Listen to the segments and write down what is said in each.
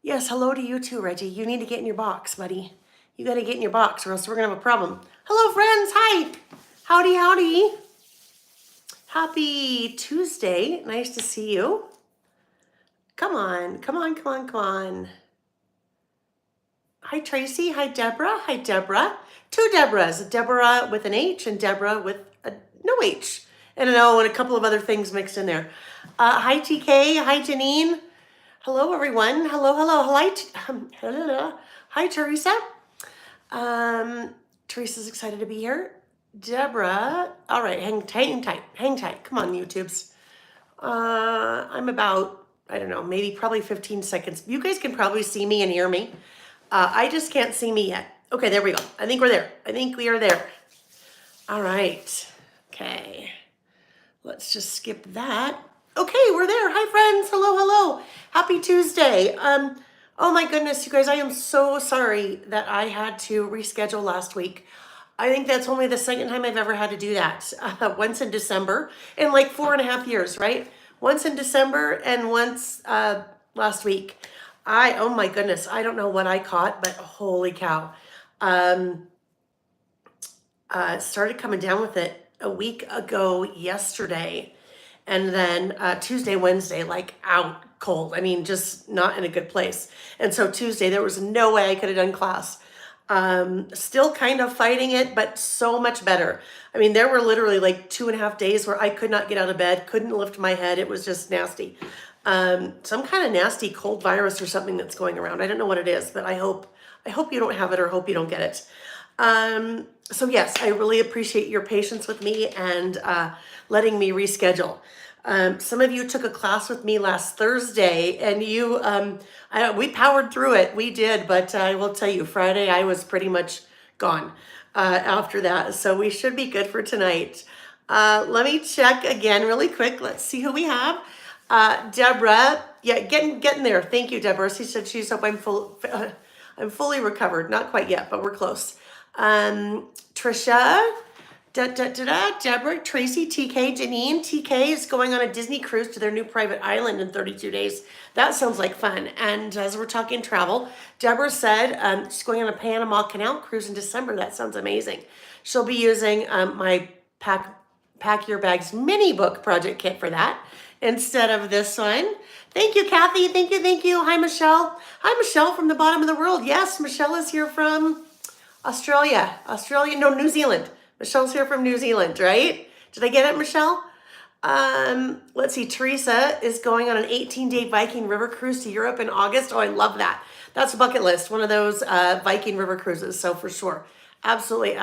Yes, hello to you too, Reggie. You need to get in your box, buddy. You got to get in your box or else we're going to have a problem. Hello, friends. Hi. Howdy, howdy. Happy Tuesday. Nice to see you. Come on, come on, come on, come on. Hi, Tracy. Hi, Deborah. Hi, Deborah. Two Deborahs. Deborah with an H and Deborah with a no H and an O and a couple of other things mixed in there. Hi, TK. Hi, Janine. Hello, everyone. Hello, hello. Hi, Teresa. Teresa's excited to be here. Deborah. All right, hang tight. Come on, YouTubes. I'm about, I don't know, maybe probably 15 seconds. You guys can probably see me and hear me. I just can't see me yet. Okay, there we go. I think we're there. I think we are there. All right. Okay. Let's just skip that. Okay, we're there. Hi, friends. Hello, hello. Happy Tuesday. Oh my goodness, you guys, I am so sorry that I had to reschedule last week. I think that's only the second time I've ever had to do that. Once in December in like 4.5 years, right? Once in December and once last week. Oh my goodness, I don't know what I caught, but holy cow. Started coming down with it a week ago yesterday. And then Tuesday, Wednesday, like out cold. I mean, just not in a good place. And so Tuesday, there was no way I could have done class. Still kind of fighting it, but so much better. I mean, there were literally like 2.5 days where I could not get out of bed, couldn't lift my head. It was just nasty. Some kind of nasty cold virus or something that's going around. I don't know what it is, but I hope you don't have it or hope you don't get it. So yes, I really appreciate your patience with me and letting me reschedule. Some of you took a class with me last Thursday and we powered through it. We did, but I will tell you, Friday I was pretty much gone after that. So we should be good for tonight. Let me check again really quick. Let's see who we have. Deborah, yeah, getting there. Thank you, Deborah. She said she's hope I'm fully recovered. Not quite yet, but we're close. Trisha, Deborah, Tracy, TK, Janine. TK is going on a Disney cruise to their new private island in 32 days. That sounds like fun. And as we're talking travel, Deborah said she's going on a Panama Canal cruise in December. That sounds amazing. She'll be using my Pack Your Bags mini book project kit for that instead of this one. Thank you, Kathy. Thank you. Hi, Michelle. Hi, Michelle from the bottom of the world. Yes, Michelle is here from Australia. No, New Zealand. Michelle's here from New Zealand, right? Did I get it, Michelle? Let's see. Teresa is going on an 18-day Viking river cruise to Europe in August. Oh, I love that. That's a bucket list. One of those Viking river cruises. So for sure. Absolutely.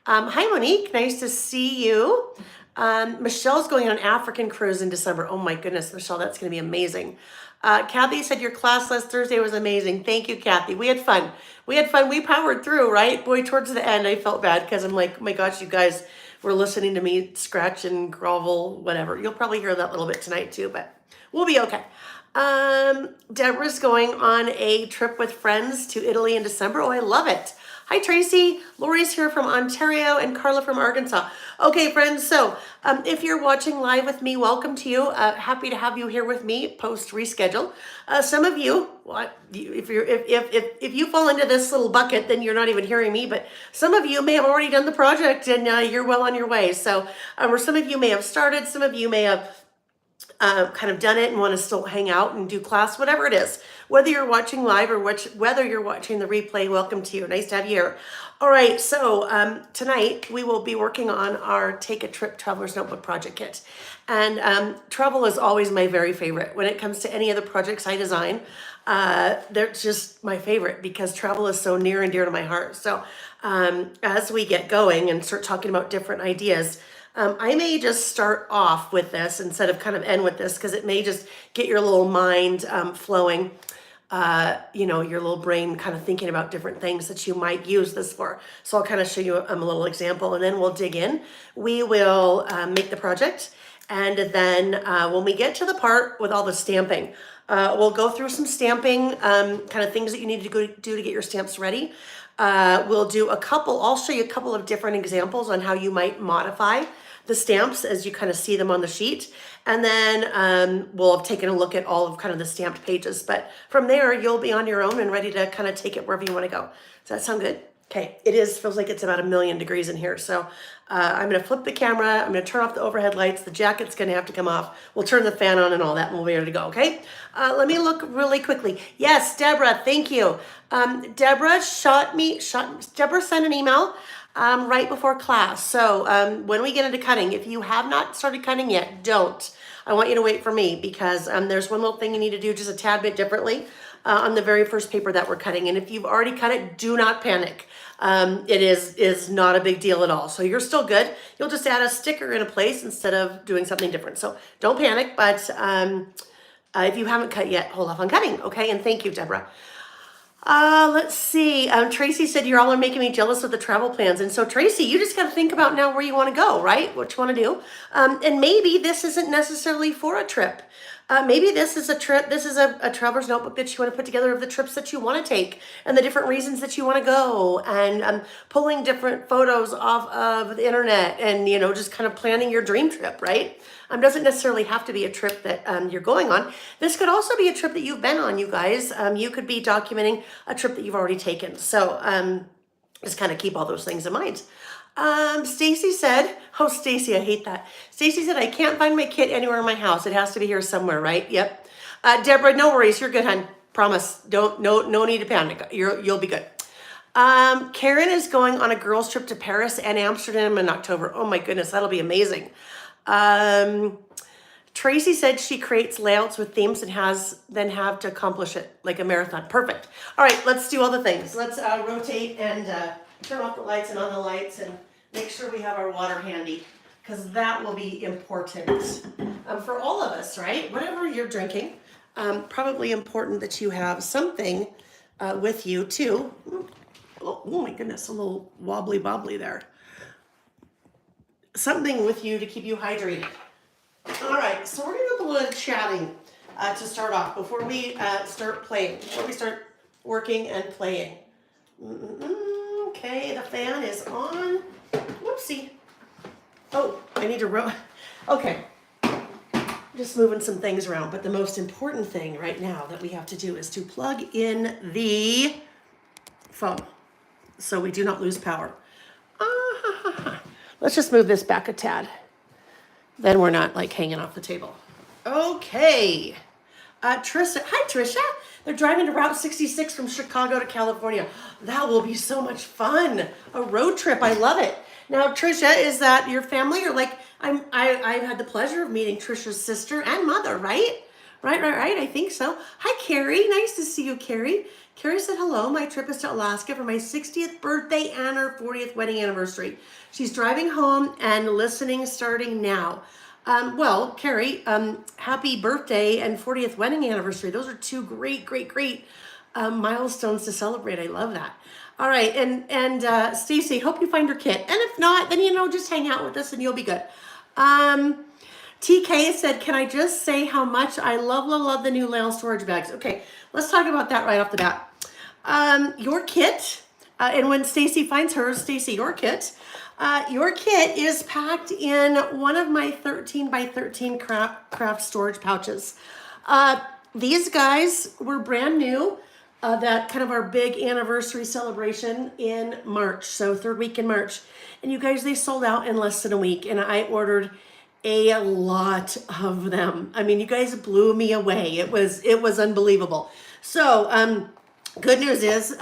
Hi, Monique. Nice to see you. Michelle's going on an African cruise in December. Oh my goodness, Michelle, that's going to be amazing. Kathy said your class last Thursday was amazing. Thank you, Kathy. We had fun. We powered through, right? Boy, towards the end, I felt bad because I'm like, oh my gosh, you guys were listening to me scratch and grovel, whatever. You'll probably hear that a little bit tonight too, but we'll be okay. Deborah's going on a trip with friends to Italy in December. Oh, I love it. Hi, Tracy. Lori's here from Ontario and Carla from Arkansas. Okay, friends, so if you're watching live with me, welcome to you. Happy to have you here with me post reschedule. Some of you, if you fall into this little bucket, then you're not even hearing me, but some of you may have already done the project and you're well on your way. So, or some of you may have started, some of you may have kind of done it and want to still hang out and do class, whatever it is. Whether you're watching live or whether you're watching the replay, welcome to you. Nice to have you here. All right, so tonight we will be working on our Take a Trip Traveler's Notebook project kit. And travel is always my very favorite. When it comes to any of the projects I design, they're just my favorite because travel is so near and dear to my heart. So as we get going and start talking about different ideas, I may just start off with this instead of kind of end with this because it may just get your little mind flowing, your little brain kind of thinking about different things that you might use this for. So I'll kind of show you a little example and then we'll dig in. We will make the project and then when we get to the part with all the stamping, we'll go through some stamping kind of things that you need to go do to get your stamps ready. I'll show you a couple of different examples on how you might modify the stamps as you kind of see them on the sheet. And then we'll have taken a look at all of kind of the stamped pages. But from there, you'll be on your own and ready to kind of take it wherever you want to go. Does that sound good? Okay, feels like it's about 1,000,000 degrees in here. So I'm gonna flip the camera, I'm gonna turn off the overhead lights, the jacket's gonna have to come off. We'll turn the fan on and all that and we'll be ready to go, okay? Let me look really quickly. Yes, Deborah, thank you. Deborah Deborah sent an email right before class. So when we get into cutting, if you have not started cutting yet, don't. I want you to wait for me because there's one little thing you need to do just a tad bit differently on the very first paper that we're cutting. And if you've already cut it, do not panic. It is not a big deal at all. So you're still good. You'll just add a sticker in a place instead of doing something different. So don't panic, but if you haven't cut yet, hold off on cutting, okay? And thank you, Deborah. Let's see. Tracy said you all are making me jealous with the travel plans. And so Tracy, you just got to think about now where you want to go, right? What you want to do. And maybe this isn't necessarily for a trip. Maybe this is a trip. This is a traveler's notebook that you want to put together of the trips that you want to take and the different reasons that you want to go and pulling different photos off of the internet and, you know, just kind of planning your dream trip, right? Doesn't necessarily have to be a trip that you're going on. This could also be a trip that you've been on, you guys. You could be documenting a trip that you've already taken. So just kind of keep all those things in mind. Stacy said, oh, Stacy, I hate that. Stacy said, I can't find my kit anywhere in my house. It has to be here somewhere, right? Yep. Deborah, no worries. You're good, hon. Promise. No need to panic. You'll be good. Karen is going on a girls' trip to Paris and Amsterdam in October. Oh my goodness, that'll be amazing. Tracy said she creates layouts with themes and then have to accomplish it like a marathon. Perfect. All right, let's do all the things. Let's rotate and turn off the lights and on the lights and make sure we have our water handy because that will be important for all of us, right? Whatever you're drinking, probably important that you have something with you too. Oh my goodness, a little wobbly there. Something with you to keep you hydrated. All right, so we're gonna do a little chatting to start off before we start playing, before we start working and playing. Okay, the fan is on. Whoopsie. Oh, I need to okay. Just moving some things around, but the most important thing right now that we have to do is to plug in the phone so we do not lose power. Let's just move this back a tad. Then we're not like hanging off the table. Okay. Trisha, hi Trisha. They're driving to Route 66 from Chicago to California. That will be so much fun. A road trip, I love it. Now Trisha, is that your family or like, I've had the pleasure of meeting Trisha's sister and mother, right? Right, I think so. Hi Carrie, nice to see you Carrie. Carrie said, hello, my trip is to Alaska for my 60th birthday and her 40th wedding anniversary. She's driving home and listening starting now. Well, Carrie, happy birthday and 40th wedding anniversary. Those are two great milestones to celebrate. I love that. All right, and Stacy, hope you find your kit. And if not, then, you know, just hang out with us and you'll be good. TK said, can I just say how much I love the new Lail storage bags? Okay, let's talk about that right off the bat. Your kit, and when Stacy finds hers, Stacy, your kit is packed in one of my 13 by 13 craft storage pouches. These guys were brand new, that kind of our big anniversary celebration in March, so third week in March. And you guys, they sold out in less than a week, and I ordered a lot of them. I mean, you guys blew me away. It was unbelievable. So, good news is,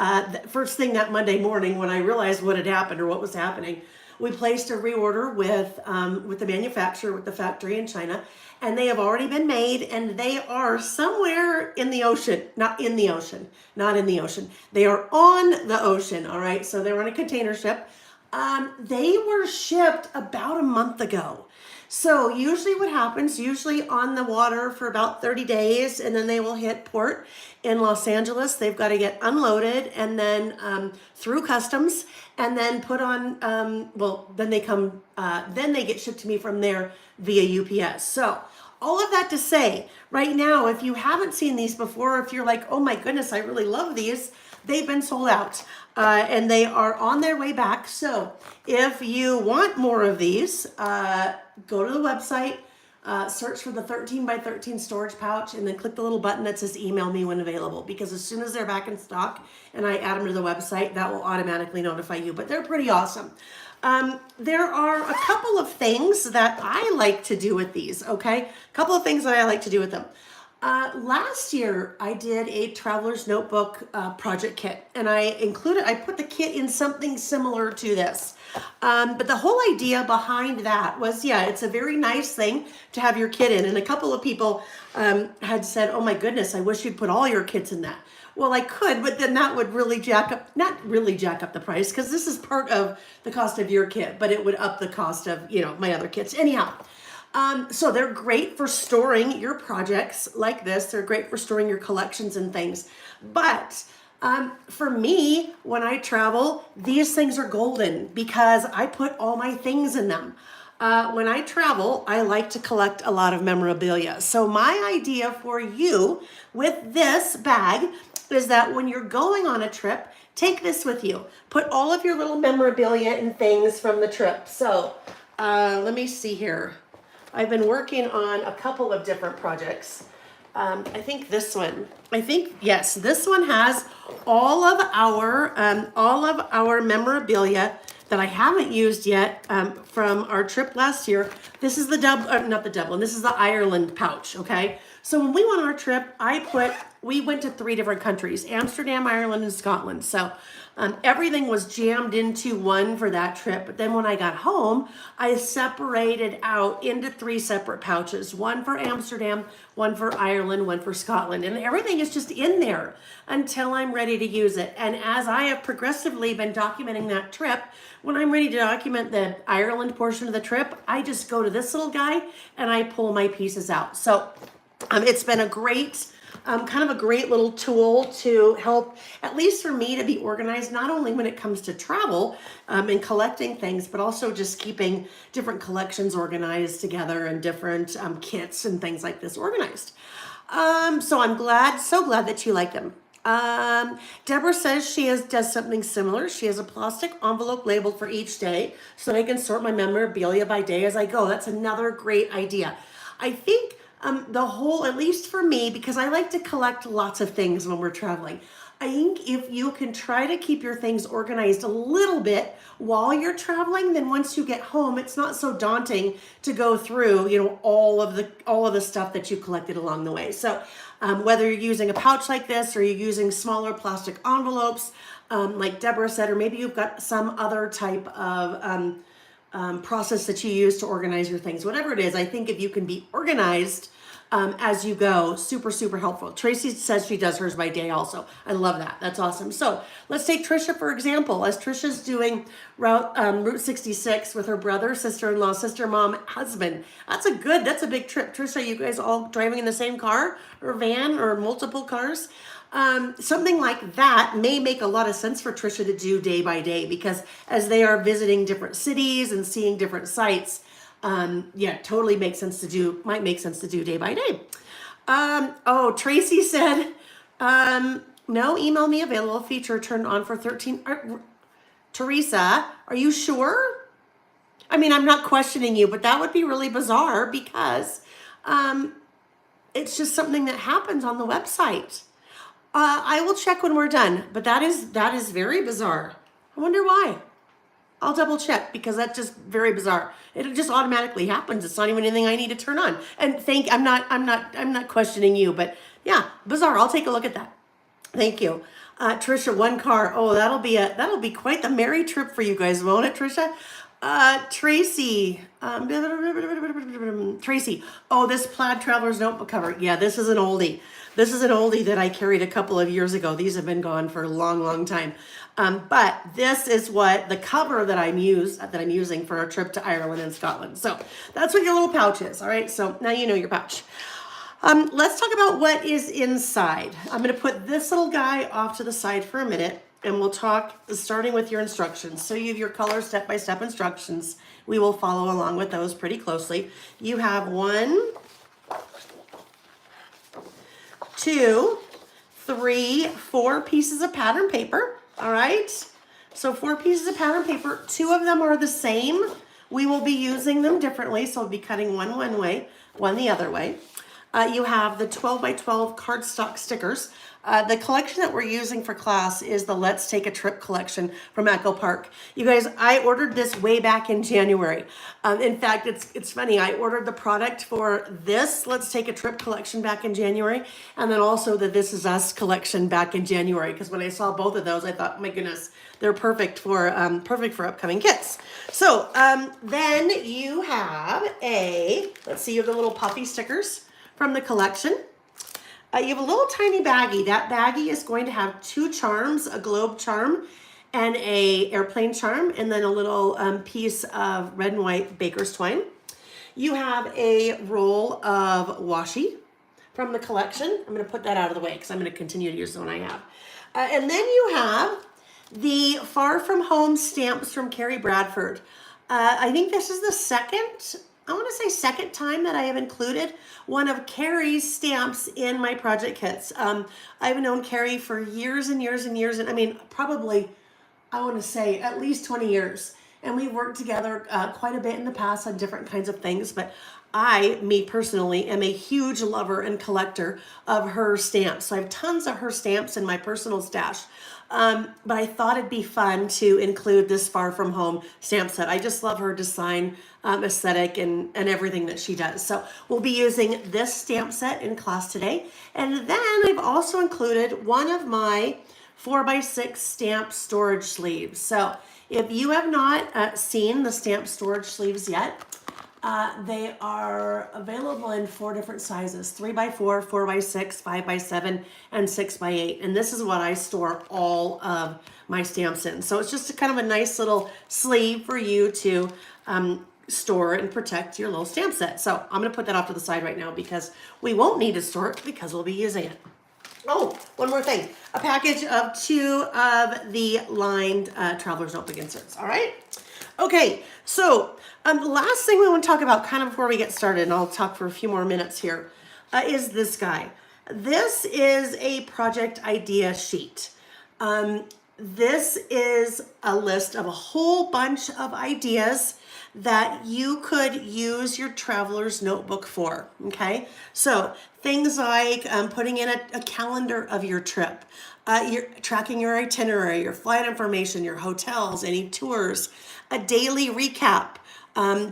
first thing that Monday morning when I realized what had happened or what was happening, we placed a reorder with the manufacturer, with the factory in China, and they have already been made, and they are somewhere in the ocean, not in the ocean. They are on the ocean, all right? So they're on a container ship. They were shipped about a month ago. So usually what happens, usually on the water for about 30 days, and then they will hit port in Los Angeles. They've got to get unloaded and then through customs and then put on, then they get shipped to me from there via UPS. So all of that to say, right now, if you haven't seen these before, if you're like, oh my goodness, I really love these, they've been sold out and they are on their way back. So if you want more of these, go to the website, search for the 13 by 13 storage pouch and then click the little button that says email me when available, because as soon as they're back in stock and I add them to the website, that will automatically notify you. But they're pretty awesome. There are a couple of things that I like to do with these, okay? A couple of things that I like to do with them. Last year, I did a traveler's notebook project kit, and I put the kit in something similar to this. But the whole idea behind that was, yeah, it's a very nice thing to have your kit in. And a couple of people had said, oh my goodness, I wish you'd put all your kits in that. Well, I could, but then that would really not really jack up the price, because this is part of the cost of your kit, but it would up the cost of, my other kits. Anyhow, so they're great for storing your projects like this. They're great for storing your collections and things. But for me, when I travel, these things are golden because I put all my things in them. When I travel, I like to collect a lot of memorabilia. So my idea for you with this bag is that when you're going on a trip, take this with you. Put all of your little memorabilia and things from the trip. So let me see here. I've been working on a couple of different projects. I think this one. Yes, this one has all of our memorabilia that I haven't used yet from our trip last year. This is the not the Dublin. This is the Ireland pouch. Okay. So when we went on our trip, we went to 3 different countries: Amsterdam, Ireland, and Scotland. So everything was jammed into one for that trip. But then when I got home, I separated out into 3 separate pouches: one for Amsterdam, one for Ireland, one for Scotland. And everything is just in there until I'm ready to use it. And as I have progressively been documenting that trip, when I'm ready to document the Ireland portion of the trip, I just go to this little guy and I pull my pieces out. So it's been a great kind of a great little tool to help, at least for me, to be organized, not only when it comes to travel and collecting things, but also just keeping different collections organized together and different kits and things like this organized. So I'm so glad that you like them. Deborah says does something similar. She has a plastic envelope labeled for each day so that I can sort my memorabilia by day as I go. That's another great idea. I think at least for me, because I like to collect lots of things when we're traveling, I think if you can try to keep your things organized a little bit while you're traveling, then once you get home, it's not so daunting to go through, all of the stuff that you collected along the way. So whether you're using a pouch like this or you're using smaller plastic envelopes, like Deborah said, or maybe you've got some other type of process that you use to organize your things, whatever it is, I think if you can be organized as you go, super, super helpful. Tracy says she does hers by day also. I love that. That's awesome. So let's take Trisha, for example. As Trisha's doing Route 66 with her brother, sister-in-law, sister-mom, husband. That's a big trip. Trisha, you guys all driving in the same car or van or multiple cars? Something like that may make a lot of sense for Trisha to do day by day, because as they are visiting different cities and seeing different sites, totally might make sense to do day by day. Tracy said, no email me available feature turned on for 13. Teresa, are you sure? I mean, I'm not questioning you, but that would be really bizarre because, it's just something that happens on the website. I will check when we're done, but that is very bizarre. I wonder why. I'll double check, because that's just very bizarre. It just automatically happens. It's not even anything I need to turn on. And I'm not questioning you, but yeah, bizarre. I'll take a look at that. Thank you. Trisha, one car. Oh, that'll be quite the merry trip for you guys, won't it, Trisha? Tracy, Tracy. Oh, this plaid traveler's notebook cover. Yeah, this is an oldie. This is an oldie that I carried a couple of years ago. These have been gone for a long, long time. But this is what the cover that I'm using for our trip to Ireland and Scotland. So that's what your little pouch is. All right. So now you know your pouch. Let's talk about what is inside. I'm going to put this little guy off to the side for a minute, and we'll talk starting with your instructions. So you have your color step-by-step instructions. We will follow along with those pretty closely. You have 1, 2, 3, 4 pieces of pattern paper. All right. So 4 pieces of pattern paper. 2 of them are the same. We will be using them differently, so we'll be cutting one way, one the other way. You have the 12 by 12 cardstock stickers. The collection that we're using for class is the Let's Take a Trip collection from Echo Park. You guys, I ordered this way back in January. In fact, it's funny, I ordered the product for this Let's Take a Trip collection back in January, and then also the This Is Us collection back in January, because when I saw both of those, I thought, my goodness, they're perfect for upcoming kits. So then you have let's see, you have the little puffy stickers from the collection. You have a little tiny baggie. That baggie is going to have 2 charms, a globe charm and a airplane charm, and then a little piece of red and white baker's twine. You have a roll of washi from the collection. I'm going to put that out of the way because I'm going to continue to use the one I have. And then you have the Far From Home stamps from Carrie Bradford. I think this is the second time that I have included one of Carrie's stamps in my project kits. I've known Carrie for years and years and years, and I mean, probably, I want to say at least 20 years. And we've worked together quite a bit in the past on different kinds of things, but me personally, am a huge lover and collector of her stamps. So I have tons of her stamps in my personal stash. But I thought it'd be fun to include this Far From Home stamp set. I just love her design aesthetic and everything that she does. So we'll be using this stamp set in class today. And then I've also included one of my 4x6 stamp storage sleeves. So if you have not seen the stamp storage sleeves yet, they are available in 4 different sizes: 3x4, 4x6, 5x7, and 6x8. And this is what I store all of my stamps in. So it's just a kind of a nice little sleeve for you to store and protect your little stamp set. So I'm going to put that off to the side right now because we won't need to store it because we'll be using it. Oh, one more thing. A package of 2 of the lined Traveler's Notebook inserts. All right? Okay, so the last thing we want to talk about kind of before we get started, and I'll talk for a few more minutes here, is this guy. This is a project idea sheet. This is a list of a whole bunch of ideas that you could use your traveler's notebook for, okay? So things like putting in a calendar of your trip, you're tracking your itinerary, your flight information, your hotels, any tours, a daily recap,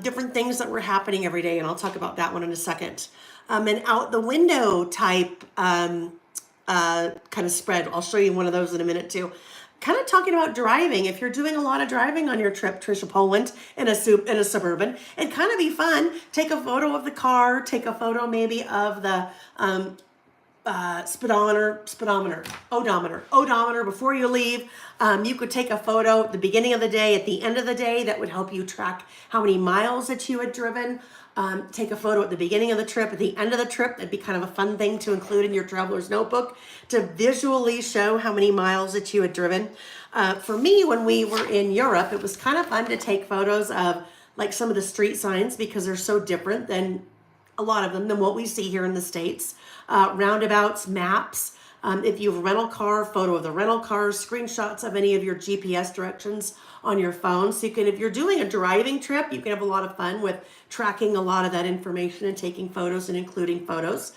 different things that were happening every day, and I'll talk about that one in a second. An out the window type kind of spread. I'll show you one of those in a minute too. Kind of talking about driving. If you're doing a lot of driving on your trip, Trisha Poland, in a Suburban, it'd kind of be fun. Take a photo of the car, take a photo maybe of the odometer before you leave. You could take a photo at the beginning of the day, at the end of the day, that would help you track how many miles that you had driven. Take a photo at the beginning of the trip, at the end of the trip. That'd be kind of a fun thing to include in your traveler's notebook to visually show how many miles that you had driven. For me, when we were in Europe, it was kind of fun to take photos of like some of the street signs because they're so different than a lot of them than what we see here in the States. Roundabouts, maps. If you have a rental car, photo of the rental car, screenshots of any of your GPS directions on your phone. So you can, if you're doing a driving trip, you can have a lot of fun with tracking a lot of that information and taking photos and including photos.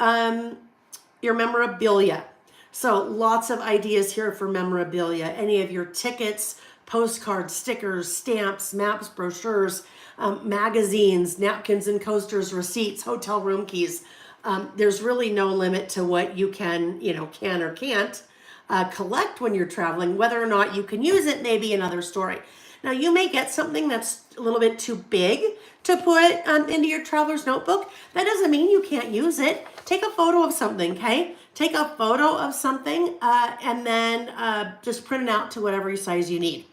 Your memorabilia. So lots of ideas here for memorabilia. Any of your tickets, postcards, stickers, stamps, maps, brochures, magazines, napkins and coasters, receipts, hotel room keys. There's really no limit to what you can or can't collect when you're traveling. Whether or not you can use it may be another story. Now, you may get something that's a little bit too big to put into your traveler's notebook. That doesn't mean you can't use it. Take a photo of something, okay? Take a photo of something and then just print it out to whatever size you need.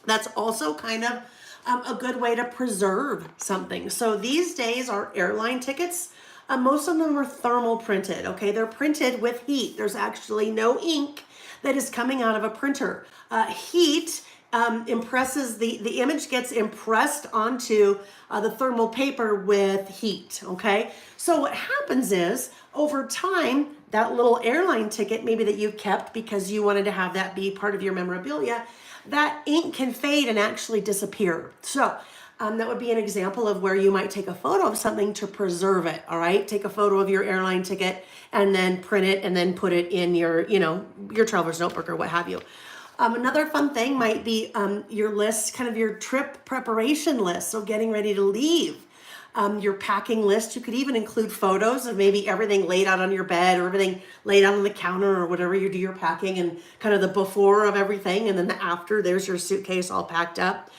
That's also kind of a good way to preserve something. So these days, our airline tickets, most of them are thermal printed, okay? They're printed with heat. There's actually no ink that is coming out of a printer. Heat impresses, the image gets impressed onto the thermal paper with heat, okay? So what happens is, over time, that little airline ticket maybe that you kept because you wanted to have that be part of your memorabilia, that ink can fade and actually disappear. So That would be an example of where you might take a photo of something to preserve it, all right? Take a photo of your airline ticket and then print it and then put it in your, your traveler's notebook or what have you. Another fun thing might be your list, kind of your trip preparation list. So getting ready to leave. Your packing list. You could even include photos of maybe everything laid out on your bed or everything laid out on the counter or whatever you do your packing, and kind of the before of everything, and then the after. There's your suitcase all packed up.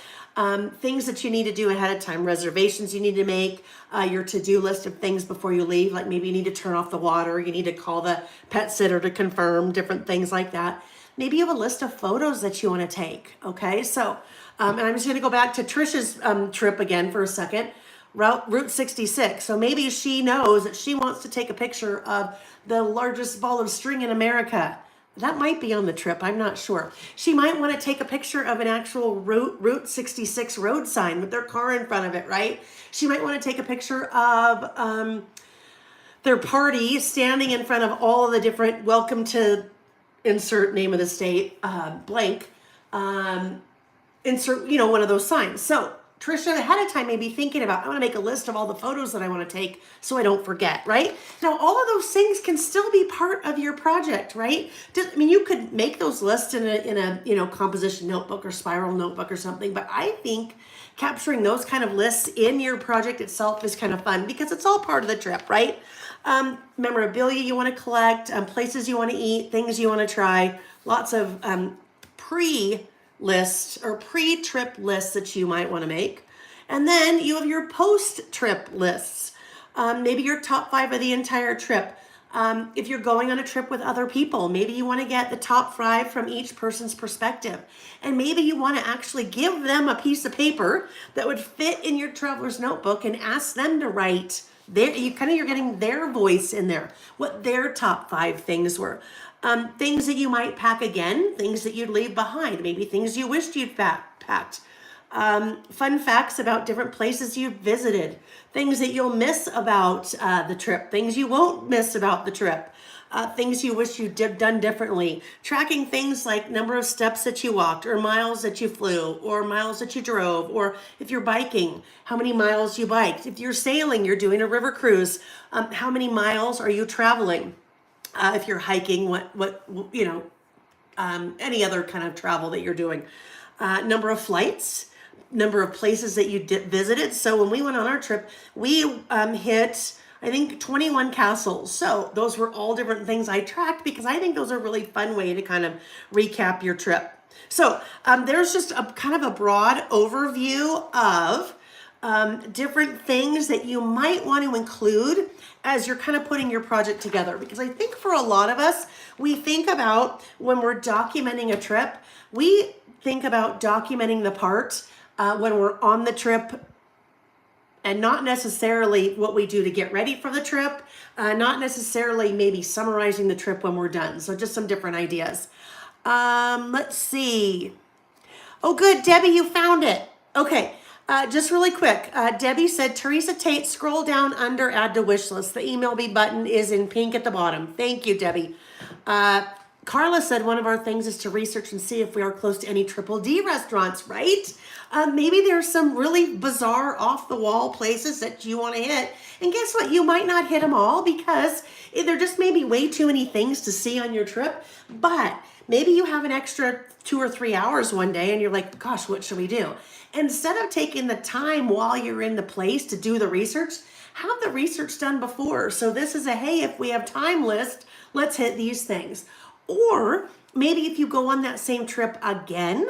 Things that you need to do ahead of time, reservations you need to make, your to-do list of things before you leave, like maybe you need to turn off the water, you need to call the pet sitter to confirm, different things like that. Maybe you have a list of photos that you want to take, okay? So, and I'm just going to go back to Trisha's trip again for a second. Route 66. So maybe she knows that she wants to take a picture of the largest ball of string in America. That might be on the trip. I'm not sure. She might want to take a picture of an actual Route 66 road sign with their car in front of it, right? She might want to take a picture of their party standing in front of all of the different welcome to insert name of the state, blank, insert, one of those signs. So Trisha, ahead of time, maybe thinking about, I want to make a list of all the photos that I want to take so I don't forget, right? Now, all of those things can still be part of your project, right? You could make those lists in a composition notebook or spiral notebook or something, but I think capturing those kind of lists in your project itself is kind of fun because it's all part of the trip, right? Memorabilia you want to collect, places you want to eat, things you want to try, lots of pre-lists or pre-trip lists that you might want to make. And then you have your post-trip lists, maybe your top 5 of the entire trip. If you're going on a trip with other people, maybe you want to get the top 5 from each person's perspective. And maybe you want to actually give them a piece of paper that would fit in your traveler's notebook and ask them to write you're getting their voice in there, what their top 5 things were. Things that you might pack again, things that you'd leave behind, maybe things you wished you'd packed. Fun facts about different places you've visited, things that you'll miss about the trip, things you won't miss about the trip, things you wish you'd done differently, tracking things like number of steps that you walked or miles that you flew or miles that you drove, or if you're biking, how many miles you biked. If you're sailing, you're doing a river cruise, how many miles are you traveling? If you're hiking, any other kind of travel that you're doing, number of flights, number of places that you visited. So when we went on our trip, we hit, I think, 21 castles. So those were all different things I tracked because I think those are a really fun way to kind of recap your trip. So there's just a kind of a broad overview of different things that you might want to include as you're kind of putting your project together. Because I think for a lot of us, we think about when we're documenting a trip, we think about documenting the part when we're on the trip, and not necessarily what we do to get ready for the trip, not necessarily maybe summarizing the trip when we're done. So just some different ideas. Let's see. Oh, good, Debbie, you found it. Okay. Just really quick, Debbie said, Teresa Tate, scroll down under add to wish list. The email me button is in pink at the bottom. Thank you, Debbie. Carla said one of our things is to research and see if we are close to any Triple D restaurants, right? Maybe there's some really bizarre off the wall places that you want to hit. And guess what? You might not hit them all because there just may be way too many things to see on your trip. But maybe you have an extra 2 or 3 hours one day and you're like, gosh, what should we do? Instead of taking the time while you're in the place to do the research, have the research done before. So this is a, hey, if we have time list, let's hit these things. Or maybe if you go on that same trip again,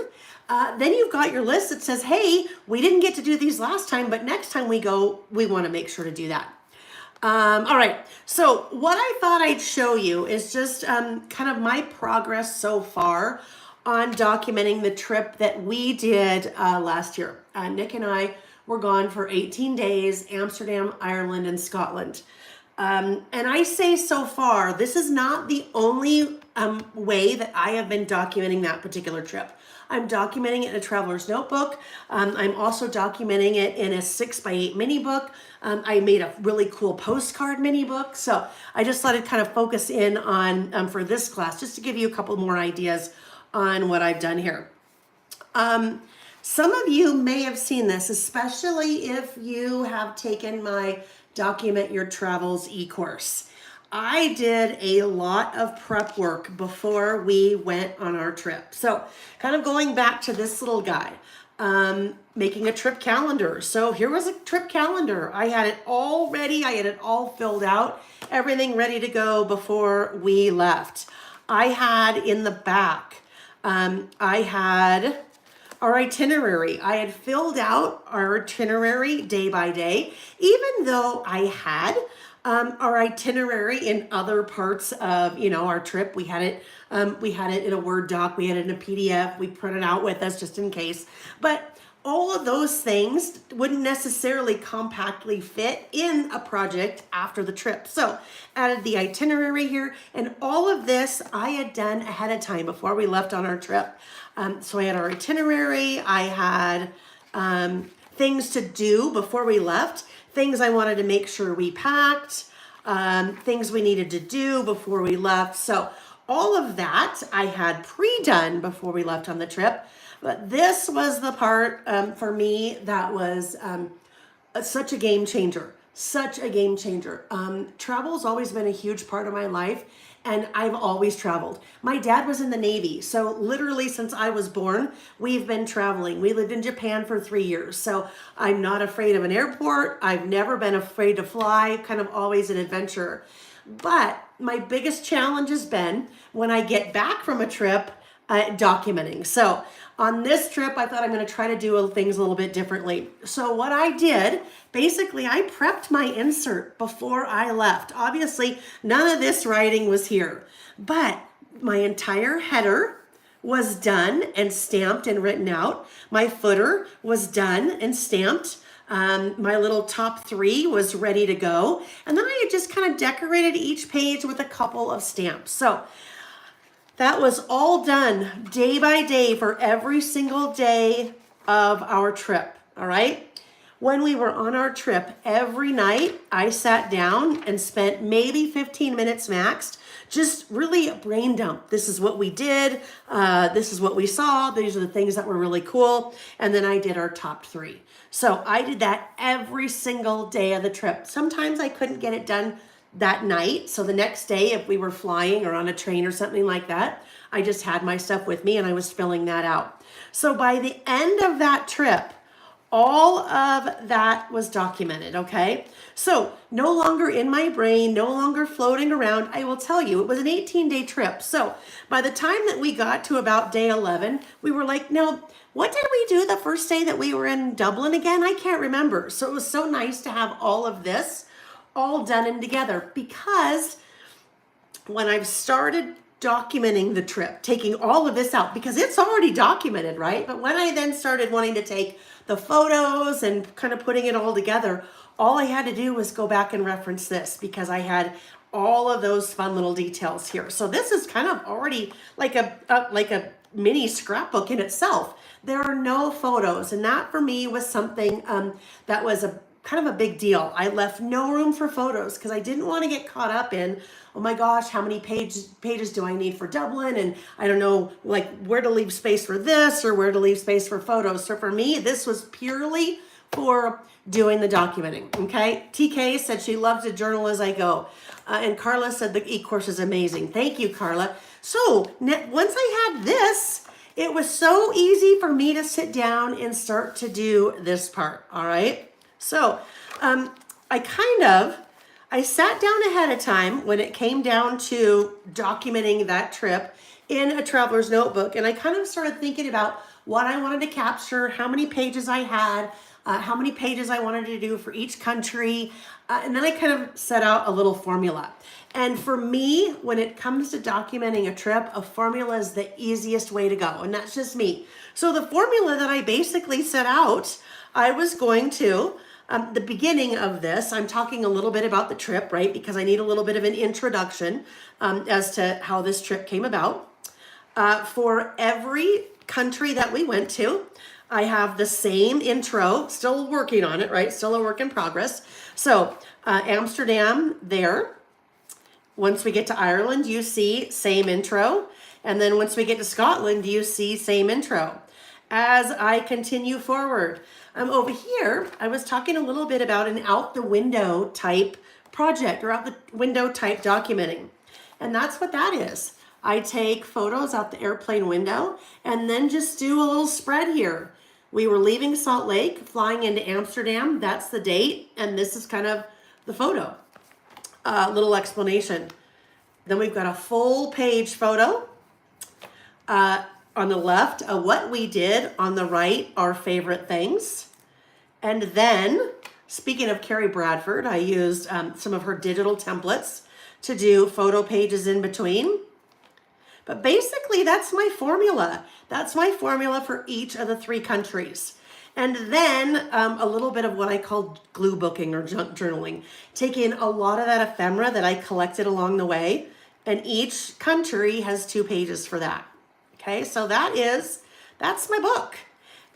then you've got your list that says, hey, we didn't get to do these last time, but next time we go, we want to make sure to do that. All right, so what I thought I'd show you is just kind of my progress so far on documenting the trip that we did last year. Nick and I were gone for 18 days, Amsterdam, Ireland, and Scotland. And I say so far, this is not the only way that I have been documenting that particular trip. I'm documenting it in a traveler's notebook. I'm also documenting it in a 6x8 mini book. I made a really cool postcard mini book. So I just thought I'd kind of focus in on, for this class, just to give you a couple more ideas on what I've done here. Some of you may have seen this, especially if you have taken my Document Your Travels e-course. I did a lot of prep work before we went on our trip. So kind of going back to this little guy, making a trip calendar. So here was a trip calendar. I had it all ready. I had it all filled out, everything ready to go before we left. I had in the back, I had our itinerary. I had filled out our itinerary day by day, even though I had our itinerary in other parts of our trip. We had it in a Word doc, we had it in a PDF, we printed out with us just in case. But all of those things wouldn't necessarily compactly fit in a project after the trip. So added the itinerary here, and all of this I had done ahead of time before we left on our trip. So I had our itinerary, I had things to do before we left, things I wanted to make sure we packed, things we needed to do before we left. So all of that I had pre-done before we left on the trip. But this was the part for me that was such a game changer. Such a game changer. Travel has always been a huge part of my life, and I've always traveled. My dad was in the Navy, so literally since I was born, we've been traveling. We lived in Japan for 3 years, so I'm not afraid of an airport. I've never been afraid to fly, kind of always an adventurer. But my biggest challenge has been when I get back from a trip, documenting. So on this trip, I thought I'm going to try to do things a little bit differently. So what I did, basically, I prepped my insert before I left. Obviously, none of this writing was here, but my entire header was done and stamped and written out. My footer was done and stamped. My little top 3 was ready to go. And then I had just kind of decorated each page with a couple of stamps. So that was all done day by day for every single day of our trip, all right? When we were on our trip, every night I sat down and spent maybe 15 minutes max, just really a brain dump. This is what we did. This is what we saw. These are the things that were really cool. And then I did our top 3. So I did that every single day of the trip. Sometimes I couldn't get it done that night. So the next day, if we were flying or on a train or something like that, I just had my stuff with me and I was filling that out. So by the end of that trip, all of that was documented, okay? So no longer in my brain, no longer floating around. I will tell you, it was an 18-day trip. So by the time that we got to about day 11, we were like, no, what did we do the first day that we were in Dublin again? I can't remember. So it was so nice to have all of this all done and together, because when I've started documenting the trip, taking all of this out, because it's already documented, right? But when I then started wanting to take the photos and kind of putting it all together, all I had to do was go back and reference this, because I had all of those fun little details here. So this is kind of already like a mini scrapbook in itself. There are no photos, and that for me was something that was a kind of a big deal. I left no room for photos because I didn't want to get caught up in, oh my gosh, how many pages do I need for Dublin? And I don't know, like where to leave space for this or where to leave space for photos. So for me, this was purely for doing the documenting, okay? TK said she loves to journal as I go. And Carla said the e-course is amazing. Thank you, Carla. So once I had this, it was so easy for me to sit down and start to do this part, all right? So I sat down ahead of time when it came down to documenting that trip in a traveler's notebook, and I kind of started thinking about what I wanted to capture, how many pages I had, how many pages I wanted to do for each country, and then I kind of set out a little formula. And for me, when it comes to documenting a trip, a formula is the easiest way to go, and that's just me. So the formula that I basically set out, I was going to the beginning of this, I'm talking a little bit about the trip, right? Because I need a little bit of an introduction as to how this trip came about. For every country that we went to, I have the same intro, still working on it, right? Still a work in progress. So Amsterdam there. Once we get to Ireland, you see same intro. And then once we get to Scotland, you see same intro. as I continue forward. Over here, I was talking a little bit about an out the window type project or out the window type documenting. And that's what that is. I take photos out the airplane window and then just do a little spread here. We were leaving Salt Lake, flying into Amsterdam. That's the date. And this is kind of the photo. Little explanation. Then we've got a full page photo. On the left, what we did. On the right, our favorite things. And then, speaking of Carrie Bradford, I used some of her digital templates to do photo pages in between. But basically, that's my formula. That's my formula for each of the 3 countries. And then a little bit of what I call glue booking or junk journaling. Taking a lot of that ephemera that I collected along the way, and each country has 2 pages for that. Okay, so that's my book.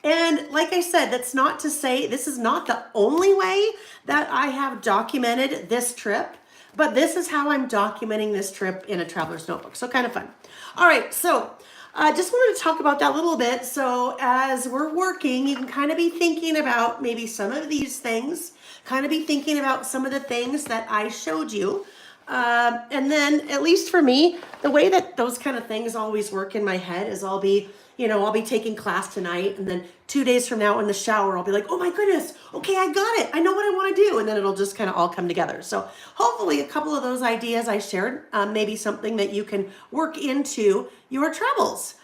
And like I said, that's not to say this is not the only way that I have documented this trip, but this is how I'm documenting this trip in a traveler's notebook. So kind of fun. All right, so I just wanted to talk about that a little bit. So as we're working, you can kind of be thinking about maybe some of these things, kind of be thinking about some of the things that I showed you. And then at least for me, the way that those kind of things always work in my head is I'll be taking class tonight, and then 2 days from now in the shower, I'll be like, oh my goodness, okay, I got it. I know what I want to do. And then it'll just kind of all come together. So hopefully a couple of those ideas I shared, maybe something that you can work into your travels.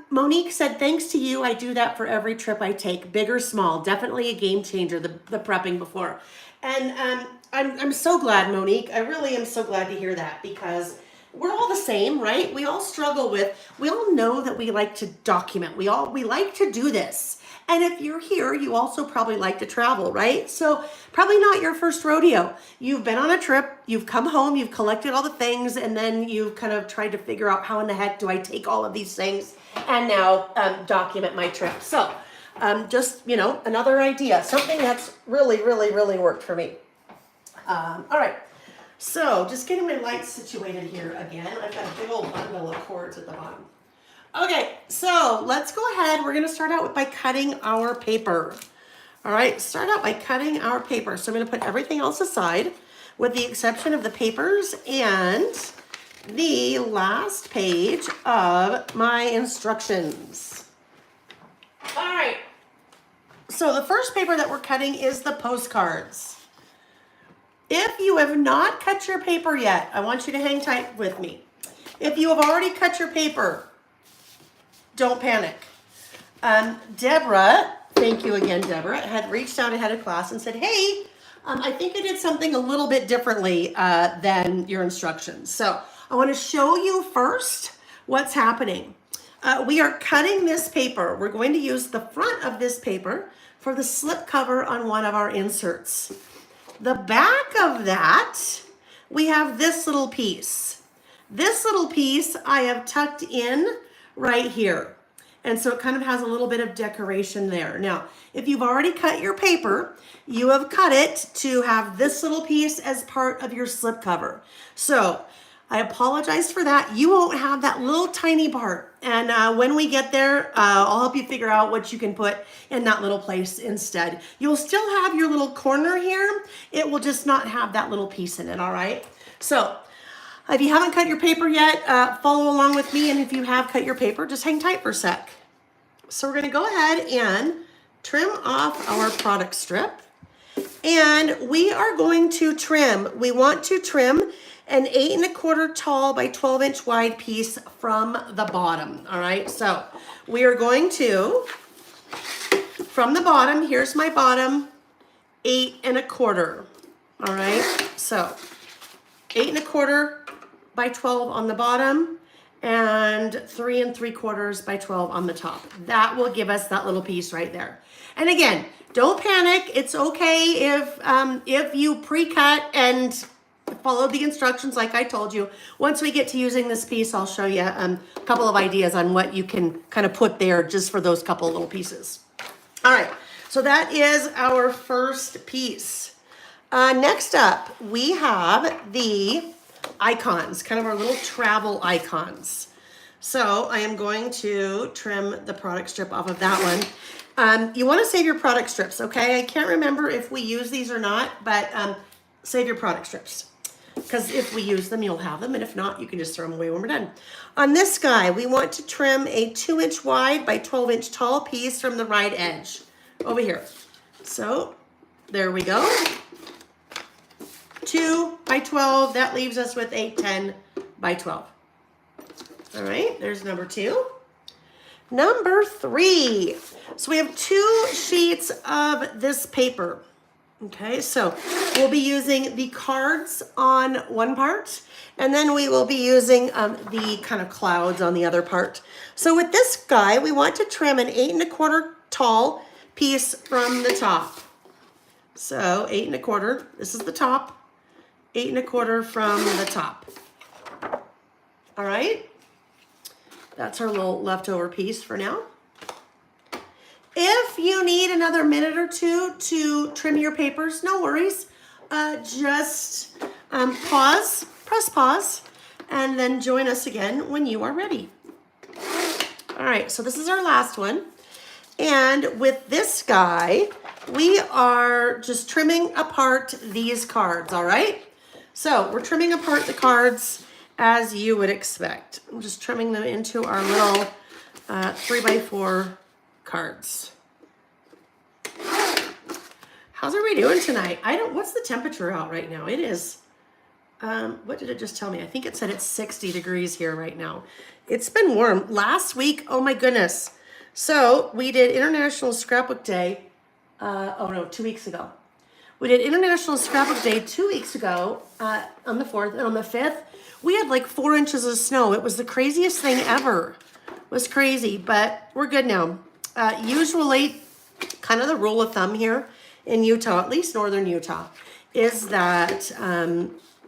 Monique said, thanks to you, I do that for every trip I take, big or small. Definitely a game changer, the prepping before. And I'm so glad, Monique. I really am so glad to hear that, because we're all the same, right? We all we all know that we like to document. We like to do this. And if you're here, you also probably like to travel, right? So probably not your first rodeo. You've been on a trip, you've come home, you've collected all the things, and then you've kind of tried to figure out how in the heck do I take all of these things and now document my trip. So just, another idea, something that's really, really, really worked for me. All right. So just getting my lights situated here again. I've got a big old bundle of cords at the bottom. Okay, so let's go ahead. We're going to start out by cutting our paper. All right, start out by cutting our paper. So I'm going to put everything else aside with the exception of the papers and the last page of my instructions. All right, so the first paper that we're cutting is the postcards. If you have not cut your paper yet, I want you to hang tight with me. If you have already cut your paper, don't panic. Deborah, thank you again, Deborah, had reached out ahead of class and said, hey, I think I did something a little bit differently than your instructions. So I want to show you first what's happening. We are cutting this paper. We're going to use the front of this paper for the slip cover on one of our inserts. The back of that, we have this little piece. This little piece I have tucked in right here. And so it kind of has a little bit of decoration there. Now, if you've already cut your paper, you have cut it to have this little piece as part of your slip cover. So I apologize for that. You won't have that little tiny part. And when we get there, I'll help you figure out what you can put in that little place instead. You'll still have your little corner here. It will just not have that little piece in it, all right? So if you haven't cut your paper yet, follow along with me. And if you have cut your paper, just hang tight for a sec. So we're gonna go ahead and trim off our product strip. And we are going to trim. We want to trim an 8 1/4 tall by 12 inch wide piece from the bottom. All right, so we are going to, from the bottom, here's my bottom, 8 1/4. All right, so 8 1/4 by 12 on the bottom and 3 3/4 by 12 on the top. That will give us that little piece right there. And again, don't panic. It's okay if you pre-cut and follow the instructions like I told you. Once we get to using this piece, I'll show you a couple of ideas on what you can kind of put there just for those couple little pieces. All right, so that is our first piece. Next up, we have the icons, kind of our little travel icons. So I am going to trim the product strip off of that one. You want to save your product strips, okay? I can't remember if we use these or not, but save your product strips. Because if we use them, you'll have them. And if not, you can just throw them away when we're done. On this guy, we want to trim a 2-inch wide by 12-inch tall piece from the right edge over here. So there we go. 2 by 12, that leaves us with a 10 by 12. All right, there's number 2. Number 3. So we have 2 sheets of this paper. Okay, so we'll be using the cards on one part, and then we will be using the kind of clouds on the other part. So with this guy, we want to trim an 8 1/4 tall piece from the top. So 8 1/4, this is the top, 8 1/4 from the top. All right, that's our little leftover piece for now. If you need another minute or two to trim your papers, no worries. Just press pause, and then join us again when you are ready. All right, so this is our last one. And with this guy, we are just trimming apart these cards, all right? So we're trimming apart the cards as you would expect. I'm just trimming them into our little 3x4 cards. How's everybody doing tonight? What's the temperature out right now? It is, what did it just tell me? I think it said it's 60 degrees here right now. It's been warm. Last week, oh my goodness. So we did International Scrapbook Day, 2 weeks ago. We did International Scrapbook Day 2 weeks ago on the 4th, and on the 5th, we had like 4 inches of snow. It was the craziest thing ever. It was crazy, but we're good now. Usually, kind of the rule of thumb here in Utah, at least northern Utah, is that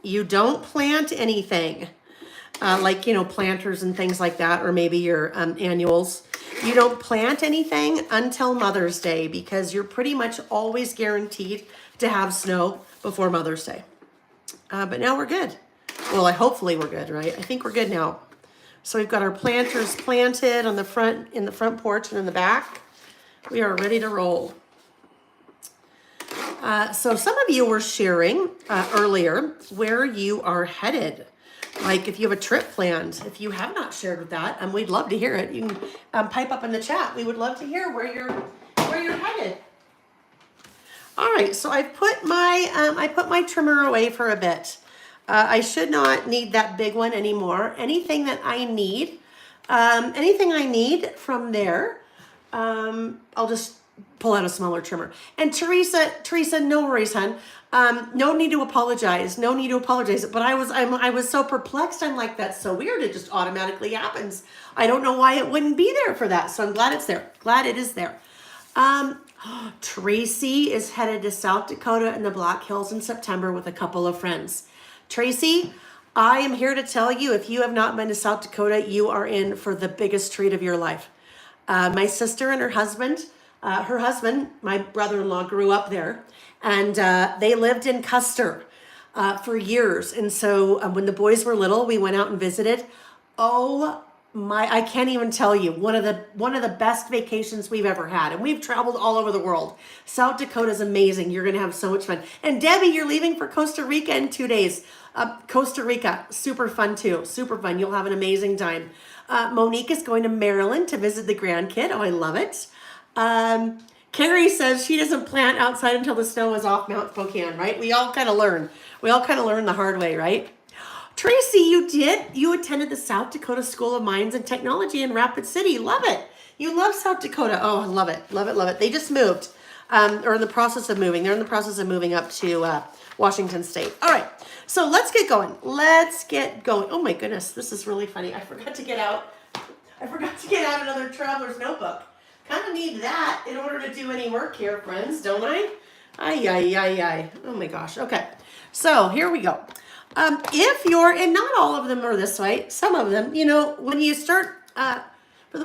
you don't plant anything like, planters and things like that, or maybe your annuals. You don't plant anything until Mother's Day because you're pretty much always guaranteed to have snow before Mother's Day. But now we're good. Well, hopefully we're good, right? I think we're good now. So we've got our planters planted on the front, in the front porch and in the back. We are ready to roll. So some of you were sharing earlier where you are headed. Like if you have a trip planned. If you have not shared with that, we'd love to hear it. You can pipe up in the chat. We would love to hear where you're headed. All right, so I put my trimmer away for a bit. I should not need that big one anymore. Anything I need from there, I'll just pull out a smaller trimmer. And Teresa, no worries, hon. No need to apologize. No need to apologize. But I was so perplexed. I'm like, that's so weird. It just automatically happens. I don't know why it wouldn't be there for that. So I'm glad it's there. Glad it is there. Tracy is headed to South Dakota and the Black Hills in September with a couple of friends. Tracy, I am here to tell you, if you have not been to South Dakota, you are in for the biggest treat of your life. My sister and her husband, my brother-in-law, grew up there, and they lived in Custer for years. And so when the boys were little, we went out and visited. Oh my, I can't even tell you, one of the best vacations we've ever had. And we've traveled all over the world. South Dakota is amazing. You're going to have so much fun. And Debbie, you're leaving for Costa Rica in 2 days. Costa Rica, super fun too. Super fun. You'll have an amazing time. Monique is going to Maryland to visit the grandkid. Oh, I love it. Carrie says she doesn't plant outside until the snow is off Mount Spokane, right? We all kind of learn. We all kind of learn the hard way, right? Tracy, you did. You attended the South Dakota School of Mines and Technology in Rapid City. Love it. You love South Dakota. Oh, I love it. Love it. Love it. They just moved, or in the process of moving. They're in the process of moving up to Washington State. All right. So let's get going. Let's get going. Oh my goodness. This is really funny. I forgot to get out another traveler's notebook. Kind of need that in order to do any work here, friends, don't I? Ay. Oh my gosh. Okay. So here we go. And not all of them are this way, some of them, when you start,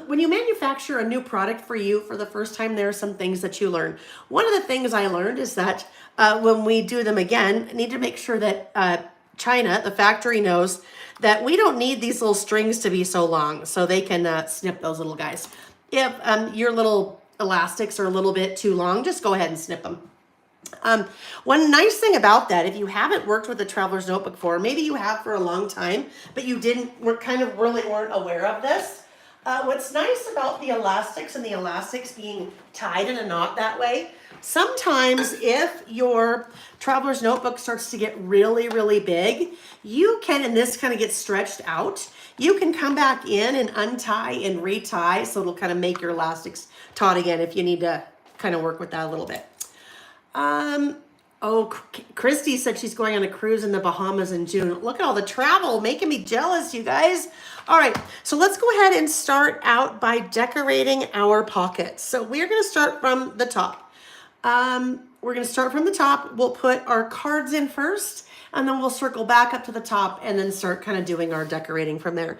when you manufacture a new product for you for the first time, there are some things that you learn. One of the things I learned is that when we do them again, I need to make sure that China, the factory knows that we don't need these little strings to be so long, so they can snip those little guys. If your little elastics are a little bit too long, just go ahead and snip them. One nice thing about that, if you haven't worked with a traveler's notebook before, maybe you have for a long time, but you weren't aware of this. What's nice about the elastics and the elastics being tied in a knot that way, sometimes if your traveler's notebook starts to get really, really big, you can, and this kind of gets stretched out, you can come back in and untie and retie, so it'll kind of make your elastics taut again if you need to kind of work with that a little bit. Oh, Christy said she's going on a cruise in the Bahamas in June. Look at all the travel, making me jealous, you guys. All right, so let's go ahead and start out by decorating our pockets. So we're gonna start from the top. We're gonna start from the top. We'll put our cards in first, and then we'll circle back up to the top and then start kind of doing our decorating from there.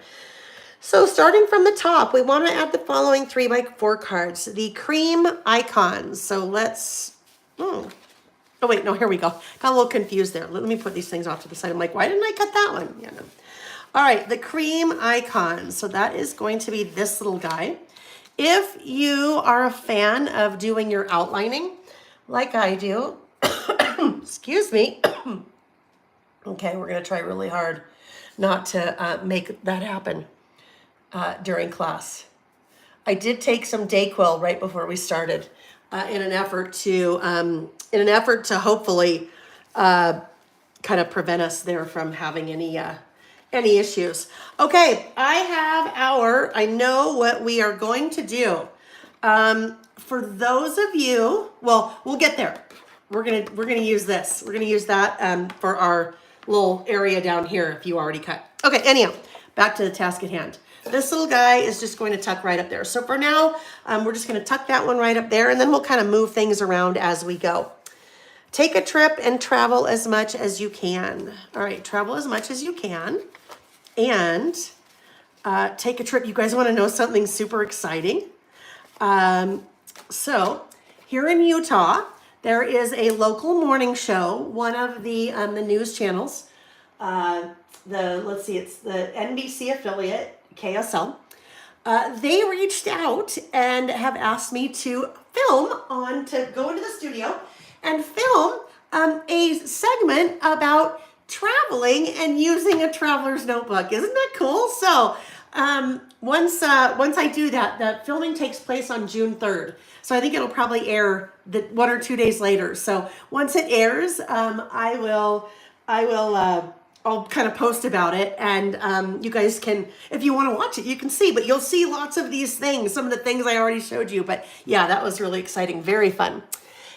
So starting from the top, we wanna add the following 3x4 cards, the cream icons. So let's, oh wait, no, here we go. Got a little confused there. Let me put these things off to the side. I'm like, why didn't I cut that one? Yeah, no. All right, the cream icons. So that is going to be this little guy. If you are a fan of doing your outlining, like I do, excuse me. Okay, we're gonna try really hard not to make that happen during class. I did take some Dayquil right before we started in an effort to hopefully kind of prevent us there from having any issues. Okay, I know what we are going to do. For those of you, well, we'll get there. We're gonna use this. We're gonna use that for our little area down here if you already cut. Okay, anyhow, back to the task at hand. This little guy is just going to tuck right up there. So for now, we're just going to tuck that one right up there, and then we'll kind of move things around as we go. Take a trip and travel as much as you can. All right, travel as much as you can. And take a trip. You guys want to know something super exciting? So here in Utah, there is a local morning show, one of the news channels. It's the NBC affiliate, KSL. They reached out and have asked me to go into the studio and film a segment about traveling and using a traveler's notebook. Isn't that cool? So once I do that, the filming takes place on June 3rd. So I think it'll probably air 1 or 2 days later. So once it airs, I'll kind of post about it, and you guys can, if you want to watch it, you can see, but you'll see lots of these things, some of the things I already showed you, but yeah, that was really exciting, very fun.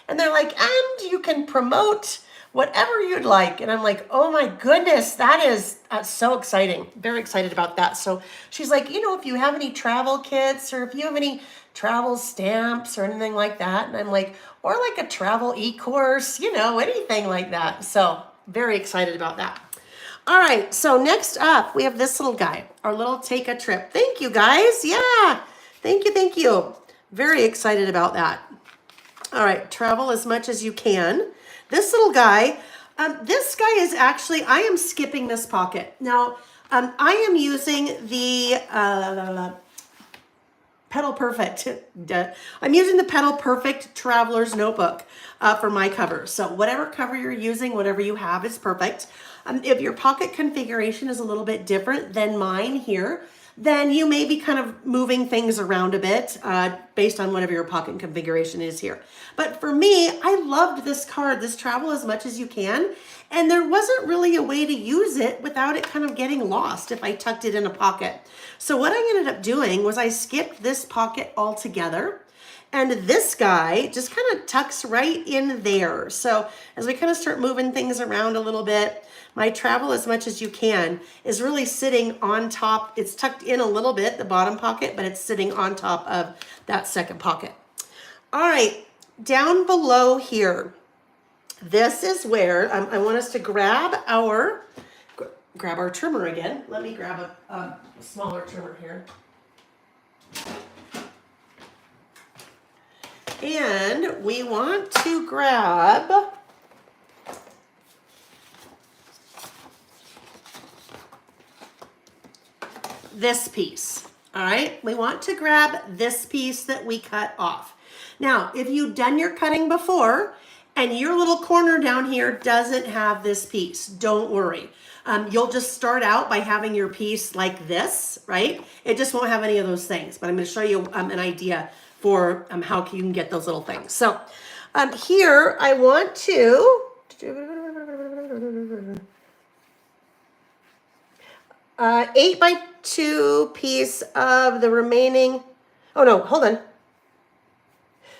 And they're like, and you can promote whatever you'd like. And I'm like, oh my goodness, that's so exciting. Very excited about that. So she's like, if you have any travel kits or if you have any travel stamps or anything like that. And I'm like, or like a travel e-course, anything like that. So very excited about that. All right, so next up, we have this little guy, our little take a trip. Thank you, guys. Yeah, thank you. Very excited about that. All right, travel as much as you can. This little guy, is actually, I am skipping this pocket. Now, I am using the Pedal Perfect. I'm using the Pedal Perfect Traveler's Notebook for my cover. So whatever cover you're using, whatever you have is perfect. If your pocket configuration is a little bit different than mine here, then you may be kind of moving things around a bit based on whatever your pocket configuration is here. But for me, I loved this card, this travel as much as you can. And there wasn't really a way to use it without it kind of getting lost if I tucked it in a pocket. So what I ended up doing was I skipped this pocket altogether. And this guy just kind of tucks right in there. So as we kind of start moving things around a little bit, my travel as much as you can is really sitting on top. It's tucked in a little bit, the bottom pocket, but it's sitting on top of that second pocket. All right, down below here, this is where I want us to grab our trimmer again. Let me grab a smaller trimmer here. And we want to grab this piece. All right, we want to grab this piece that we cut off. Now, if you've done your cutting before and your little corner down here doesn't have this piece, don't worry. You'll just start out by having your piece like this, right? It just won't have any of those things, but I'm going to show you an idea for how you can get those little things. So here I want to 8x2 piece of the remaining, oh no, hold on.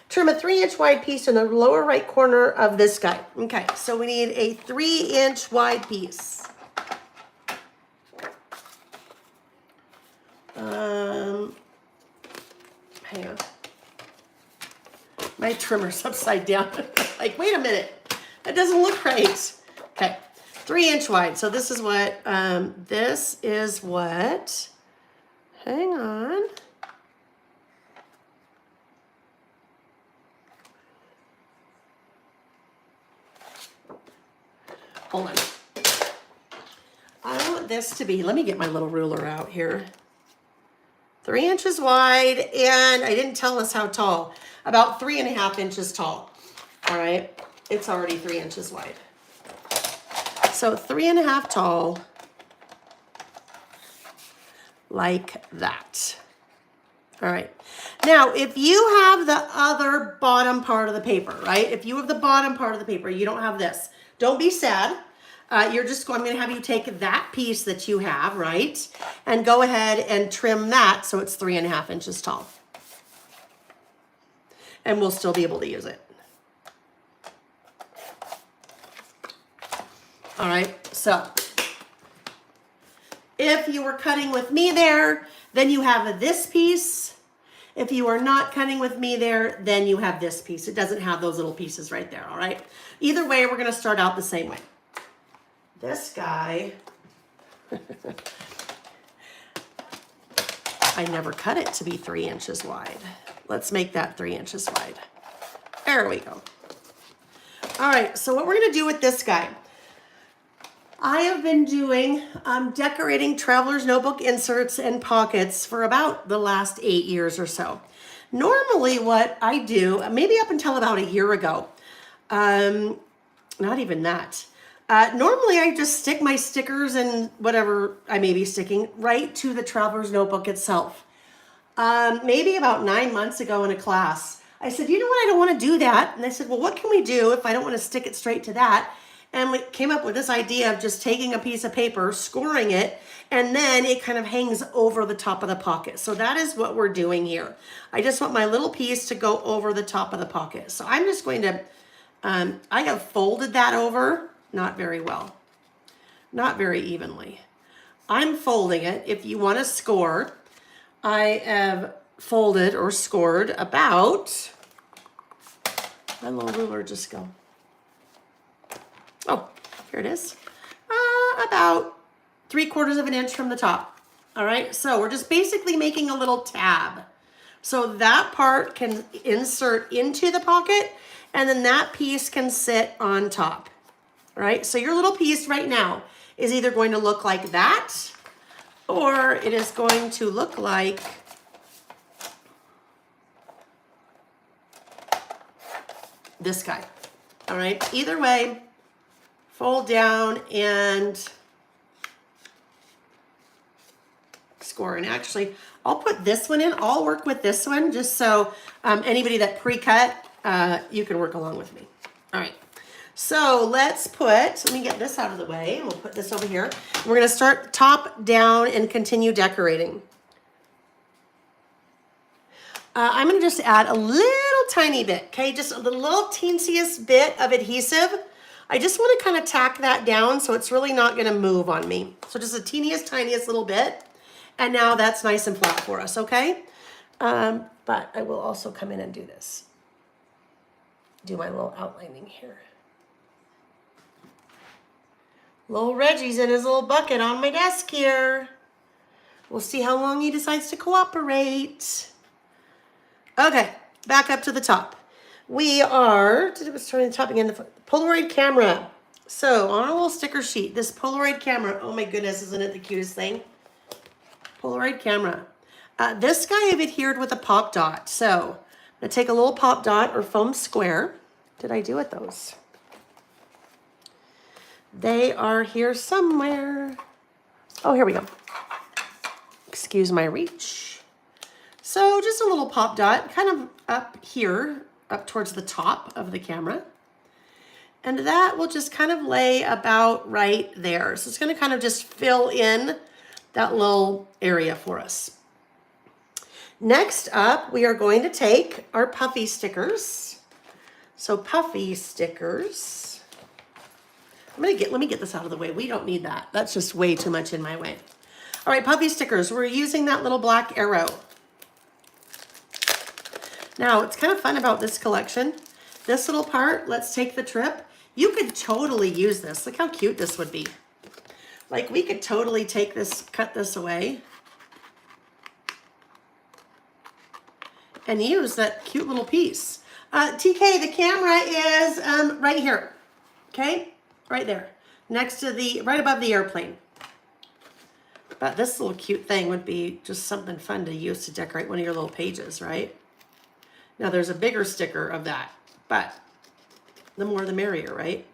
Trim a 3-inch wide piece in the lower right corner of this guy. Okay, so we need a 3-inch wide piece. Hang on. My trimmer's upside down. Like, wait a minute. That doesn't look right. Okay, 3-inch wide. So this is what, hang on. Hold on. I want this to be, let me get my little ruler out here. 3 inches wide, and I didn't tell us how tall. About 3.5 inches tall. All right, it's already 3 inches wide. So 3.5 tall, like that. All right. Now, if you have the other bottom part of the paper, right? If you have the bottom part of the paper, you don't have this. Don't be sad. I'm going to have you take that piece that you have, right? And go ahead and trim that so it's 3.5 inches tall. And we'll still be able to use it. All right, so if you were cutting with me there, then you have this piece. If you are not cutting with me there, then you have this piece. It doesn't have those little pieces right there, all right? Either way, we're gonna start out the same way. This guy, I never cut it to be 3 inches wide. Let's make that 3 inches wide. There we go. All right, so what we're gonna do with this guy, I have been doing decorating traveler's notebook inserts and pockets for about the last 8 years or so. Normally what I do, maybe up until about a year ago, not even that. Normally I just stick my stickers and whatever I may be sticking right to the traveler's notebook itself. Maybe about 9 months ago in a class, I said, you know what, I don't want to do that. And they said, well, what can we do if I don't want to stick it straight to that? And we came up with this idea of just taking a piece of paper, scoring it, and then it kind of hangs over the top of the pocket. So that is what we're doing here. I just want my little piece to go over the top of the pocket. So I'm just going to, I have folded that over, not very well, not very evenly. I'm folding it. If you want to score, I have folded or scored about, my little ruler just go. Oh, here it is. About 3/4 of an inch from the top. All right, so we're just basically making a little tab. So that part can insert into the pocket, and then that piece can sit on top. All right, so your little piece right now is either going to look like that, or it is going to look like this guy. All right, either way, fold down and score. And actually, I'll put this one in. I'll work with this one just so anybody that pre-cut, you can work along with me. All right. So let me get this out of the way, and we'll put this over here. We're going to start top down and continue decorating. I'm going to just add a little tiny bit, okay? Just the little teensiest bit of adhesive. I just want to kind of tack that down so it's really not going to move on me. So just the teeniest, tiniest little bit. And now that's nice and flat for us, okay? But I will also come in and do this. Do my little outlining here. Little Reggie's in his little bucket on my desk here. We'll see how long he decides to cooperate. Okay, back up to the top. We are starting the top again, the Polaroid camera. So on a little sticker sheet, this Polaroid camera, oh my goodness, isn't it the cutest thing? Polaroid camera. This guy I've adhered with a pop dot. So I'm gonna take a little pop dot or foam square. Did I do with those? They are here somewhere. Oh, here we go. Excuse my reach. So just a little pop dot, kind of up here, up towards the top of the camera. And that will just kind of lay about right there. So it's gonna kind of just fill in that little area for us. Next up, we are going to take our puffy stickers. So puffy stickers. Let me get this out of the way. We don't need that. That's just way too much in my way. All right, puffy stickers. We're using that little black arrow. Now, it's kind of fun about this collection. This little part, let's take the trip. You could totally use this. Look how cute this would be. Like we could totally take this, cut this away, and use that cute little piece. TK, the camera is right here, okay? Right there, next to the, right above the airplane. But this little cute thing would be just something fun to use to decorate one of your little pages, right? Now there's a bigger sticker of that, but the more the merrier, right?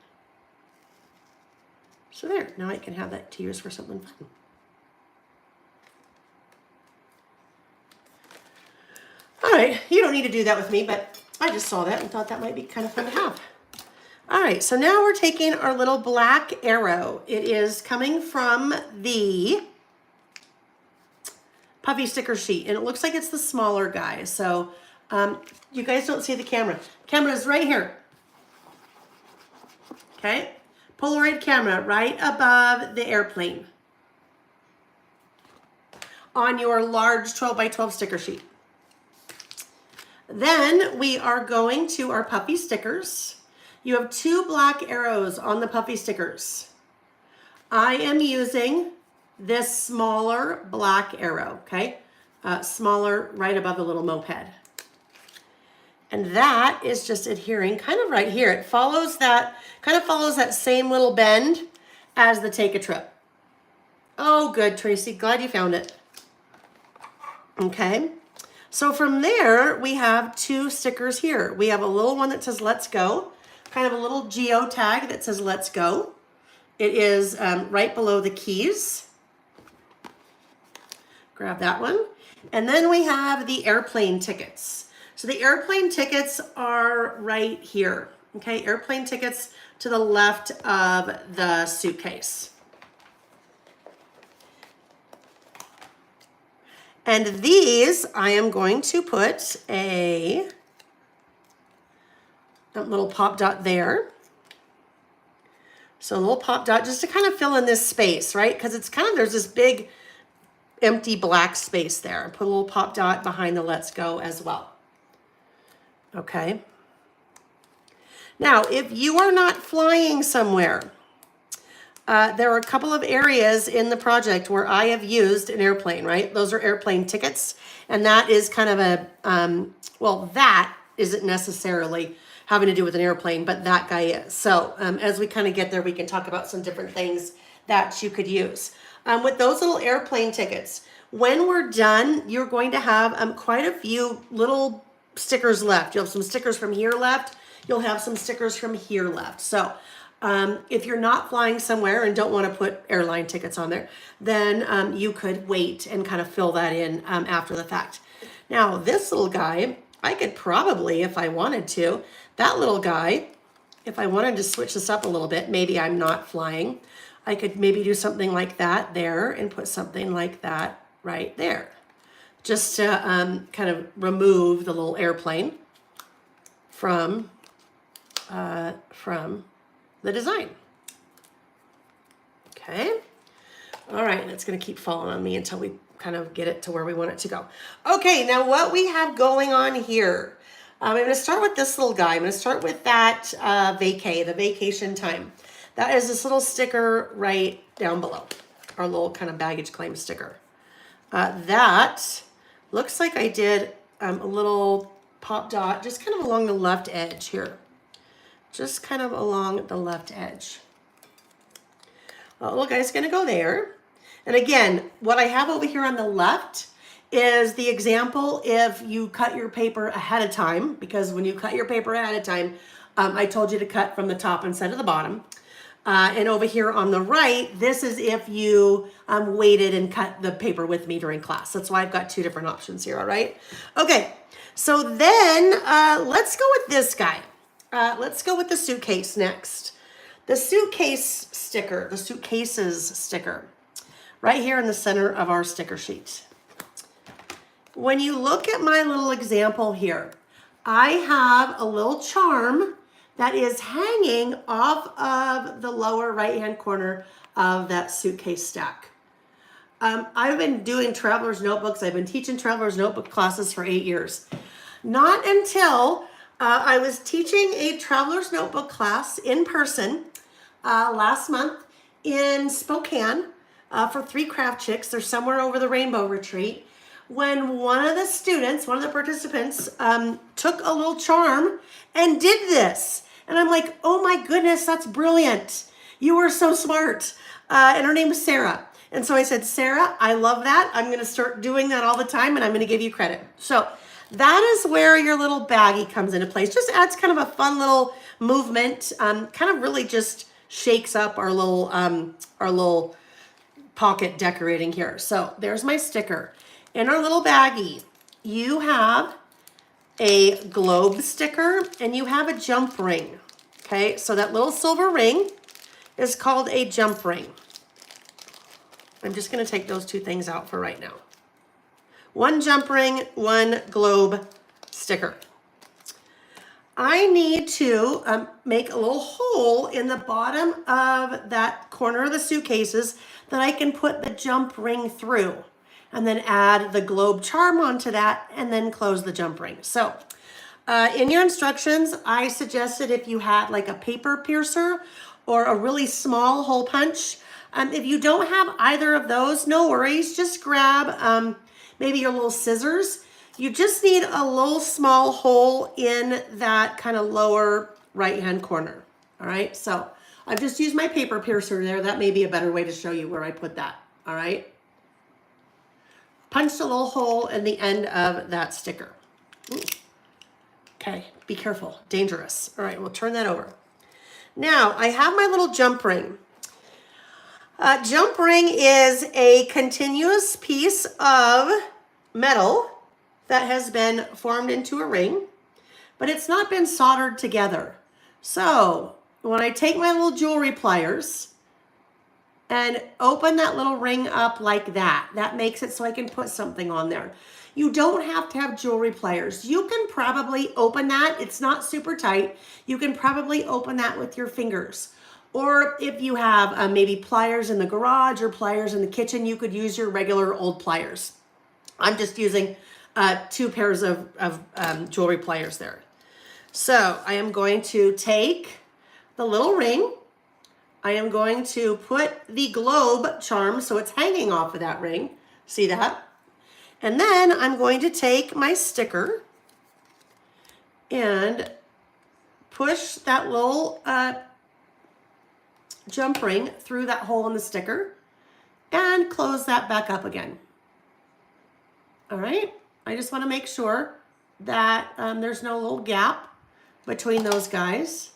So there, now I can have that to use for something fun. All right, you don't need to do that with me, but I just saw that and thought that might be kind of fun to have. All right, so now we're taking our little black arrow. It is coming from the puffy sticker sheet, and it looks like it's the smaller guy. So you guys don't see the camera. Camera is right here. Okay, Polaroid camera right above the airplane on your large 12 by 12 sticker sheet. Then we are going to our puffy stickers. You have 2 black arrows on the puffy stickers. I am using this smaller black arrow, okay? Smaller right above the little moped. And that is just adhering kind of right here. It follows that, kind of follows that same little bend as the take a trip. Oh, good, Tracy, glad you found it. Okay, so from there, we have 2 stickers here. We have a little one that says let's go, kind of a little geo tag that says let's go. It is right below the keys. Grab that one. And then we have the airplane tickets. So the airplane tickets are right here. Okay, airplane tickets to the left of the suitcase. And these, I am going to put a little pop dot there. So a little pop dot just to kind of fill in this space, right? Because it's kind of, there's this big empty black space there. Put a little pop dot behind the let's go as well. Okay. Now, if you are not flying somewhere, there are a couple of areas in the project where I have used an airplane, right? Those are airplane tickets. And that is kind of a, well, that isn't necessarily having to do with an airplane, but that guy is. So as we kind of get there, we can talk about some different things that you could use. With those little airplane tickets, when we're done, you're going to have quite a few little stickers left. You'll have some stickers from here left. You'll have some stickers from here left. So if you're not flying somewhere and don't want to put airline tickets on there, then you could wait and kind of fill that in after the fact. Now, this little guy, I could probably, if I wanted to, that little guy, if I wanted to switch this up a little bit, maybe I'm not flying, I could maybe do something like that there and put something like that right there. Just to kind of remove the little airplane from the design. Okay. All right, and it's going to keep falling on me until we kind of get it to where we want it to go. Okay, now what we have going on here, I'm going to start with this little guy. I'm going to start with that vacay, the vacation time. That is this little sticker right down below, our little kind of baggage claim sticker. That looks like I did a little pop dot just kind of along the left edge here. Just kind of along the left edge. That little guy's going to go there. And again, what I have over here on the left is the example if you cut your paper ahead of time, because when you cut your paper ahead of time, I told you to cut from the top instead of the bottom. And over here on the right, this is if you waited and cut the paper with me during class. That's why I've got two different options here, all right? Okay, so then let's go with this guy. Let's go with the suitcase next. The suitcase sticker, the suitcases sticker, right here in the center of our sticker sheet. When you look at my little example here, I have a little charm that is hanging off of the lower right-hand corner of that suitcase stack. I've been doing Traveler's Notebooks. I've been teaching Traveler's Notebook classes for 8 years. Not until I was teaching a Traveler's Notebook class in person last month in Spokane for 3 craft chicks. They're somewhere over the Rainbow Retreat. When one of the students, one of the participants, took a little charm and did this. And I'm like, oh my goodness, that's brilliant. You were so smart. And her name is Sarah. And so I said, Sarah, I love that. I'm going to start doing that all the time, and I'm going to give you credit. So that is where your little baggie comes into place. Just adds kind of a fun little movement. Kind of really just shakes up our little pocket decorating here. So there's my sticker. In our little baggie, you have a globe sticker and you have a jump ring. Okay, so that little silver ring is called a jump ring. I'm just going to take those two things out for right now. One jump ring, one globe sticker. I need to make a little hole in the bottom of that corner of the suitcases that I can put the jump ring through, and then add the globe charm onto that, and then close the jump ring. So in your instructions, I suggested if you had like a paper piercer or a really small hole punch. If you don't have either of those, no worries. Just grab maybe your little scissors. You just need a little small hole in that kind of lower right-hand corner. All right, so I've just used my paper piercer there. That may be a better way to show you where I put that. All right. Punched a little hole in the end of that sticker. Ooh. Okay, be careful, dangerous. All right, we'll turn that over. Now, I have my little jump ring. Jump ring is a continuous piece of metal that has been formed into a ring, but it's not been soldered together. So, when I take my little jewelry pliers and open that little ring up like that, that makes it so I can put something on there. You don't have to have jewelry pliers. You can probably open that. It's not super tight. You can probably open that with your fingers. Or if you have maybe pliers in the garage or pliers in the kitchen, you could use your regular old pliers. I'm just using 2 pairs of jewelry pliers there. So I am going to take the little ring. I am going to put the globe charm so it's hanging off of that ring. See that? And then I'm going to take my sticker and push that little jump ring through that hole in the sticker and close that back up again. All right, I just want to make sure that there's no little gap between those guys.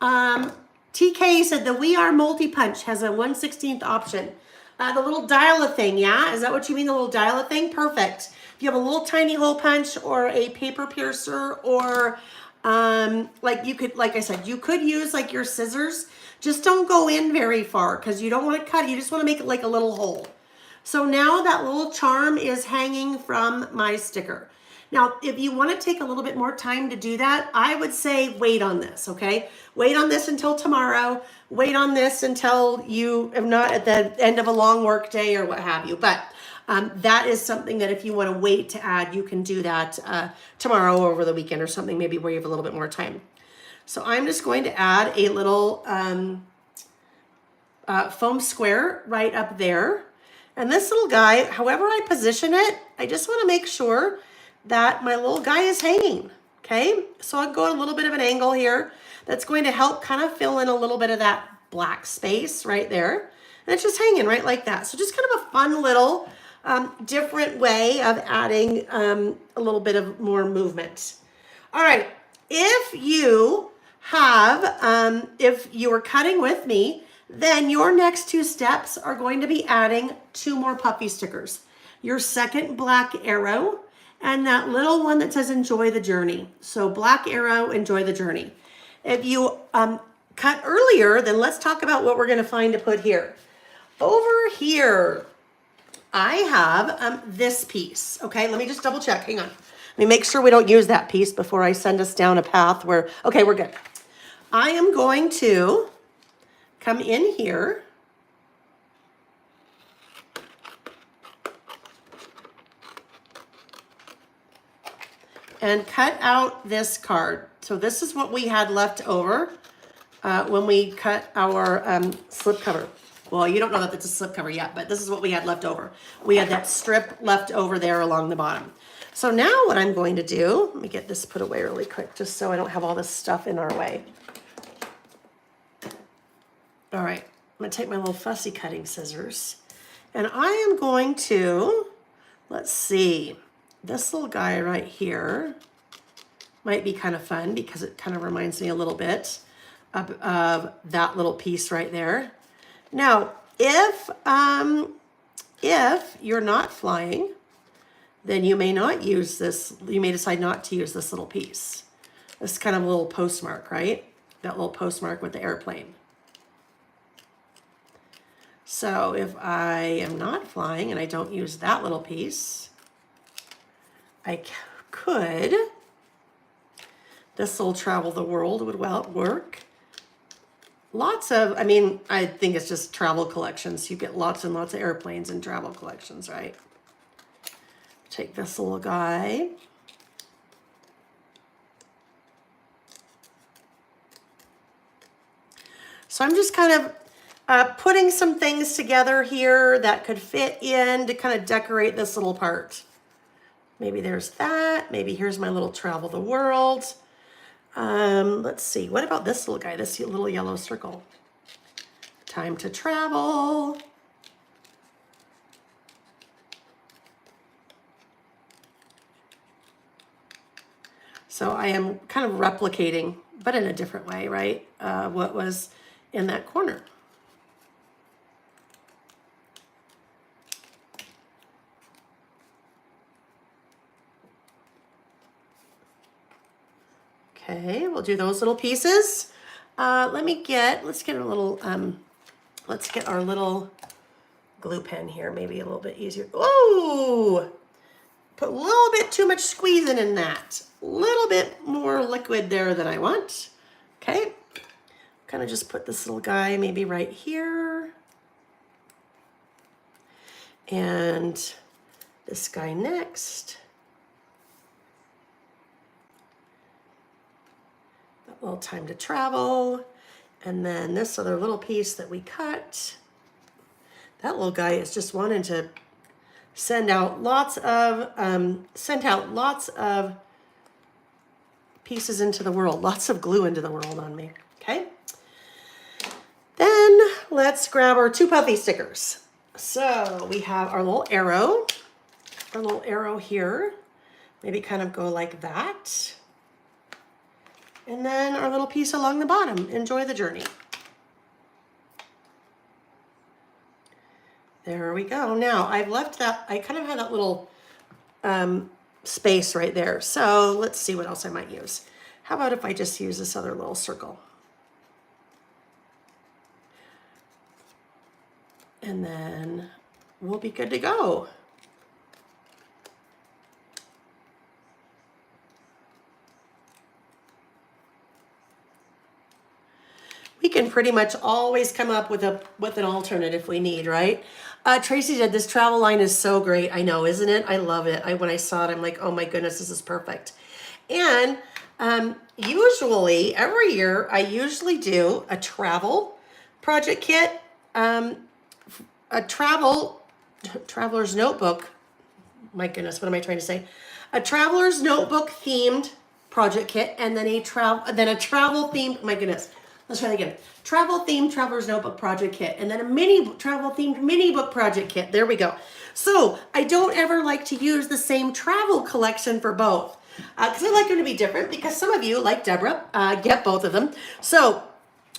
TK said the We Are Multi-Punch has a 1/16 option. The little dial-a thing, yeah? Is that what you mean, the little dial-a thing? Perfect. If you have a little tiny hole punch or a paper piercer or like I said, you could use like your scissors. Just don't go in very far because you don't want to cut it. You just want to make it like a little hole. So now that little charm is hanging from my sticker. Now, if you want to take a little bit more time to do that, I would say wait on this, okay? Wait on this until tomorrow. Wait on this until you are not at the end of a long work day or what have you. But that is something that if you want to wait to add, you can do that tomorrow or over the weekend or something, maybe where you have a little bit more time. So I'm just going to add a little foam square right up there. And this little guy, however I position it, I just want to make sure that my little guy is hanging, okay? So I'll go a little bit of an angle here. That's going to help kind of fill in a little bit of that black space right there. And it's just hanging right like that. So just kind of a fun little different way of adding a little bit of more movement. All right, if you are cutting with me, then your next 2 steps are going to be adding 2 more puffy stickers. Your second black arrow and that little one that says enjoy the journey. So black arrow, enjoy the journey. If you cut earlier, then let's talk about what we're going to find to put here. Over here, I have this piece. Okay, let me just double check. Hang on. Let me make sure we don't use that piece before I send us down a path where, okay, we're good. I am going to come in here and cut out this card. So this is what we had left over when we cut our slipcover. Well, you don't know that it's a slipcover yet, but this is what we had left over. We had that strip left over there along the bottom. So now what I'm going to do, let me get this put away really quick, just so I don't have all this stuff in our way. All right, I'm gonna take my little fussy cutting scissors, and I am going to, let's see, this little guy right here might be kind of fun because it kind of reminds me a little bit of that little piece right there. Now, if you're not flying, then you may not use this, you may decide not to use this little piece. This kind of a little postmark, right? That little postmark with the airplane. So if I am not flying and I don't use that little piece, I could, this little travel the world would work. Lots of, I mean, I think it's just travel collections. You get lots and lots of airplanes in travel collections, right? Take this little guy. So I'm just kind of putting some things together here that could fit in to kind of decorate this little part. Maybe there's that. Maybe here's my little travel the world. Let's see. What about this little guy? This little yellow circle. Time to travel. So I am kind of replicating, but in a different way, right? What was in that corner. Okay, we'll do those little pieces. Let's get a little, let's get our little glue pen here, maybe a little bit easier. Oh, put a little bit too much squeezing in that. A little bit more liquid there than I want. Okay, kind of just put this little guy maybe right here. And this guy next. That little time to travel. And then this other little piece that we cut. That little guy is just wanting to send out lots of pieces into the world, lots of glue into the world on me. Okay. Then let's grab our 2 puffy stickers. So we have our little arrow here. Maybe kind of go like that. And then our little piece along the bottom, enjoy the journey. There we go. Now I've left that, I kind of had that little space right there. So let's see what else I might use. How about if I just use this other little circle? And then we'll be good to go. We can pretty much always come up with an alternate if we need, right? Tracy said this travel line is so great. I know, isn't it? I love it. When I saw it, I'm like, oh my goodness, this is perfect. And usually every year I usually do a travel project kit, a traveler's notebook. My goodness, what am I trying to say? A traveler's notebook themed project kit, and then a travel themed. My goodness. Let's try that again. Travel themed traveler's notebook project kit, and then a mini travel themed mini book project kit. There we go. So I don't ever like to use the same travel collection for both because I like them to be different, because some of you, like Deborah, get both of them. So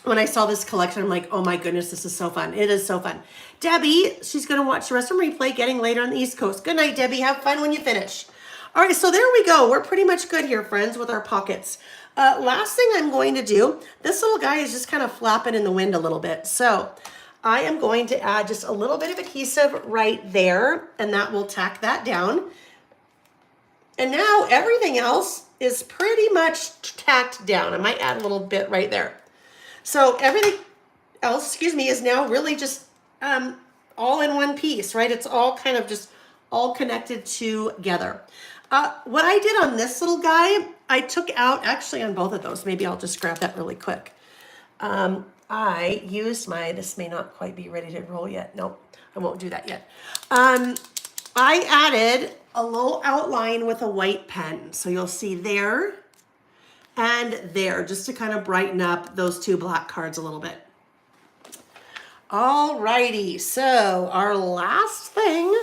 when I saw this collection, I'm like, oh my goodness, this is so fun. It is so fun. Debbie, she's going to watch the rest of the replay getting later on the East Coast. Good night, Debbie. Have fun when you finish. All right, so there we go. We're pretty much good here, friends, with our pockets. Last thing I'm going to do, this little guy is just kind of flapping in the wind a little bit. So I am going to add just a little bit of adhesive right there, and that will tack that down. And now everything else is pretty much tacked down. I might add a little bit right there. So everything else, is now really just all in one piece, right? It's all kind of just all connected together. What I did on this little guy, I took out, actually on both of those, maybe I'll just grab that really quick. I used this may not quite be ready to roll yet. Nope, I won't do that yet. I added a little outline with a white pen. So you'll see there and there, just to kind of brighten up those two black cards a little bit. All righty, so our last thing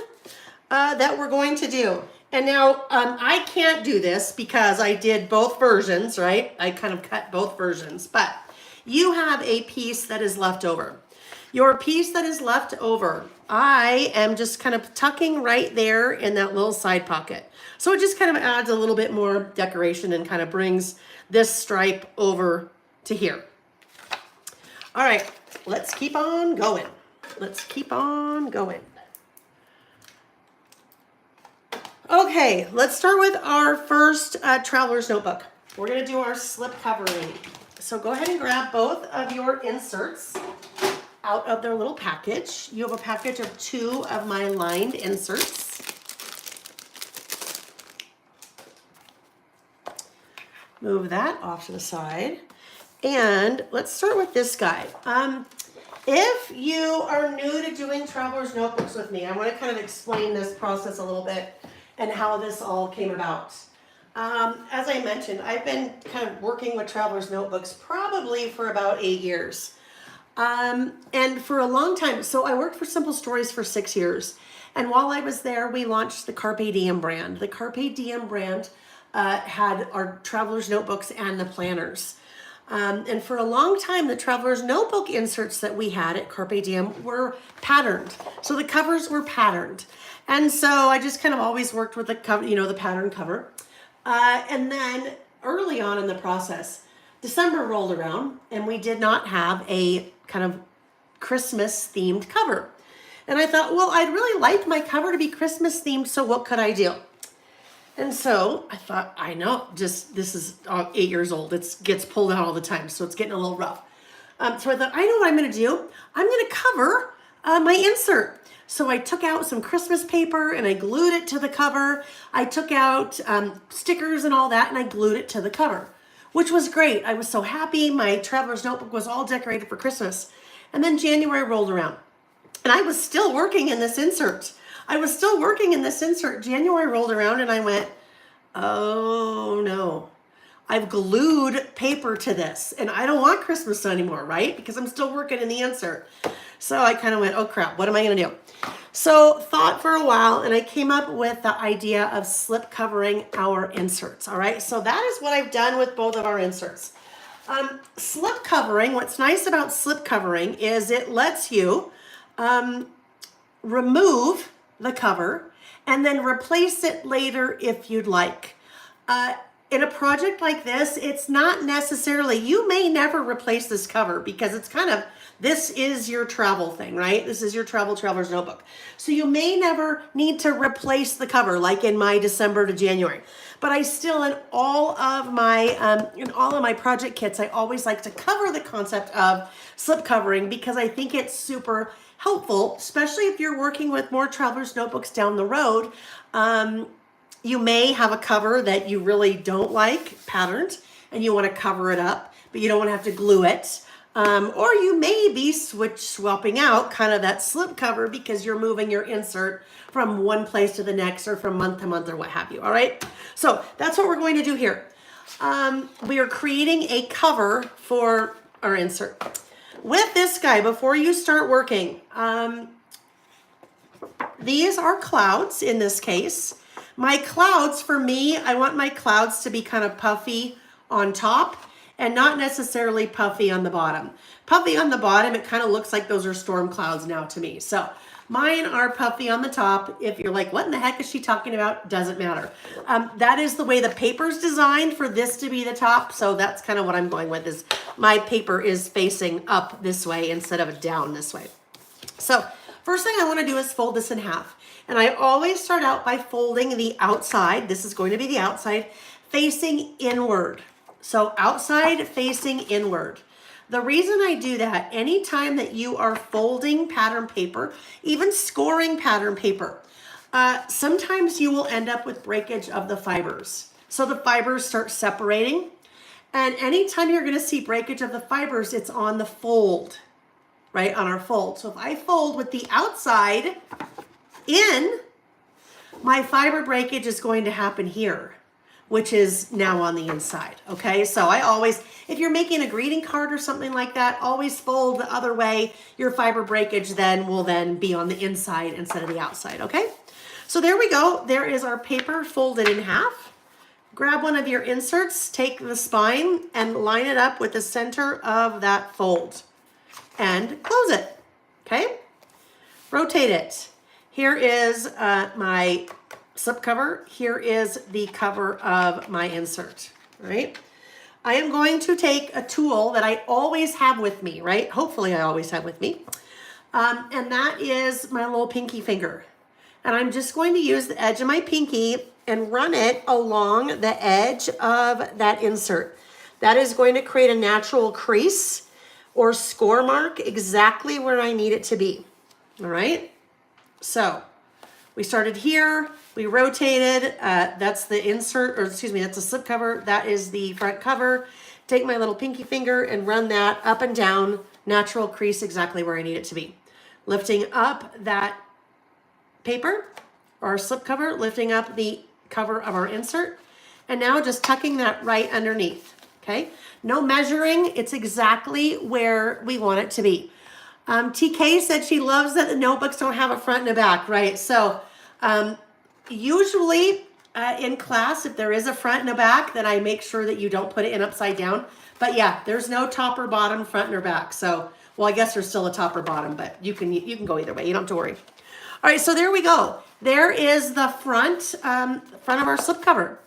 that we're going to do. And now I can't do this because I did both versions, right? I kind of cut both versions, but you have a piece that is left over. Your piece that is left over, I am just kind of tucking right there in that little side pocket. So it just kind of adds a little bit more decoration and kind of brings this stripe over to here. All right, let's keep on going. Let's keep on going. Okay, let's start with our first traveler's notebook. We're gonna do our slip covering. So go ahead and grab both of your inserts out of their little package. You have a package of 2 of my lined inserts. Move that off to the side. And let's start with this guy. If you are new to doing traveler's notebooks with me, I want to kind of explain this process a little bit and how this all came about. As I mentioned, I've been kind of working with traveler's notebooks probably for about 8 years. And for a long time, so I worked for Simple Stories for 6 years. And while I was there, we launched the Carpe Diem brand. The Carpe Diem brand had our traveler's notebooks and the planners. And for a long time, the traveler's notebook inserts that we had at Carpe Diem were patterned. So the covers were patterned. And so I just kind of always worked with the cover, the pattern cover. And then early on in the process, December rolled around and we did not have a kind of Christmas themed cover. And I thought, well, I'd really like my cover to be Christmas themed, so what could I do? And so I thought, I know, this is 8 years old. It gets pulled out all the time, so it's getting a little rough. So I thought, I know what I'm going to do. I'm going to cover my insert. So I took out some Christmas paper and I glued it to the cover. I took out stickers and all that and I glued it to the cover, which was great. I was so happy. My traveler's notebook was all decorated for Christmas. And then January rolled around and I was still working in this insert. January rolled around and I went, oh no, I've glued paper to this and I don't want Christmas anymore, right? Because I'm still working in the insert. So I kind of went, oh crap, what am I going to do? So thought for a while and I came up with the idea of slip covering our inserts. All right, so that is what I've done with both of our inserts. Slip covering, what's nice about slip covering is it lets you remove the cover and then replace it later if you'd like. In a project like this, it's not necessarily, you may never replace this cover because it's kind of, this is your travel thing, right? This is your traveler's notebook. So you may never need to replace the cover like in my December to January. But I still, in all of my project kits, I always like to cover the concept of slip covering because I think it's super helpful, especially if you're working with more traveler's notebooks down the road. You may have a cover that you really don't like patterned and you want to cover it up, but you don't want to have to glue it. Or you may be swapping out kind of that slip cover because you're moving your insert from one place to the next or from month to month or what have you. All right. So that's what we're going to do here. We are creating a cover for our insert. With this guy, before you start working, these are clouds in this case. My clouds, for me, I want my clouds to be kind of puffy on top and not necessarily puffy on the bottom. Puffy on the bottom, it kind of looks like those are storm clouds now to me. So mine are puffy on the top. If you're like, what in the heck is she talking about? Doesn't matter. That is the way the paper's designed for this to be the top. So that's kind of what I'm going with, is my paper is facing up this way instead of down this way. So first thing I want to do is fold this in half. And I always start out by folding the outside. This is going to be the outside facing inward. So outside facing inward. The reason I do that, anytime that you are folding pattern paper, even scoring pattern paper, sometimes you will end up with breakage of the fibers. So the fibers start separating. And anytime you're going to see breakage of the fibers, it's on the fold, right? On our fold. So if I fold with the outside in, my fiber breakage is going to happen here, which is now on the inside, okay? So I always, if you're making a greeting card or something like that, always fold the other way. Your fiber breakage then will then be on the inside instead of the outside, okay? So there we go. There is our paper folded in half. Grab one of your inserts, take the spine and line it up with the center of that fold and close it, okay? Rotate it. Here is my slip cover. Here is the cover of my insert, right? I am going to take a tool that I always have with me, right? Hopefully I always have with me. And that is my little pinky finger. And I'm just going to use the edge of my pinky and run it along the edge of that insert. That is going to create a natural crease or score mark exactly where I need it to be, all right? So we started here, we rotated, that's the insert, or excuse me, that's a slip cover, that is the front cover. Take my little pinky finger and run that up and down, natural crease exactly where I need it to be. Lifting up that paper, or slip cover, lifting up the cover of our insert, and now just tucking that right underneath, okay? No measuring, it's exactly where we want it to be. TK said she loves that the notebooks don't have a front and a back, right? So usually in class, if there is a front and a back, then I make sure that you don't put it in upside down. But yeah, there's no top or bottom, front or back. So, well, I guess there's still a top or bottom, but you can go either way. You don't have to worry. All right, so there we go. There is the front of our slip cover.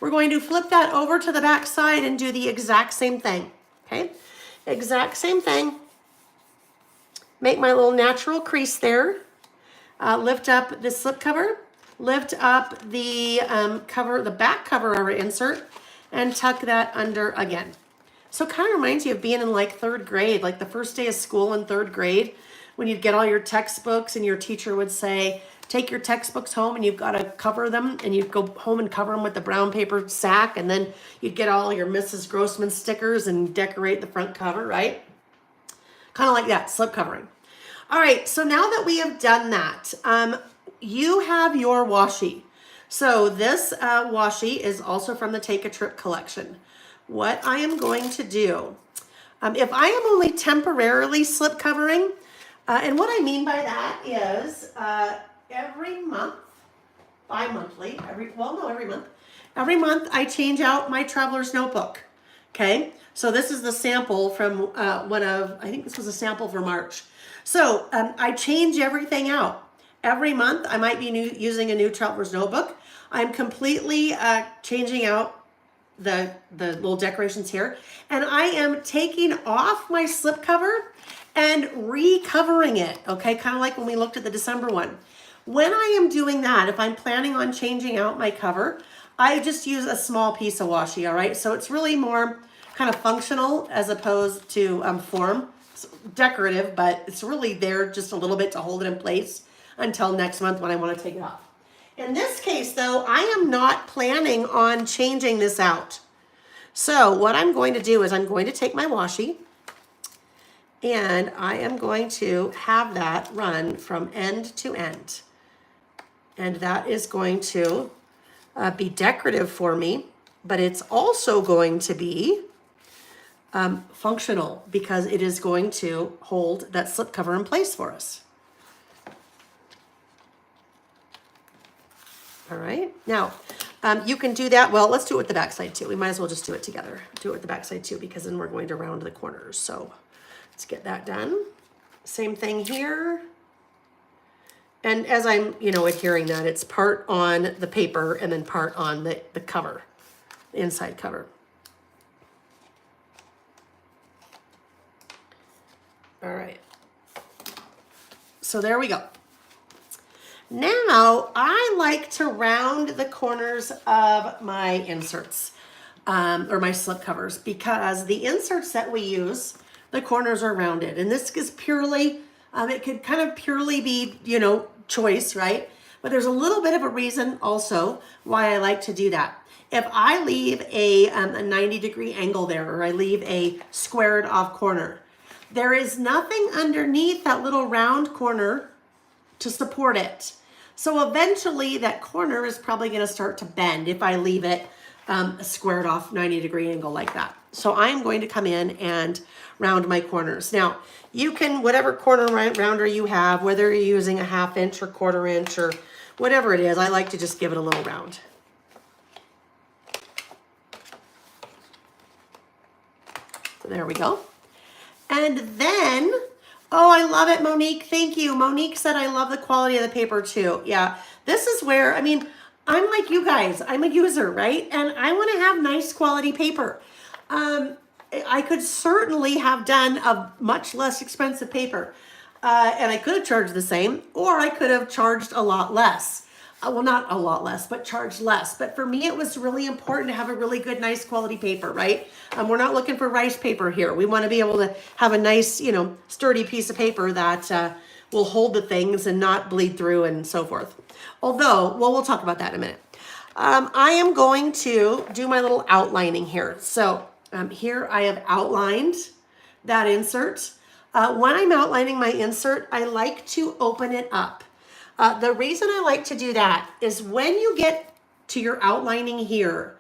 We're going to flip that over to the back side and do the exact same thing, okay? Exact same thing. Make my little natural crease there. Lift up the slip cover. Lift up the cover, the back cover of our insert, and tuck that under again. So it kind of reminds you of being in like third grade, like the first day of school in third grade, when you'd get all your textbooks and your teacher would say, take your textbooks home and you've got to cover them, and you'd go home and cover them with the brown paper sack, and then you'd get all your Mrs. Grossman stickers and decorate the front cover, right? Kind of like that, slip covering. All right, so now that we have done that, you have your washi. So this washi is also from the Take a Trip collection. What I am going to do, if I am only temporarily slip covering, and what I mean by that is every month, bi-monthly, every month I change out my traveler's notebook, okay? So this is the sample from I think this was a sample for March. So I change everything out. Every month I might be using a new traveler's notebook. I'm completely changing out the little decorations here. And I am taking off my slip cover and recovering it, okay? Kind of like when we looked at the December one. When I am doing that, if I'm planning on changing out my cover, I just use a small piece of washi, all right? So it's really more kind of functional as opposed to form. It's decorative, but it's really there just a little bit to hold it in place until next month when I want to take it off. In this case, though, I am not planning on changing this out. So what I'm going to do is I'm going to take my washi and I am going to have that run from end to end. And that is going to be decorative for me, but it's also going to be functional because it is going to hold that slipcover in place for us. All right, now you can do that. Well, let's do it with the backside too. We might as well just do it together. Do it with the backside too, because then we're going to round the corners. So let's get that done. Same thing here. And as I'm, adhering that, it's part on the paper and then part on the cover, the inside cover. All right. So there we go. Now I like to round the corners of my inserts or my slip covers, because the inserts that we use, the corners are rounded. And this is purely, it could kind of purely be, choice, right? But there's a little bit of a reason also why I like to do that. If I leave a 90-degree angle there, or I leave a squared off corner, there is nothing underneath that little round corner to support it. So eventually that corner is probably going to start to bend if I leave it a squared off 90-degree angle like that. So I'm going to come in and round my corners. Now, you can, whatever corner rounder you have, whether you're using a 1/2 inch or 1/4 inch or whatever it is, I like to just give it a little round. So there we go. And then, oh, I love it, Monique. Thank you. Monique said, I love the quality of the paper too. Yeah, this is where, I'm like you guys. I'm a user, right? And I want to have nice quality paper. I could certainly have done a much less expensive paper. And I could have charged the same, or I could have charged a lot less. Well, not a lot less, but charged less. But for me, it was really important to have a really good, nice quality paper, right? We're not looking for rice paper here. We want to be able to have a nice, sturdy piece of paper that will hold the things and not bleed through and so forth. Although, well, we'll talk about that in a minute. I am going to do my little outlining here. So here I have outlined that insert. When I'm outlining my insert, I like to open it up. The reason I like to do that is when you get to your outlining here,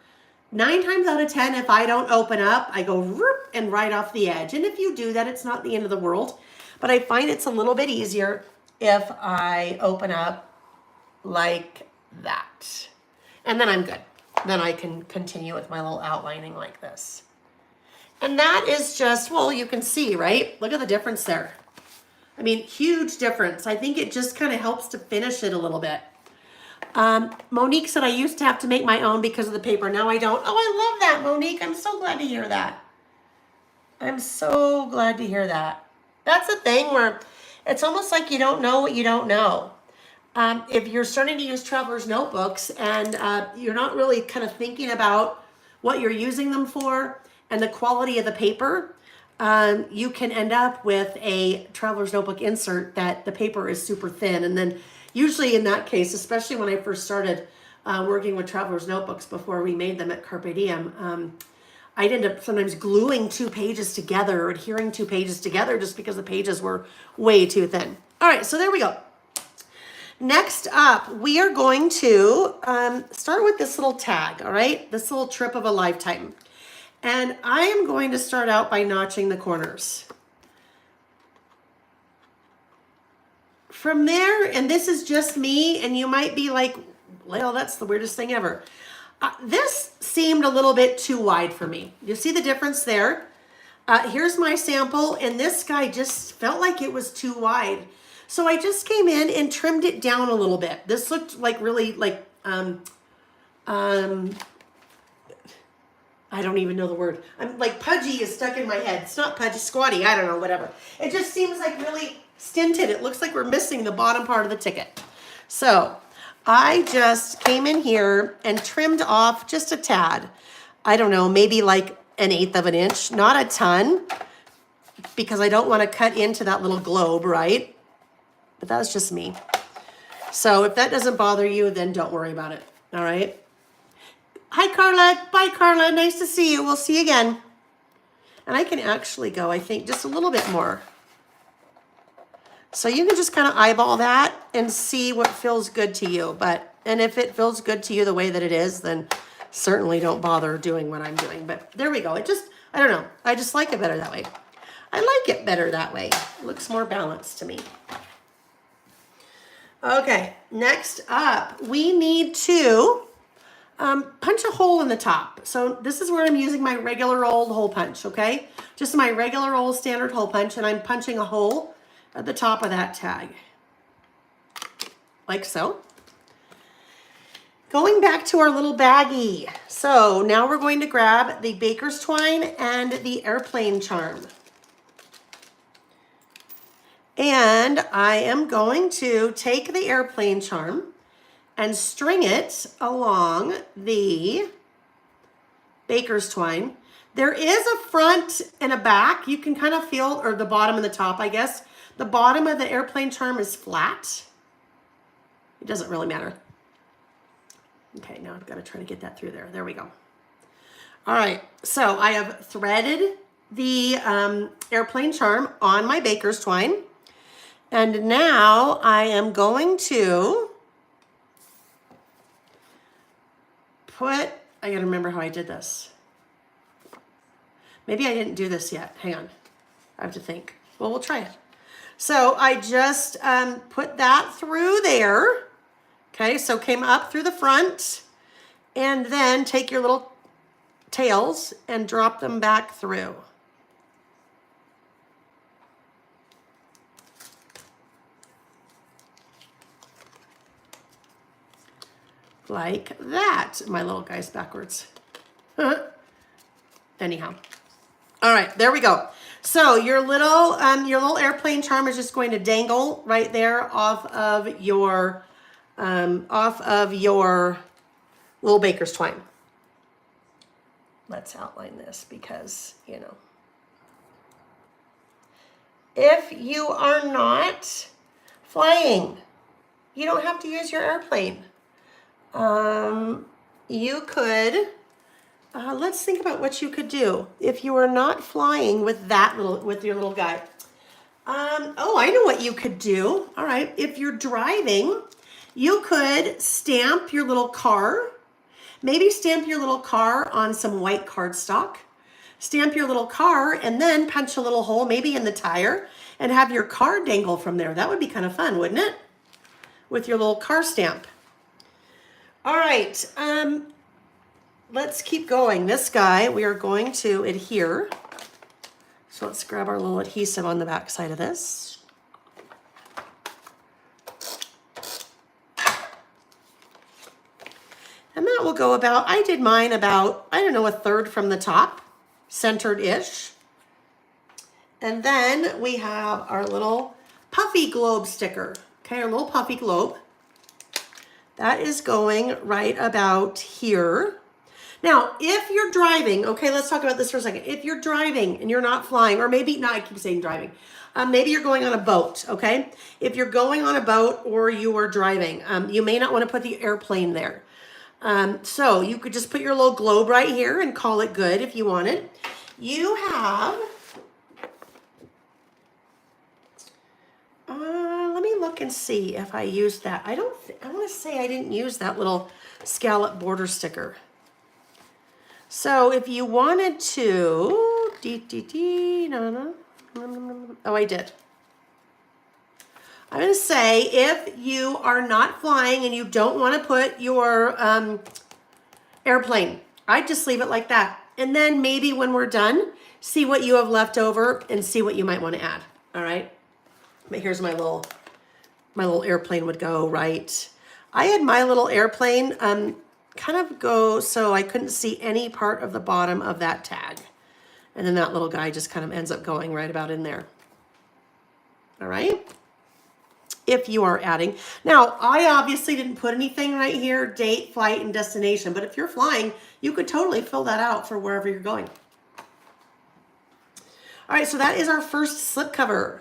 9 times out of 10, if I don't open up, I go whoop and right off the edge. And if you do that, it's not the end of the world. But I find it's a little bit easier if I open up like that. And then I'm good. Then I can continue with my little outlining like this. And that is just, well, you can see, right? Look at the difference there. Huge difference. I think it just kind of helps to finish it a little bit. Monique said, I used to have to make my own because of the paper. Now I don't. Oh, I love that, Monique. I'm so glad to hear that. I'm so glad to hear that. That's a thing where it's almost like you don't know what you don't know. If you're starting to use traveler's notebooks and you're not really kind of thinking about what you're using them for and the quality of the paper, you can end up with a traveler's notebook insert that the paper is super thin. And then usually in that case, especially when I first started working with traveler's notebooks before we made them at Carpe Diem, I'd end up sometimes gluing 2 pages together or adhering 2 pages together just because the pages were way too thin. All right, so there we go. Next up, we are going to start with this little tag, all right? This little trip of a lifetime. And I am going to start out by notching the corners. From there, and this is just me, and you might be like, well, that's the weirdest thing ever. This seemed a little bit too wide for me. You see the difference there? Here's my sample, and this guy just felt like it was too wide. So I just came in and trimmed it down a little bit. This looked like really like, I don't even know the word. I'm like pudgy is stuck in my head. It's not pudgy, squatty, I don't know, whatever. It just seems like really stinted. It looks like we're missing the bottom part of the ticket. So I just came in here and trimmed off just a tad. I don't know, maybe like 1/8 of an inch, not a ton, because I don't want to cut into that little globe, right? But that's just me. So if that doesn't bother you, then don't worry about it. All right. Hi, Carla. Bye, Carla. Nice to see you. We'll see you again. And I can actually go, I think, just a little bit more. So you can just kind of eyeball that and see what feels good to you. And if it feels good to you the way that it is, then certainly don't bother doing what I'm doing, but there we go. I don't know. I just like it better that way. I like it better that way. It looks more balanced to me. Okay, next up, we need to punch a hole in the top. So this is where I'm using my regular old hole punch, okay? Just my regular old standard hole punch, and I'm punching a hole at the top of that tag. Like so. Going back to our little baggie. So now we're going to grab the baker's twine and the airplane charm. And I am going to take the airplane charm and string it along the baker's twine. There is a front and a back. You can kind of feel, or the bottom and the top, I guess. The bottom of the airplane charm is flat. It doesn't really matter. Okay, now I've got to try to get that through there. There we go. All right, so I have threaded the airplane charm on my baker's twine. And now I am going to I gotta remember how I did this. Maybe I didn't do this yet. Hang on, I have to think. Well, we'll try it. So I just put that through there. Okay, so came up through the front, and then take your little tails and drop them back through. Like that. My little guy's backwards. Anyhow. All right, there we go. So your little airplane charm is just going to dangle right there off of your little baker's twine. Let's outline this because, you know, if you are not flying, you don't have to use your airplane. You could, let's think about what you could do if you are not flying with your little guy. Oh, I know what you could do. All right, if you're driving, you could stamp your little car. Maybe stamp your little car on some white cardstock. Stamp your little car and then punch a little hole, maybe in the tire, and have your car dangle from there. That would be kind of fun, wouldn't it? With your little car stamp. All right, let's keep going. This guy, we are going to adhere. So let's grab our little adhesive on the back side of this. And that will go about, I did mine about, I don't know, a third from the top, centered-ish. And then we have our little puffy globe sticker. Okay, our little puffy globe. That is going right about here. Now, if you're driving, okay, let's talk about this for a second. If you're driving and you're not flying, or maybe not, I keep saying driving. Maybe you're going on a boat, okay? If you're going on a boat or you are driving, you may not want to put the airplane there. So you could just put your little globe right here and call it good if you wanted. You have, let me look and see if I used that. I want to say I didn't use that little scallop border sticker. So if you wanted to, oh, I did. I'm going to say if you are not flying and you don't want to put your airplane, I'd just leave it like that. And then maybe when we're done, see what you have left over and see what you might want to add. All right. But here's my little airplane would go right. I had my little airplane kind of go so I couldn't see any part of the bottom of that tag. And then that little guy just kind of ends up going right about in there. All right. If you are adding. Now, I obviously didn't put anything right here, date, flight, and destination. But if you're flying, you could totally fill that out for wherever you're going. All right, so that is our first slip cover.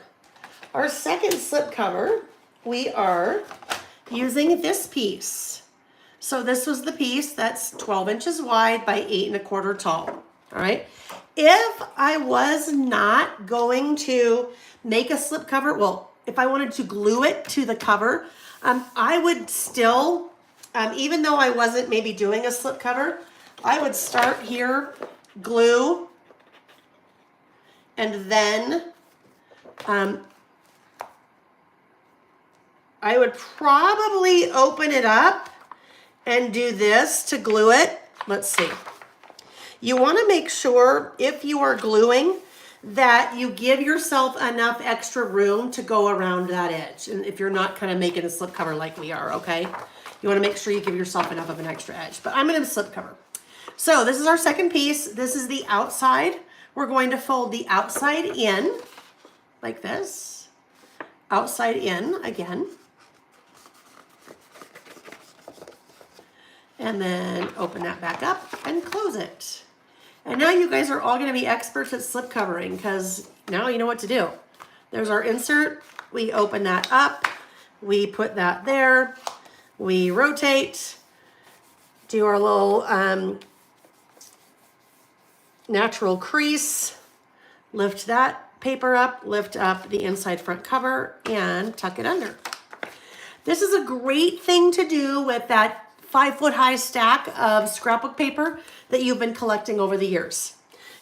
Our second slip cover, we are using this piece. So this was the piece that's 12 inches wide by 8 1/4 tall. All right. If I was not going to make a slip cover, well, if I wanted to glue it to the cover, I would still, even though I wasn't maybe doing a slip cover, I would start here, glue, and then I would probably open it up and do this to glue it. Let's see. You want to make sure if you are gluing that you give yourself enough extra room to go around that edge. And if you're not kind of making a slip cover like we are, okay? You want to make sure you give yourself enough of an extra edge. But I'm going to slip cover. So this is our second piece. This is the outside. We're going to fold the outside in like this. Outside in again. And then open that back up and close it. And now you guys are all going to be experts at slip covering because now you know what to do. There's our insert. We open that up. We put that there. We rotate. Do our little natural crease. Lift that paper up. Lift up the inside front cover and tuck it under. This is a great thing to do with that 5-foot high stack of scrapbook paper that you've been collecting over the years.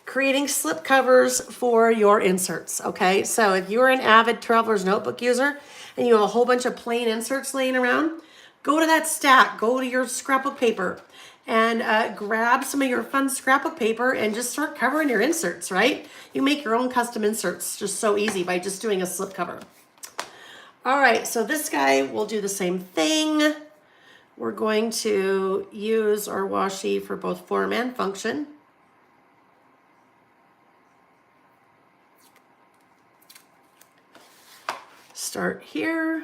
Creating slip covers for your inserts, okay? So if you're an avid Traveler's Notebook user and you have a whole bunch of plain inserts laying around, go to that stack, go to your scrapbook paper and grab some of your fun scrapbook paper and just start covering your inserts, right? You make your own custom inserts just so easy by just doing a slip cover. All right, so this guy will do the same thing. We're going to use our washi for both form and function. Start here,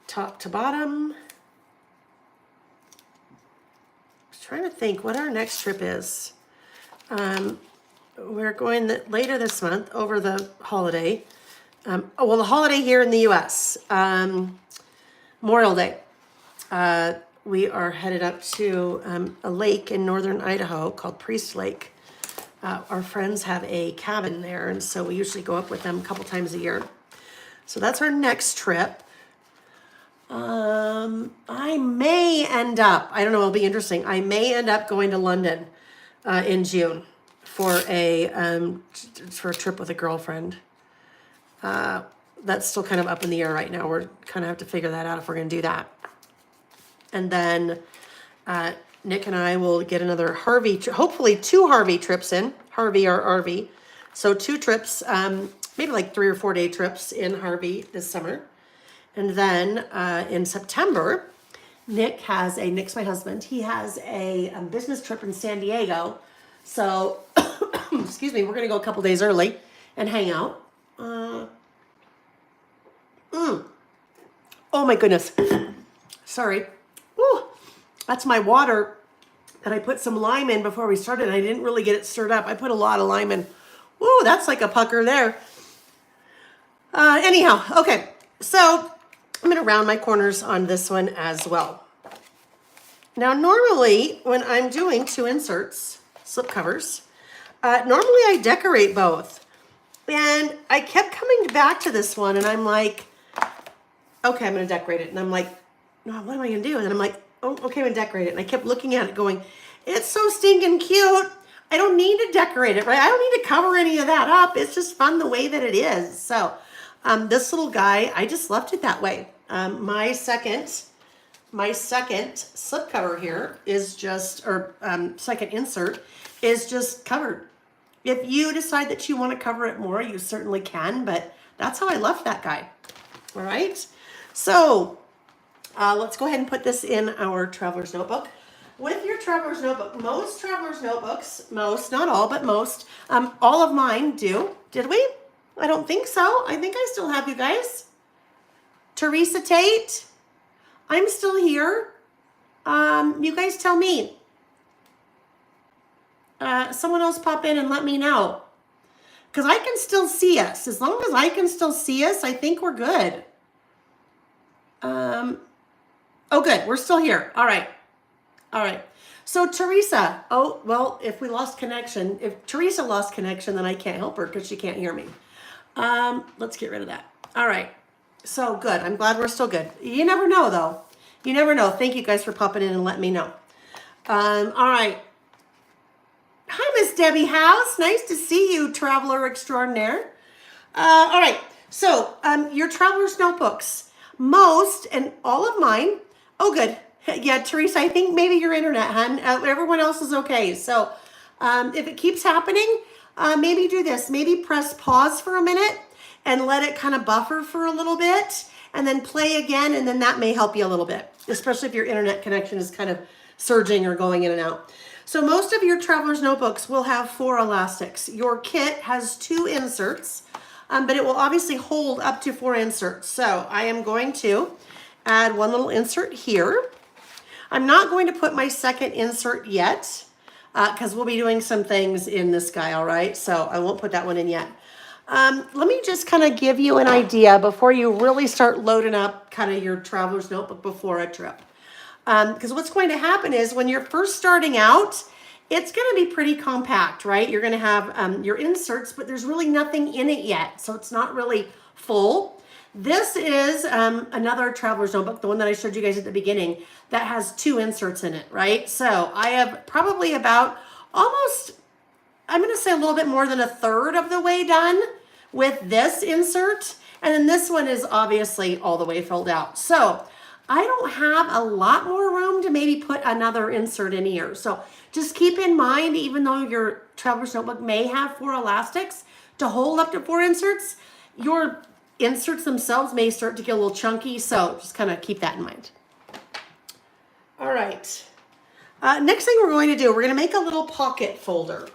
top to bottom. Trying to think what our next trip is. We're going later this month over the holiday. Well, the holiday here in the U.S., Memorial Day. We are headed up to a lake in northern Idaho called Priest Lake. Our friends have a cabin there, and so we usually go up with them a couple times a year. So that's our next trip. I may end up, I don't know, it'll be interesting. I may end up going to London in June for a trip with a girlfriend. That's still kind of up in the air right now. We're kind of have to figure that out if we're going to do that. And then Nick and I will get another Harvey, hopefully 2 Harvey trips in, Harvey or RV. So 2 trips, maybe like 3 or 4 day trips in Harvey this summer. And then in September, Nick's my husband, he has a business trip in San Diego. So, excuse me, we're going to go a couple days early and hang out. Oh my goodness. Sorry. Woo. That's my water that I put some lime in before we started. I didn't really get it stirred up. I put a lot of lime in. Woo, that's like a pucker there. Anyhow, okay. So I'm going to round my corners on this one as well. Now, normally when I'm doing 2 inserts, slip covers, normally I decorate both. And I kept coming back to this one and I'm like, okay, I'm going to decorate it. And I'm like, no, what am I going to do? And then I'm like, oh, okay, I'm going to decorate it. And I kept looking at it going, it's so stinking cute. I don't need to decorate it, right? I don't need to cover any of that up. It's just fun the way that it is. So this little guy, I just left it that way. My second slip cover here is just, or second insert is just covered. If you decide that you want to cover it more, you certainly can, but that's how I left that guy. All right. So let's go ahead and put this in our Traveler's Notebook. With your Traveler's Notebook, most Traveler's Notebooks, most, not all, but most, all of mine do. Did we? I don't think so. I think I still have you guys. Teresa Tate, I'm still here. You guys tell me. Someone else pop in and let me know. Because I can still see us. As long as I can still see us, I think we're good. Oh, good. We're still here. All right. All right. So Teresa, oh, well, if we lost connection, if Teresa lost connection, then I can't help her because she can't hear me. Let's get rid of that. All right. So good. I'm glad we're still good. You never know, though. You never know. Thank you guys for popping in and letting me know. All right. Hi, Miss Debbie House. Nice to see you, traveler extraordinaire. All right. So your traveler's notebooks, most and all of mine. Oh, good. Yeah, Teresa, I think maybe your internet, hon. Everyone else is okay. So if it keeps happening, maybe do this. Maybe press pause for a minute and let it kind of buffer for a little bit and then play again. And then that may help you a little bit, especially if your internet connection is kind of surging or going in and out. So most of your traveler's notebooks will have 4 elastics. Your kit has 2 inserts, but it will obviously hold up to 4 inserts. So I am going to add one little insert here. I'm not going to put my second insert yet because we'll be doing some things in this guy, all right? So I won't put that one in yet. Let me just kind of give you an idea before you really start loading up kind of your traveler's notebook before a trip. Because what's going to happen is when you're first starting out, it's going to be pretty compact, right? You're going to have your inserts, but there's really nothing in it yet. So it's not really full. This is another traveler's notebook, the one that I showed you guys at the beginning, that has 2 inserts in it, right? So I have probably about almost, I'm going to say a little bit more than a third of the way done with this insert. And then this one is obviously all the way filled out. So I don't have a lot more room to maybe put another insert in here. So just keep in mind, even though your traveler's notebook may have 4 elastics to hold up to 4 inserts, your inserts themselves may start to get a little chunky. So just kind of keep that in mind. All right. Next thing we're going to do, we're going to make a little pocket folder.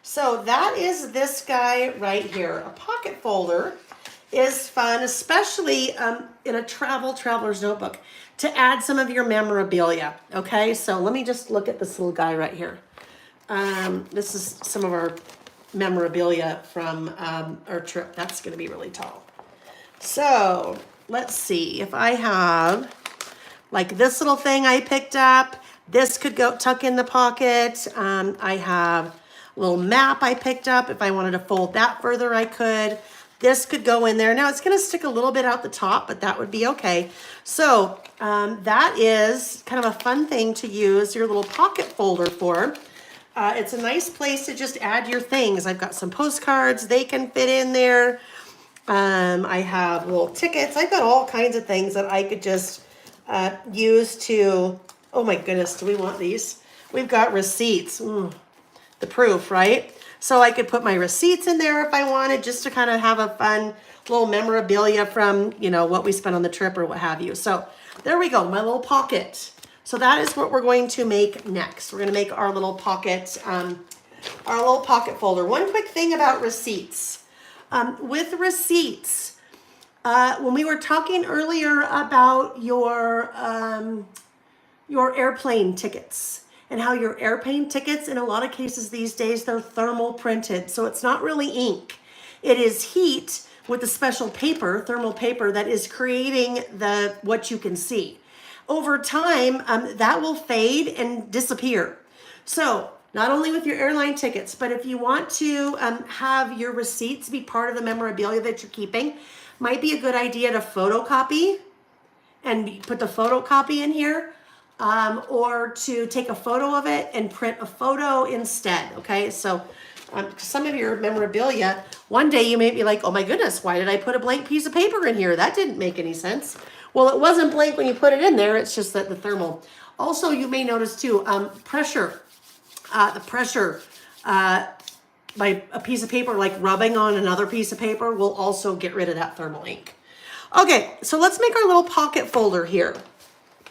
So that is this guy right here. A pocket folder is fun, especially in a traveler's notebook, to add some of your memorabilia. Okay, so let me just look at this little guy right here. This is some of our memorabilia from our trip. That's going to be really tall. So let's see if I have like this little thing I picked up. This could go tuck in the pocket. I have a little map I picked up. If I wanted to fold that further, I could. This could go in there. Now it's going to stick a little bit out the top, but that would be okay. So that is kind of a fun thing to use your little pocket folder for. It's a nice place to just add your things. I've got some postcards. They can fit in there. I have little tickets. I've got all kinds of things that I could just use to, oh my goodness, do we want these? We've got receipts. The proof, right? So I could put my receipts in there if I wanted, just to kind of have a fun little memorabilia from, you know, what we spent on the trip or what have you. So there we go, my little pocket. So that is what we're going to make next. We're going to make our little pocket folder. One quick thing about receipts. With receipts, when we were talking earlier about your airplane tickets, and how your airplane tickets, in a lot of cases these days, they're thermal printed. So it's not really ink. It is heat with a special paper, thermal paper, that is creating what you can see. Over time, that will fade and disappear. So not only with your airline tickets, but if you want to have your receipts be part of the memorabilia that you're keeping, might be a good idea to photocopy and put the photocopy in here. Or to take a photo of it and print a photo instead, okay? So some of your memorabilia, one day you may be like, oh my goodness, why did I put a blank piece of paper in here? That didn't make any sense. Well, it wasn't blank when you put it in there. It's just that the thermal. Also, you may notice too, pressure. The pressure by a piece of paper, like rubbing on another piece of paper, will also get rid of that thermal ink. Okay, so let's make our little pocket folder here.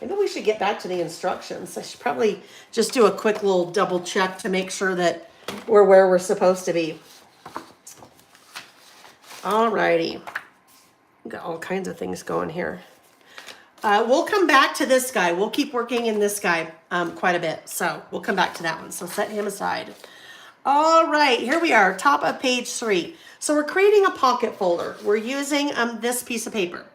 Maybe we should get back to the instructions. I should probably just do a quick little double check to make sure that we're where we're supposed to be. Alrighty. We've got all kinds of things going here. We'll come back to this guy. We'll keep working in this guy quite a bit. So we'll come back to that one. So set him aside. All right, here we are, top of page 3. So we're creating a pocket folder. We're using this piece of paper.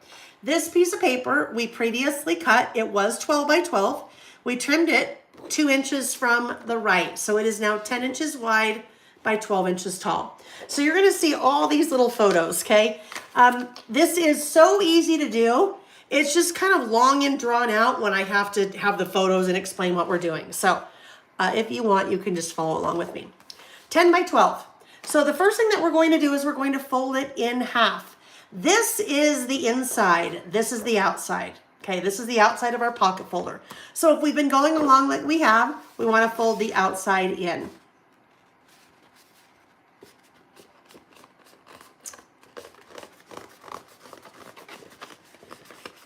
This piece of paper we previously cut. It was 12 by 12. We trimmed it 2 inches from the right. So it is now 10 inches wide by 12 inches tall. So you're going to see all these little photos, okay? This is so easy to do. It's just kind of long and drawn out when I have to have the photos and explain what we're doing. So if you want, you can just follow along with me. 10 by 12. So the first thing that we're going to do is we're going to fold it in half. This is the inside. This is the outside. Okay, this is the outside of our pocket folder. So if we've been going along like we have, we want to fold the outside in.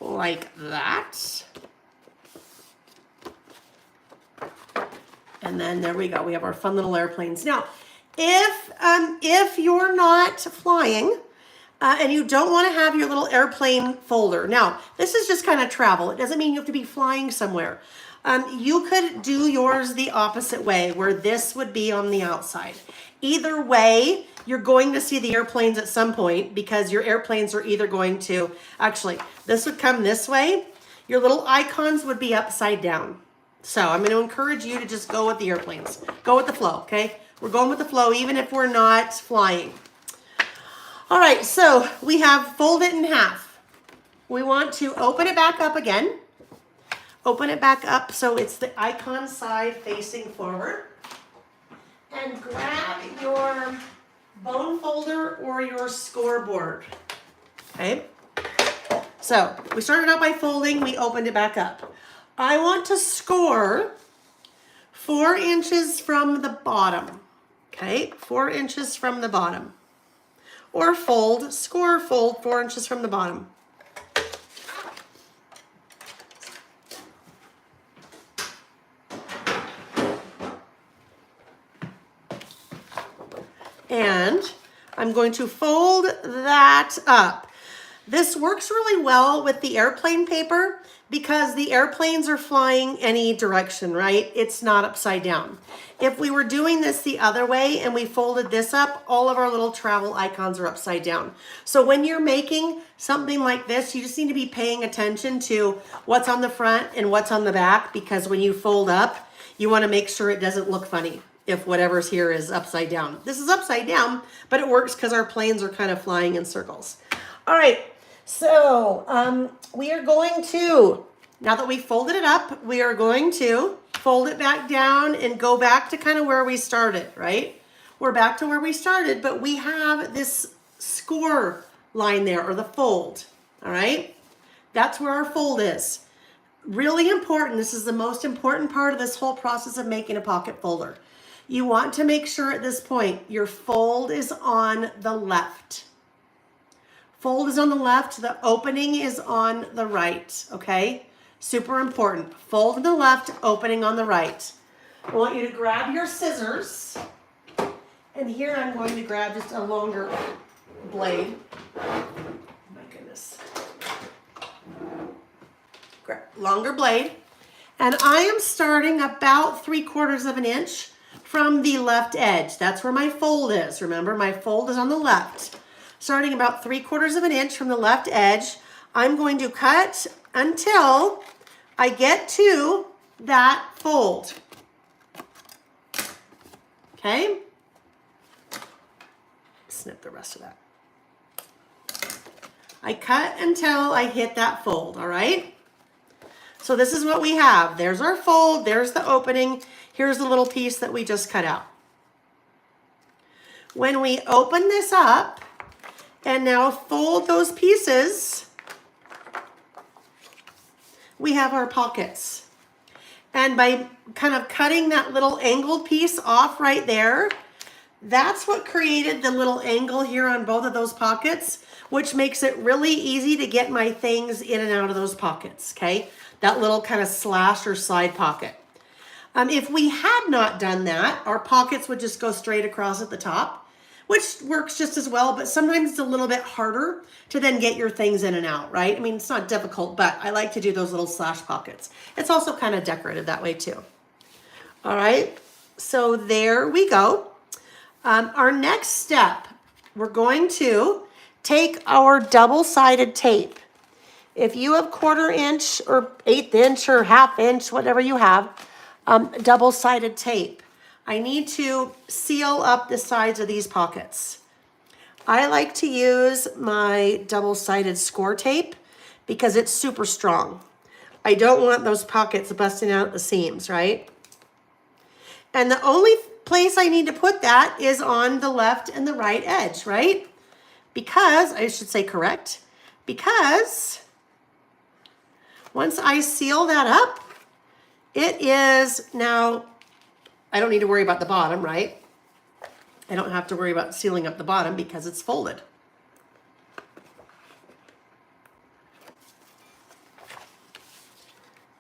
Like that. And then there we go. We have our fun little airplanes. Now, if you're not flying and you don't want to have your little airplane folder, now this is just kind of travel. It doesn't mean you have to be flying somewhere. You could do yours the opposite way, where this would be on the outside. Either way, you're going to see the airplanes at some point, because your airplanes are either going to, actually, this would come this way. Your little icons would be upside down. So I'm going to encourage you to just go with the airplanes. Go with the flow, okay? We're going with the flow even if we're not flying. All right, so we have fold it in half. We want to open it back up again. Open it back up so it's the icon side facing forward. And grab your bone folder or your scoreboard. Okay? So we started out by folding, we opened it back up. I want to score 4 inches from the bottom. Okay, 4 inches from the bottom. Or fold 4 inches from the bottom. And I'm going to fold that up. This works really well with the airplane paper because the airplanes are flying any direction, right? It's not upside down. If we were doing this the other way and we folded this up, all of our little travel icons are upside down. So when you're making something like this, you just need to be paying attention to what's on the front and what's on the back, because when you fold up, you want to make sure it doesn't look funny if whatever's here is upside down. This is upside down, but it works because our planes are kind of flying in circles. All right, so we are going to, now that we folded it up, we are going to fold it back down and go back to kind of where we started, right? We're back to where we started, but we have this score line there, or the fold, all right? That's where our fold is. Really important, this is the most important part of this whole process of making a pocket folder. You want to make sure at this point your fold is on the left. Fold is on the left, the opening is on the right, okay? Super important. Fold on the left, opening on the right. I want you to grab your scissors, and here I'm going to grab just a longer blade. Oh my goodness. Grab longer blade, and I am starting about 3/4 of an inch from the left edge. That's where my fold is. Remember, my fold is on the left. Starting about 3/4 of an inch from the left edge, I'm going to cut until I get to that fold. Okay? Snip the rest of that. I cut until I hit that fold, all right? So this is what we have. There's our fold, there's the opening. Here's the little piece that we just cut out. When we open this up and now fold those pieces, we have our pockets. And by kind of cutting that little angled piece off right there, that's what created the little angle here on both of those pockets, which makes it really easy to get my things in and out of those pockets, okay? That little kind of slash or side pocket. If we had not done that, our pockets would just go straight across at the top, which works just as well, but sometimes it's a little bit harder to then get your things in and out, right? I mean, it's not difficult, but I like to do those little slash pockets. It's also kind of decorative that way too. All right, so there we go. Our next step, we're going to take our double-sided tape. If you have 1/4 inch or 1/8 inch or 1/2 inch, whatever you have, double-sided tape, I need to seal up the sides of these pockets. I like to use my double-sided score tape because it's super strong. I don't want those pockets busting out at the seams, right? And the only place I need to put that is on the left and the right edge, right? Because, I should say correct, because once I seal that up, it is now, I don't need to worry about the bottom, right? I don't have to worry about sealing up the bottom because it's folded.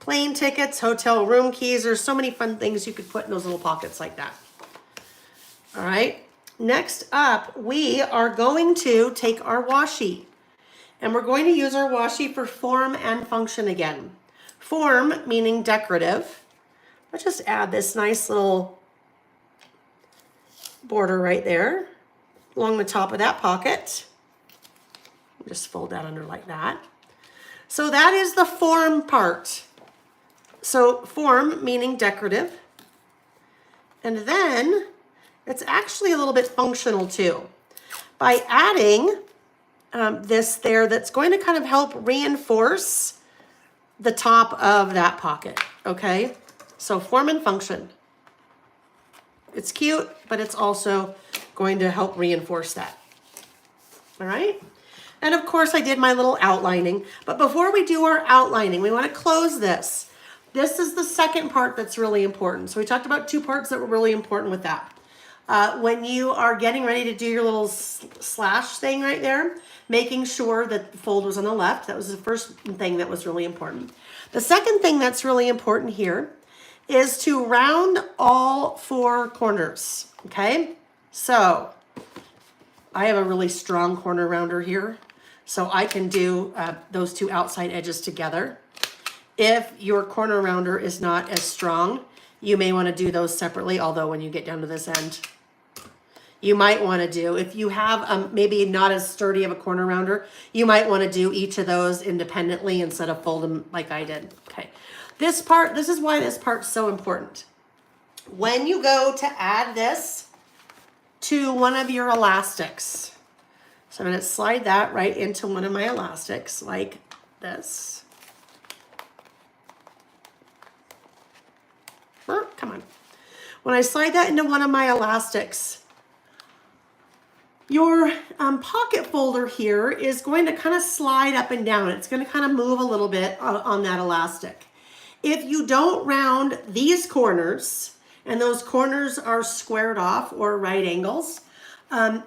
Plane tickets, hotel room keys, there's so many fun things you could put in those little pockets like that. All right, next up, we are going to take our washi and we're going to use our washi for form and function again. Form meaning decorative. Let's just add this nice little border right there along the top of that pocket. Just fold that under like that. So that is the form part. So form meaning decorative. And then it's actually a little bit functional too. By adding this there, that's going to kind of help reinforce the top of that pocket, okay? So form and function. It's cute, but it's also going to help reinforce that. All right? And of course I did my little outlining, but before we do our outlining, we want to close this. This is the second part that's really important. So we talked about two parts that were really important with that. When you are getting ready to do your little slash thing right there, making sure that the fold was on the left. That was the first thing that was really important. The second thing that's really important here is to round all four corners, okay? So I have a really strong corner rounder here, so I can do those two outside edges together. If your corner rounder is not as strong, you may want to do those separately, although when you get down to this end, you might want to do, if you have maybe not as sturdy of a corner rounder, you might want to do each of those independently instead of fold them like I did. Okay, this is why this part's so important. When you go to add this to one of your elastics, so I'm going to slide that right into one of my elastics like this. Come on. When I slide that into one of my elastics, your pocket folder here is going to kind of slide up and down. It's going to kind of move a little bit on that elastic. If you don't round these corners, and those corners are squared off or right angles,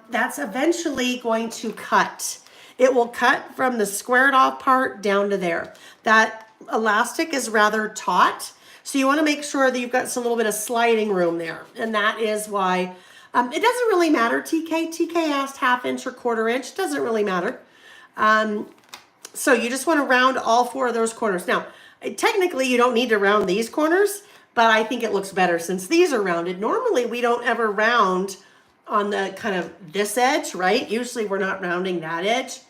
that's eventually going to cut. It will cut from the squared off part down to there. That elastic is rather taut, so you want to make sure that you've got some little bit of sliding room there. And that is why it doesn't really matter. TK asked 1/2 inch or 1/4 inch. Doesn't really matter. So you just want to round all four of those corners. Now, technically you don't need to round these corners, but I think it looks better since these are rounded. Normally we don't ever round on the kind of this edge, right? Usually we're not rounding that edge.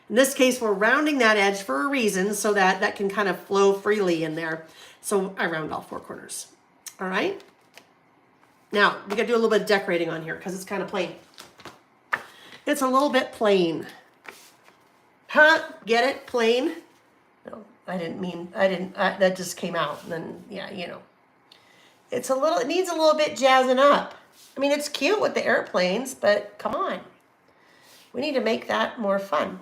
In this case, we're rounding that edge for a reason so that that can kind of flow freely in there. So I round all four corners. All right. Now we gotta do a little bit of decorating on here because it's kind of plain. It's a little bit plain. Huh? Get it? Plain? No, I didn't mean, that just came out. And then, yeah, you know. It needs a little bit jazzing up. I mean, it's cute with the airplanes, but come on. We need to make that more fun.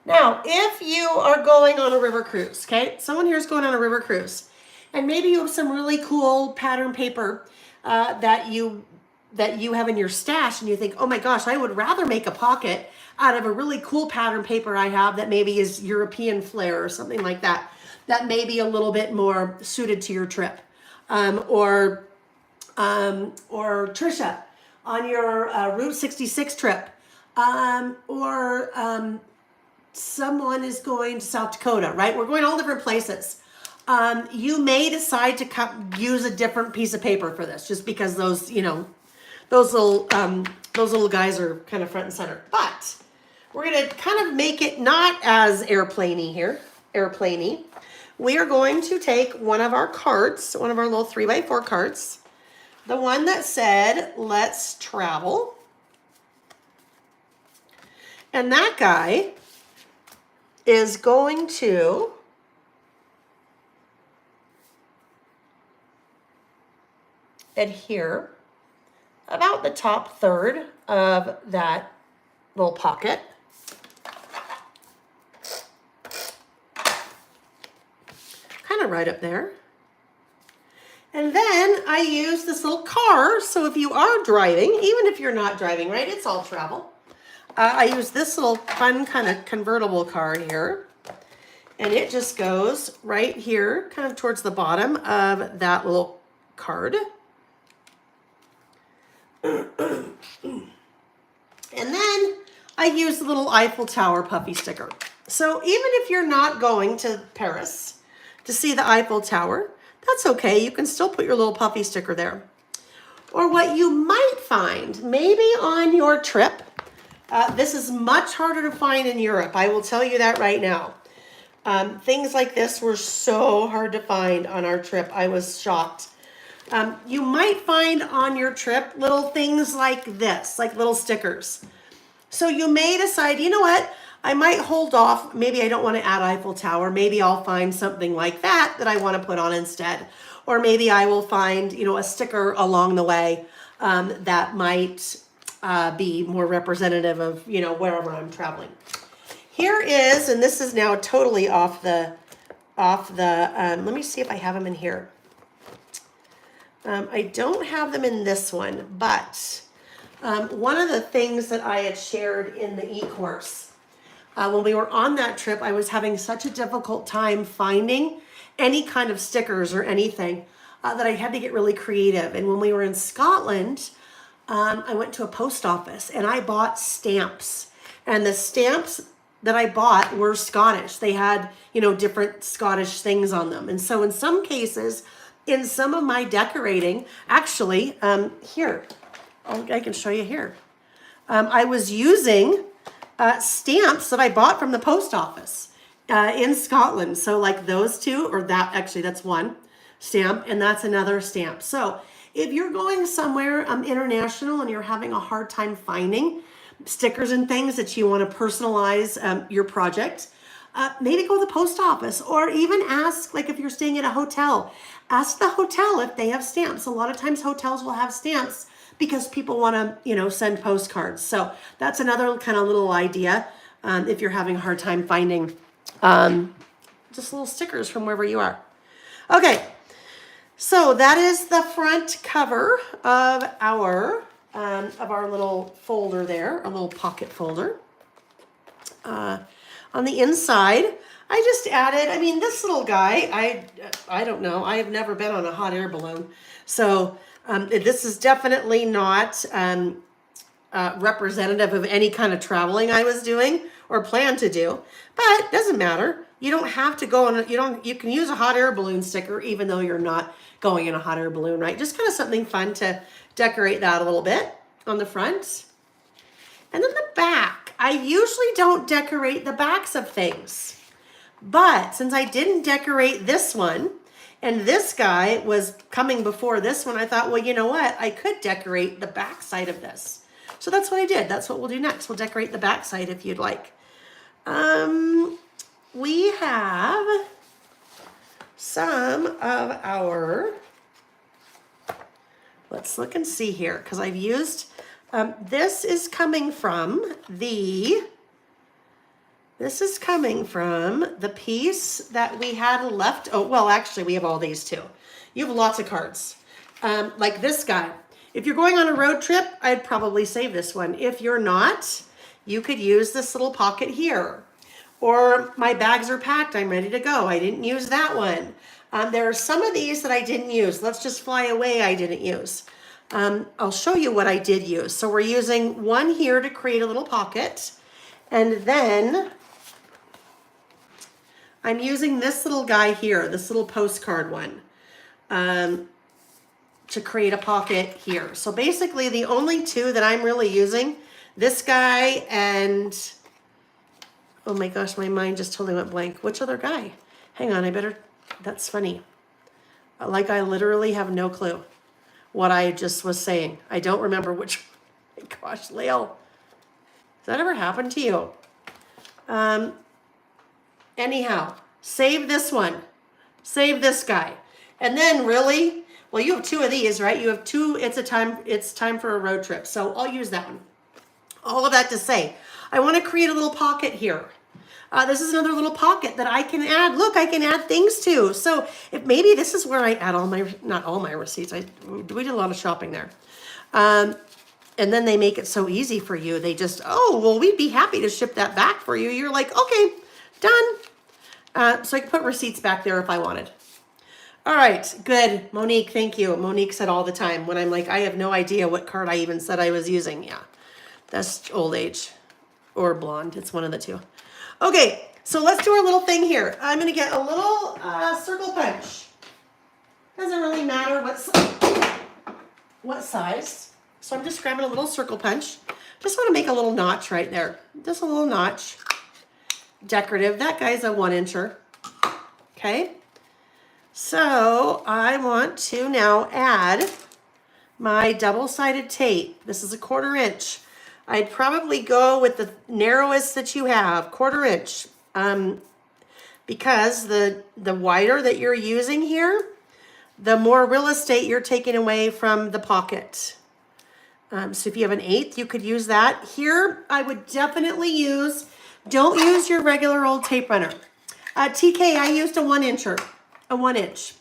Now, if you are going on a river cruise, okay? Someone here is going on a river cruise, and maybe you have some really cool pattern paper that you have in your stash, and you think, oh my gosh, I would rather make a pocket out of a really cool pattern paper I have that maybe is European flair or something like that, that may be a little bit more suited to your trip. Or Trisha on your Route 66 trip, someone is going to South Dakota, right? We're going all different places. You may decide to use a different piece of paper for this, just because those, you know, those little guys are kind of front and center. But we're gonna kind of make it not as airplane-y here, airplane-y. We are going to take one of our cards, one of our little 3x4 cards, the one that said, let's travel. And that guy is going to adhere about the top third of that little pocket. Kind of right up there. And then I use this little car, so if you are driving, even if you're not driving, right, it's all travel. I use this little fun kind of convertible car here, and it just goes right here, kind of towards the bottom of that little card. And then I use the little Eiffel Tower puffy sticker. So even if you're not going to Paris to see the Eiffel Tower, that's okay. You can still put your little puffy sticker there. Or what you might find, maybe on your trip, this is much harder to find in Europe. I will tell you that right now. Things like this were so hard to find on our trip. I was shocked. You might find on your trip little things like this, like little stickers. So you may decide, you know what? I might hold off. Maybe I don't want to add Eiffel Tower. Maybe I'll find something like that I want to put on instead. Or maybe I will find, a sticker along the way that might be more representative of, wherever I'm traveling. Here is, and this is now totally off the, let me see if I have them in here. I don't have them in this one, but one of the things that I had shared in the e-course, when we were on that trip, I was having such a difficult time finding any kind of stickers or anything that I had to get really creative. And when we were in Scotland, I went to a post office and I bought stamps. And the stamps that I bought were Scottish. They had, different Scottish things on them. And so in some cases, in some of my decorating, actually, here, I can show you here. I was using stamps that I bought from the post office in Scotland. So like those two, or that, actually that's one stamp and that's another stamp. So if you're going somewhere international and you're having a hard time finding stickers and things that you want to personalize your project, maybe go to the post office, or even ask, like if you're staying at a hotel, ask the hotel if they have stamps. A lot of times hotels will have stamps because people want to, send postcards. So that's another kind of little idea if you're having a hard time finding just little stickers from wherever you are. Okay, so that is the front cover of our little folder there, a little pocket folder. On the inside, I just added, this little guy, I don't know, I have never been on a hot air balloon. So this is definitely not representative of any kind of traveling I was doing or plan to do, but it doesn't matter. You don't have to go on, you can use a hot air balloon sticker even though you're not going in a hot air balloon, right? Just kind of something fun to decorate that a little bit on the front. And then the back, I usually don't decorate the backs of things, but since I didn't decorate this one, and this guy was coming before this one, I thought, well, you know what? I could decorate the back side of this. So that's what I did. That's what we'll do next. We'll decorate the back side if you'd like. We have some of our, let's look and see here, because I've used, this is coming from the piece that we had left. Oh, well, actually, we have all these too. You have lots of cards. Like this guy. If you're going on a road trip, I'd probably save this one. If you're not, you could use this little pocket here. Or my bags are packed, I'm ready to go. I didn't use that one. There are some of these that I didn't use. Let's just fly away I didn't use. I'll show you what I did use. So we're using one here to create a little pocket. And then I'm using this little guy here, this little postcard one, to create a pocket here. So basically the only two that I'm really using, this guy and, oh my gosh, my mind just totally went blank. Which other guy? Hang on, that's funny. Like I literally have no clue what I just was saying. I don't remember which, oh my gosh, Lael, has that ever happened to you? Anyhow, save this one. Save this guy. And then really, well, you have two of these, right? You have two, it's time for a road trip. So I'll use that one. All of that to say, I want to create a little pocket here. This is another little pocket that I can add. Look, I can add things to. So if maybe this is where I add all my, not all my receipts. We did a lot of shopping there. And then they make it so easy for you. They just, oh, well, we'd be happy to ship that back for you. You're like, okay, done. So I can put receipts back there if I wanted. All right, good. Monique, thank you. Monique said all the time when I'm like, I have no idea what card I even said I was using. Yeah, that's old age or blonde. It's one of the two. Okay, so let's do our little thing here. I'm going to get a little circle punch. Doesn't really matter what size. So I'm just grabbing a little circle punch. Just want to make a little notch right there. Just a little notch. Decorative. That guy's a 1-incher. Okay. So I want to now add my double-sided tape. This is a 1/4 inch. I'd probably go with the narrowest that you have, 1/4 inch. Because the wider that you're using here, the more real estate you're taking away from the pocket. So if you have an 1/8, you could use that. Here, I would definitely don't use your regular old tape runner. TK, I used a 1-incher, a 1-inch.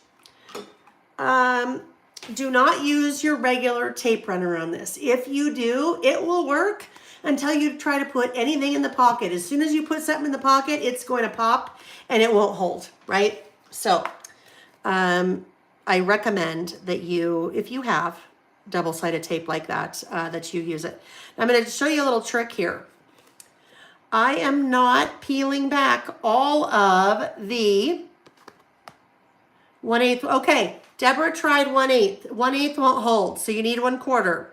Do not use your regular tape runner on this. If you do, it will work until you try to put anything in the pocket. As soon as you put something in the pocket, it's going to pop and it won't hold, right? So I recommend that you, if you have double-sided tape like that, that you use it. I'm going to show you a little trick here. I am not peeling back all of the 1/8. Okay, Deborah tried 1/8. 1/8 won't hold, so you need 1/4.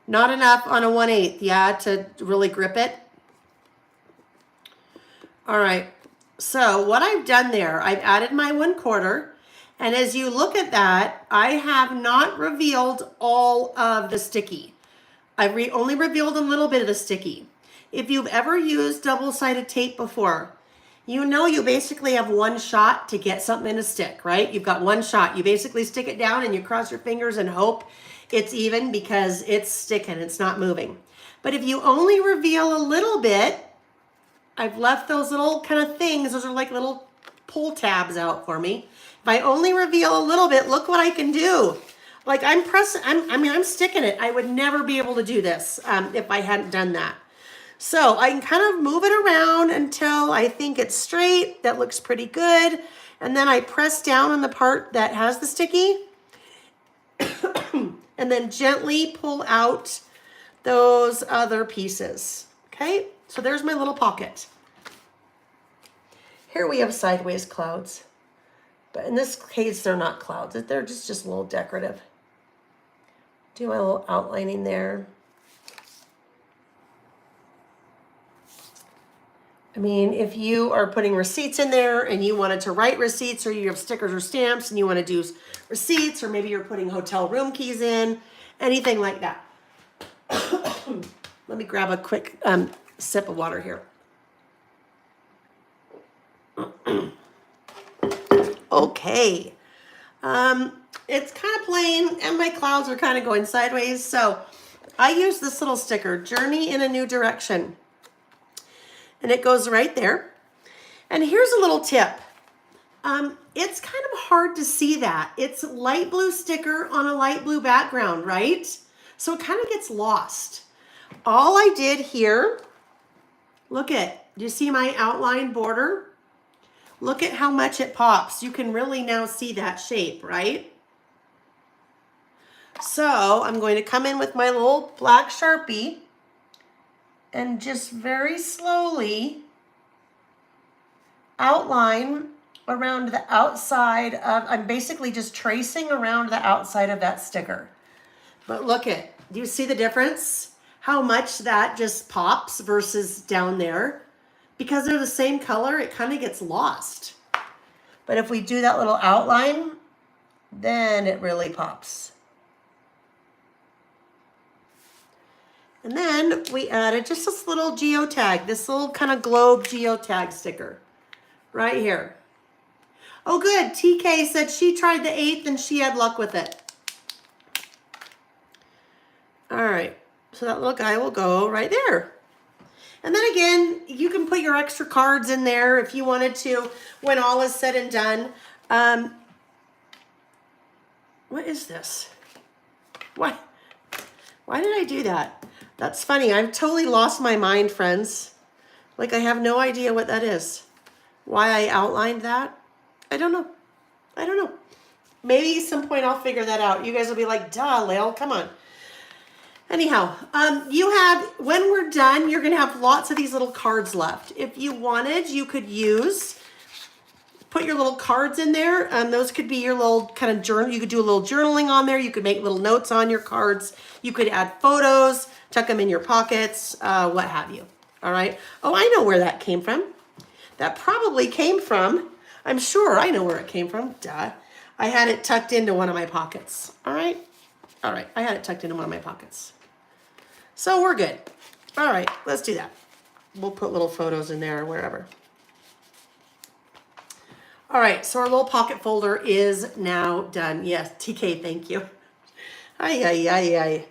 Not enough on a 1/8, yeah, to really grip it. All right, so what I've done there, I've added my 1/4, and as you look at that, I have not revealed all of the sticky. I've only revealed a little bit of the sticky. If you've ever used double-sided tape before, you know you basically have one shot to get something to stick, right? You've got one shot. You basically stick it down and you cross your fingers and hope it's even because it's sticking, it's not moving. But if you only reveal a little bit, I've left those little kind of things, those are like little pull tabs out for me. If I only reveal a little bit, look what I can do. Like I'm sticking it. I would never be able to do this if I hadn't done that. So I can kind of move it around until I think it's straight. That looks pretty good. And then I press down on the part that has the sticky and then gently pull out those other pieces. Okay, so there's my little pocket. Here we have sideways clouds. But in this case, they're not clouds. They're just a little decorative. Do my little outlining there. I mean, if you are putting receipts in there and you wanted to write receipts, or you have stickers or stamps and you want to do receipts, or maybe you're putting hotel room keys in, anything like that. Let me grab a quick sip of water here. Okay. It's kind of plain and my clouds are kind of going sideways. So I use this little sticker, Journey in a New Direction. And it goes right there. And here's a little tip. It's kind of hard to see that. It's light blue sticker on a light blue background, right? So it kind of gets lost. All I did here, do you see my outline border? Look at how much it pops. You can really now see that shape, right? So I'm going to come in with my little black Sharpie and just very slowly outline around the outside of, I'm basically just tracing around the outside of that sticker. But do you see the difference? How much that just pops versus down there? Because they're the same color, it kind of gets lost. But if we do that little outline, then it really pops. And then we added just this little geotag, this little kind of globe geotag sticker right here. Oh, good. TK said she tried the 8th and she had luck with it. All right. So that little guy will go right there. And then again, you can put your extra cards in there if you wanted to when all is said and done. What is this? Why did I do that? That's funny. I've totally lost my mind, friends. Like I have no idea what that is. Why I outlined that? I don't know. I don't know. Maybe at some point I'll figure that out. You guys will be like, duh, Lael, come on. Anyhow, you have, when we're done, you're going to have lots of these little cards left. If you wanted, you could put your little cards in there. Those could be your little kind of journal. You could do a little journaling on there. You could make little notes on your cards. You could add photos, tuck them in your pockets, what have you. All right. Oh, I know where that came from. That probably came from, I'm sure I know where it came from. Duh. I had it tucked into one of my pockets. All right. All right. I had it tucked into one of my pockets. So we're good. All right, let's do that. We'll put little photos in there or wherever. All right, so our little pocket folder is now done. Yes, TK, thank you. Ay, ay, ay, ay.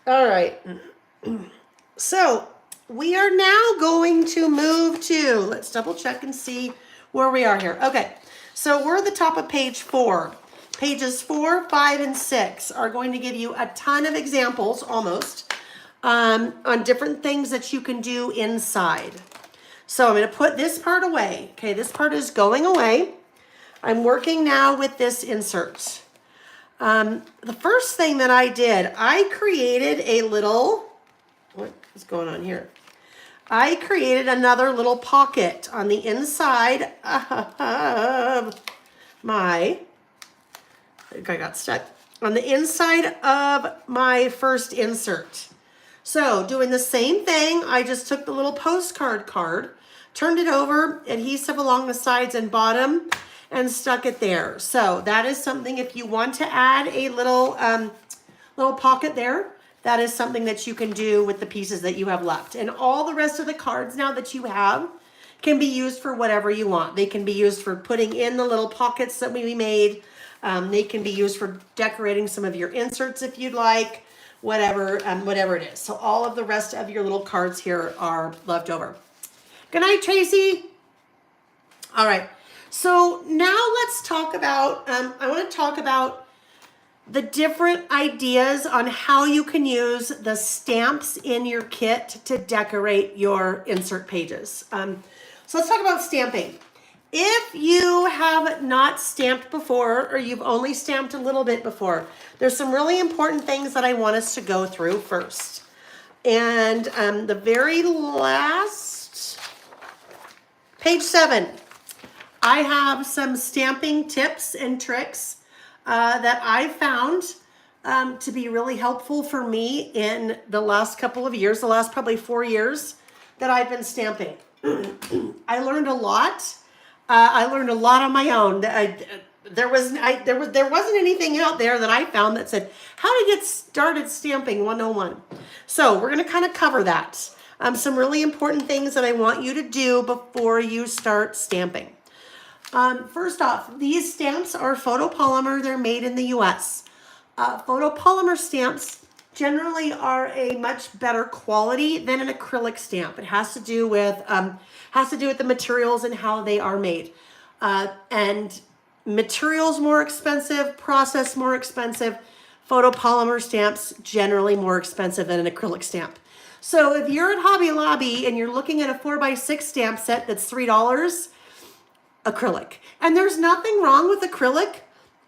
All right. So we are now going to move to, let's double check and see where we are here. Okay, so we're at the top of page 4. Pages 4, 5, and 6 are going to give you a ton of examples, almost, on different things that you can do inside. So I'm going to put this part away. Okay, this part is going away. I'm working now with this insert. The first thing that I did, I created a little, what is going on here? I created another little pocket on the inside of my, I think I got stuck, on the inside of my first insert. So doing the same thing, I just took the little postcard card, turned it over, adhesive along the sides and bottom, and stuck it there. So that is something, if you want to add a little pocket there, that is something that you can do with the pieces that you have left. And all the rest of the cards now that you have can be used for whatever you want. They can be used for putting in the little pockets that we made. They can be used for decorating some of your inserts if you'd like. Whatever it is. So all of the rest of your little cards here are left over. Good night, Tracy. All right. So now let's talk about, I want to talk about the different ideas on how you can use the stamps in your kit to decorate your insert pages. So let's talk about stamping. If you have not stamped before, or you've only stamped a little bit before, there's some really important things that I want us to go through first. And the very last, page 7, I have some stamping tips and tricks that I found to be really helpful for me in the last couple of years, the last probably 4 years that I've been stamping. I learned a lot. I learned a lot on my own. There wasn't anything out there that I found that said how to get started stamping 101. So we're going to kind of cover that. Some really important things that I want you to do before you start stamping. First off, these stamps are photopolymer. They're made in the US. Photopolymer stamps generally are a much better quality than an acrylic stamp. It has to do with the materials and how they are made. And materials more expensive, process more expensive. Photopolymer stamps generally more expensive than an acrylic stamp. So if you're at Hobby Lobby and you're looking at a 4x6 stamp set that's $3, acrylic. And there's nothing wrong with acrylic.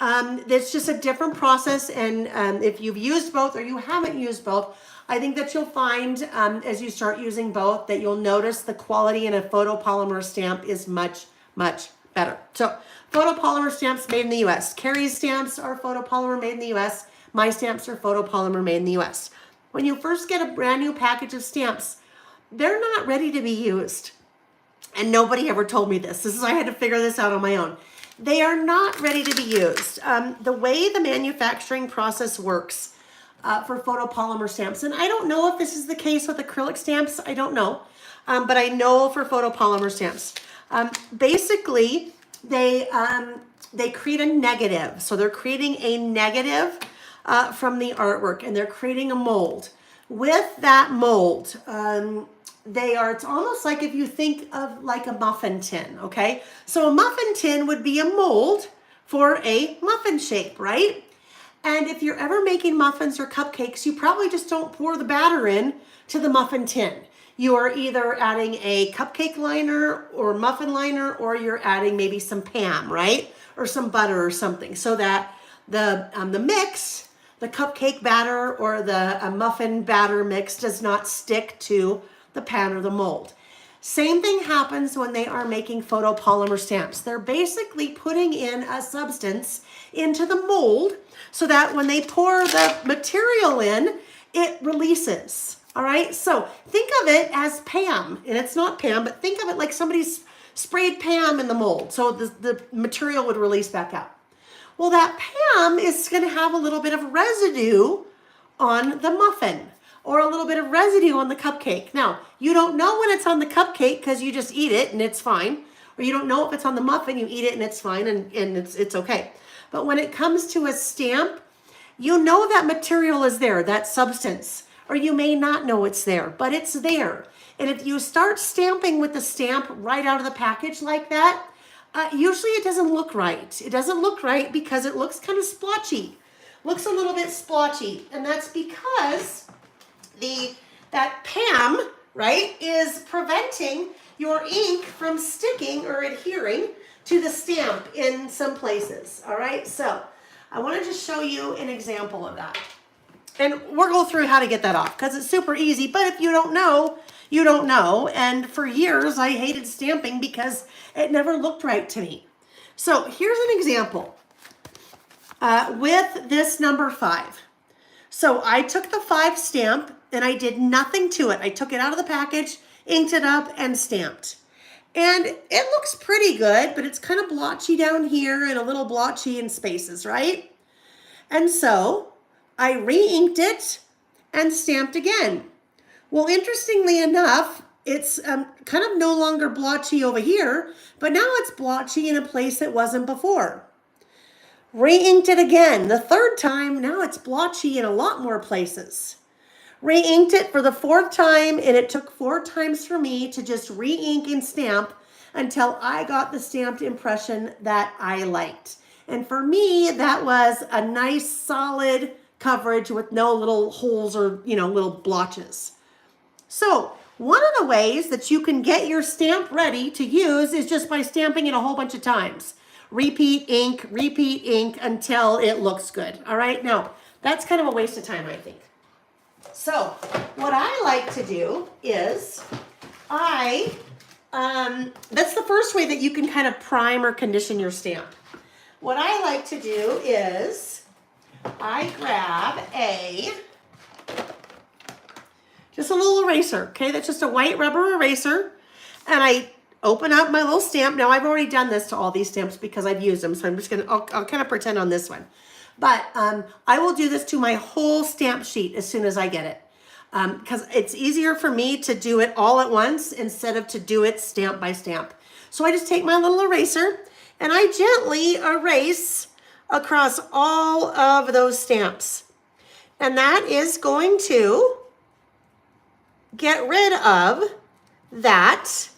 It's just a different process. And if you've used both or you haven't used both, I think that you'll find as you start using both that you'll notice the quality in a photopolymer stamp is much, much better. So photopolymer stamps made in the US. Carrie's stamps are photopolymer made in the US. My stamps are photopolymer made in the US. When you first get a brand new package of stamps, they're not ready to be used. And nobody ever told me this. I had to figure this out on my own. They are not ready to be used. The way the manufacturing process works, for photopolymer stamps. And I don't know if this is the case with acrylic stamps. I don't know. But I know for photopolymer stamps. Basically, they create a negative. So they're creating a negative from the artwork, and they're creating a mold. With that mold, it's almost like if you think of like a muffin tin, okay? So a muffin tin would be a mold for a muffin shape, right? And if you're ever making muffins or cupcakes, you probably just don't pour the batter in to the muffin tin. You are either adding a cupcake liner or muffin liner, or you're adding maybe some Pam, right? Or some butter or something, so that the mix, the cupcake batter or the muffin batter mix does not stick to the pan or the mold. Same thing happens when they are making photopolymer stamps. They're basically putting in a substance into the mold so that when they pour the material in, it releases. All right, so think of it as Pam, and it's not Pam, but think of it like somebody's sprayed Pam in the mold, so the material would release back out. Well, that Pam is going to have a little bit of residue on the muffin, or a little bit of residue on the cupcake. Now, you don't know when it's on the cupcake because you just eat it and it's fine, or you don't know if it's on the muffin, you eat it and it's fine, and it's okay. But when it comes to a stamp, you know that material is there, that substance. Or you may not know it's there, but it's there. And if you start stamping with the stamp right out of the package like that, usually it doesn't look right. It doesn't look right because it looks kind of splotchy. Looks a little bit splotchy. And that's because that Pam, right, is preventing your ink from sticking or adhering to the stamp in some places. All right, so I want to just show you an example of that. And we'll go through how to get that off because it's super easy. But if you don't know, you don't know. And for years, I hated stamping because it never looked right to me. So here's an example with this number 5. So I took the 5 stamp and I did nothing to it. I took it out of the package, inked it up, and stamped. And it looks pretty good, but it's kind of blotchy down here and a little blotchy in spaces, right? And so I re-inked it and stamped again. Well, interestingly enough, it's kind of no longer blotchy over here, but now it's blotchy in a place it wasn't before. Re-inked it again. The 3rd time, now it's blotchy in a lot more places. Re-inked it for the 4th time, and it took 4 times for me to just re-ink and stamp until I got the stamped impression that I liked. And for me, that was a nice, solid coverage with no little holes or, little blotches. So one of the ways that you can get your stamp ready to use is just by stamping it a whole bunch of times. Repeat ink until it looks good. All right, now that's kind of a waste of time, I think. So what I like to do is that's the first way that you can kind of prime or condition your stamp. What I like to do is I grab just a little eraser, okay? That's just a white rubber eraser. And I open up my little stamp. Now, I've already done this to all these stamps because I've used them. So I'm just I'll kind of pretend on this one. But I will do this to my whole stamp sheet as soon as I get it. Because it's easier for me to do it all at once instead of to do it stamp by stamp. So I just take my little eraser and I gently erase across all of those stamps. And that is going to get rid of that,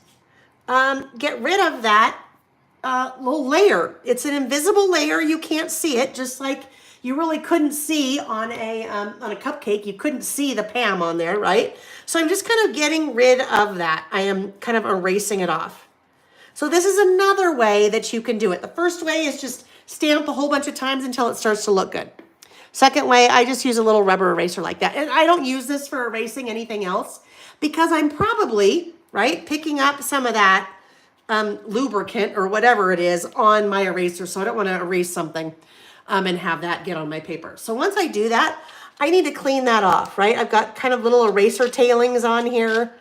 little layer. It's an invisible layer. You can't see it, just like you really couldn't see on a cupcake. You couldn't see the Pam on there, right? So I'm just kind of getting rid of that. I am kind of erasing it off. So this is another way that you can do it. The first way is just stamp a whole bunch of times until it starts to look good. Second way, I just use a little rubber eraser like that. And I don't use this for erasing anything else because I'm probably, right, picking up some of that lubricant or whatever it is on my eraser. So I don't want to erase something and have that get on my paper. So once I do that, I need to clean that off, right? I've got kind of little eraser tailings on here.